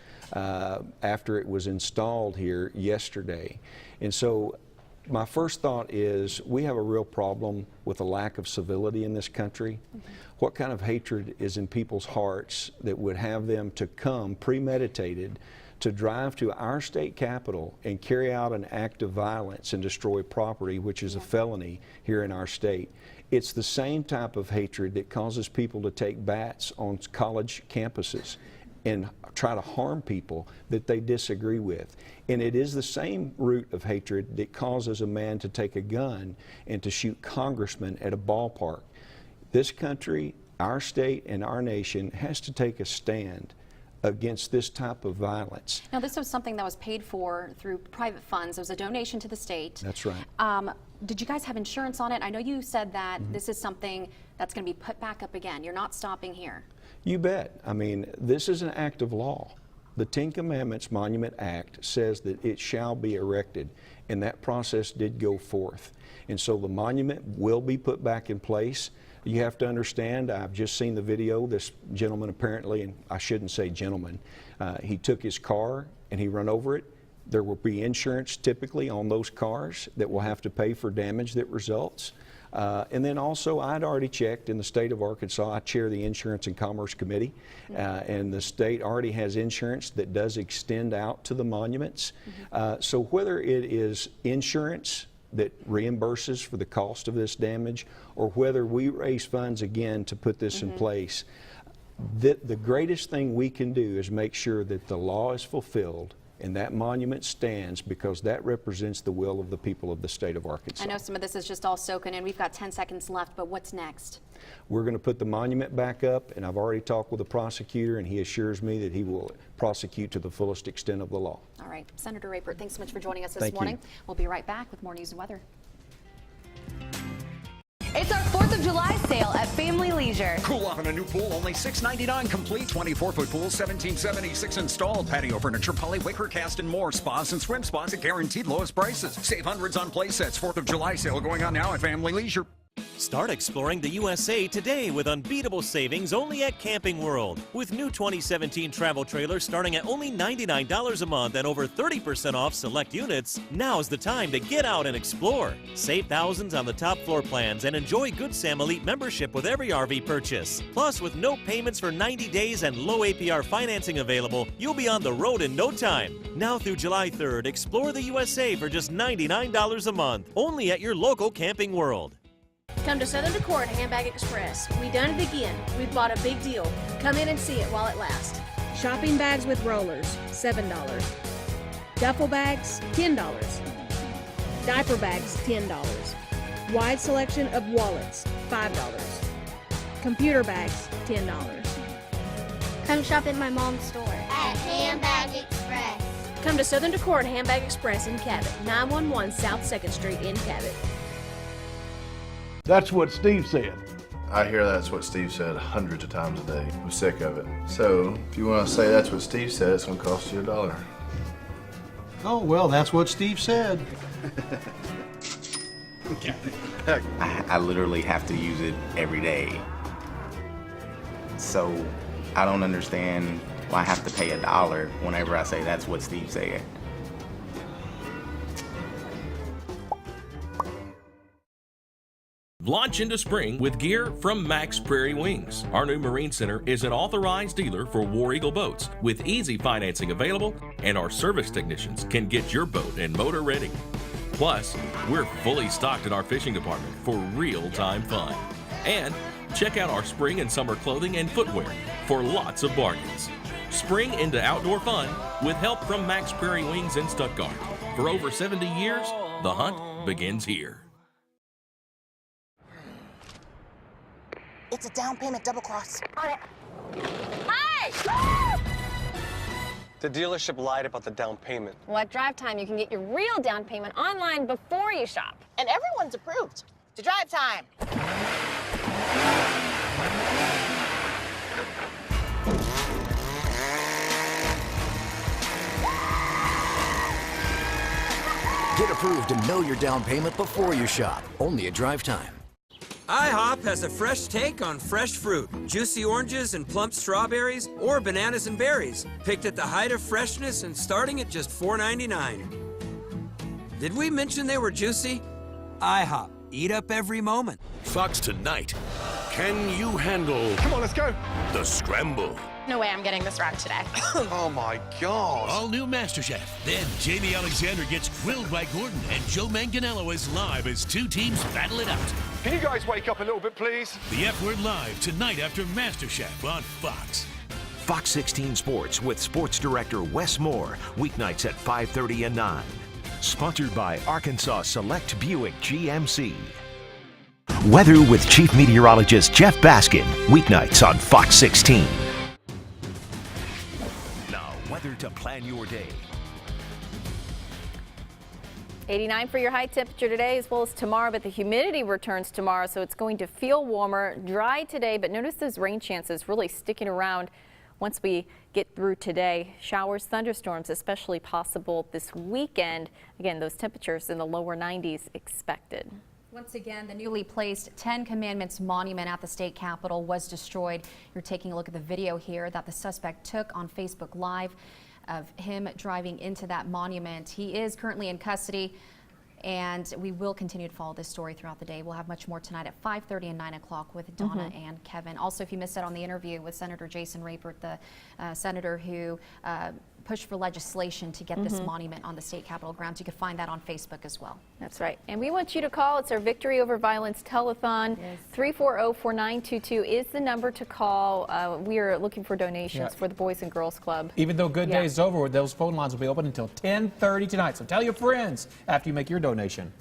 after it was installed here yesterday. And so my first thought is we have a real problem with a lack of civility in this country. What kind of hatred is in people's hearts that would have them to come premeditated to drive to our state capitol and carry out an act of violence and destroy property, which is a felony here in our state? It's the same type of hatred that causes people to take bats on college campuses and try to harm people that they disagree with. And it is the same root of hatred that causes a man to take a gun and to shoot congressmen at a ballpark. This country, our state, and our nation has to take a stand against this type of violence.
Now, this was something that was paid for through private funds. It was a donation to the state.
That's right.
Did you guys have insurance on it? I know you said that this is something that's going to be put back up again. You're not stopping here.
You bet. I mean, this is an act of law. The Ten Commandments Monument Act says that it shall be erected, and that process did go forth. And so the monument will be put back in place. You have to understand, I've just seen the video, this gentleman apparently, and I shouldn't say gentleman, he took his car and he ran over it. There will be insurance typically on those cars that will have to pay for damage that results. And then also, I'd already checked in the state of Arkansas. I chair the Insurance and Commerce Committee, and the state already has insurance that does extend out to the monuments. So whether it is insurance that reimburses for the cost of this damage, or whether we raise funds again to put this in place, the greatest thing we can do is make sure that the law is fulfilled and that monument stands, because that represents the will of the people of the state of Arkansas.
I know some of this is just all soaking in. We've got 10 seconds left, but what's next?
We're going to put the monument back up, and I've already talked with the prosecutor, and he assures me that he will prosecute to the fullest extent of the law.
All right. Senator Rapert, thanks so much for joining us this
Thank
morning.
you.
We'll be right back with more news and weather.
It's our 4th of July sale at Family Leisure.
Cool off in a new pool, only $6.99 complete. 24-foot pool, $17.76 installed. Patio furniture, poly, wicker, cast, and more. Spas and swim spots at guaranteed lowest prices. Save hundreds on play sets. 4th of July sale going on now at Family Leisure.
Start exploring the USA today with unbeatable savings only at Camping World. With new 2017 travel trailers starting at only $99 a month and over 30% off select units, now's the time to get out and explore. Save thousands on the top floor plans and enjoy Good Sam Elite membership with every RV purchase. Plus, with no payments for 90 days and low APR financing available, you'll be on the road in no time. Now through July 3rd, explore the USA for just $99 a month, only at your local Camping World.
Come to Southern Decor at Handbag Express. We done it again. We've bought a big deal. Come in and see it while it lasts. Shopping bags with rollers, $7. Duffel bags, $10. Diaper bags, $10. Wide selection of wallets, $5. Computer bags, $10.
Come shop at my mom's store at Handbag Express.
Come to Southern Decor at Handbag Express in Cabot, 911 South 2nd Street in Cabot.
That's what Steve said.
I hear that's what Steve said hundreds of times a day. I'm sick of it. So if you want to say that's what Steve said, it's going to cost you $1.
Oh, well, that's what Steve said.
I literally have to use it every day. So I don't understand why I have to pay $1 whenever I say that's what Steve said.
Launch into spring with gear from Max Prairie Wings. Our new Marine Center is an authorized dealer for War Eagle boats with easy financing available, and our service technicians can get your boat and motor ready. Plus, we're fully stocked in our fishing department for real-time fun. And Check out our spring and summer clothing and footwear for lots of bargains. Spring into outdoor fun with help from Max Prairie Wings in Stuttgart. For over 70 years, the hunt begins here.
It's a down payment double cross. On it.
Hi! The dealership lied about the down payment.
Well, at Drive Time, you can get your real down payment online before you shop. And everyone's approved. To Drive Time.
Get approved and know your down payment before you shop. Only at Drive Time.
IHOP has a fresh take on fresh fruit. Juicy oranges and plump strawberries or bananas and berries. Picked at the height of freshness and starting at just $4.99. Did we mention they were juicy? IHOP. Eat up every moment.
Fox tonight. Can you handle...
Come on, let's go.
...the scramble?
No way I'm getting this wrong today.
Oh my God.
All new MasterChef. Then Jamie Alexander gets grilled by Gordon, and Joe Manganiello is live as two teams battle it out.
Can you guys wake up a little bit, please?
The F Word live tonight after MasterChef on Fox.
Fox 16 Sports with Sports Director Wes Moore. Weeknights at 5:30 and 9. Sponsored by Arkansas Select Buick GMC. Weather with Chief Meteorologist Jeff Baskin. Weeknights on Fox 16. Now, weather to plan your day.
89 for your high temperature today as well as tomorrow, but the humidity returns tomorrow, so it's going to feel warmer. Dry today, but notice those rain chances really sticking around once we get through today. Showers, thunderstorms, especially possible this weekend. Again, those temperatures in the lower 90s expected.
Once again, the newly placed 10 Commandments monument at the state capitol was destroyed. You're taking a look at the video here that the suspect took on Facebook Live of him driving into that monument. He is currently in custody, and we will continue to follow this story throughout the day. We'll have much more tonight at 5:30 and 9 o'clock with Donna and Kevin. Also, if you missed out on the interview with Senator Jason Rapert, the senator who pushed for legislation to get this monument on the state capitol grounds, you can find that on Facebook as well.
That's right. And we want you to call. It's our Victory Over Violence telethon. 340-4922 is the number to call. We are looking for donations for the Boys and Girls Club.
Even though Good Day is over, those phone lines will be open until 10:30 tonight. So tell your friends after you make your donation.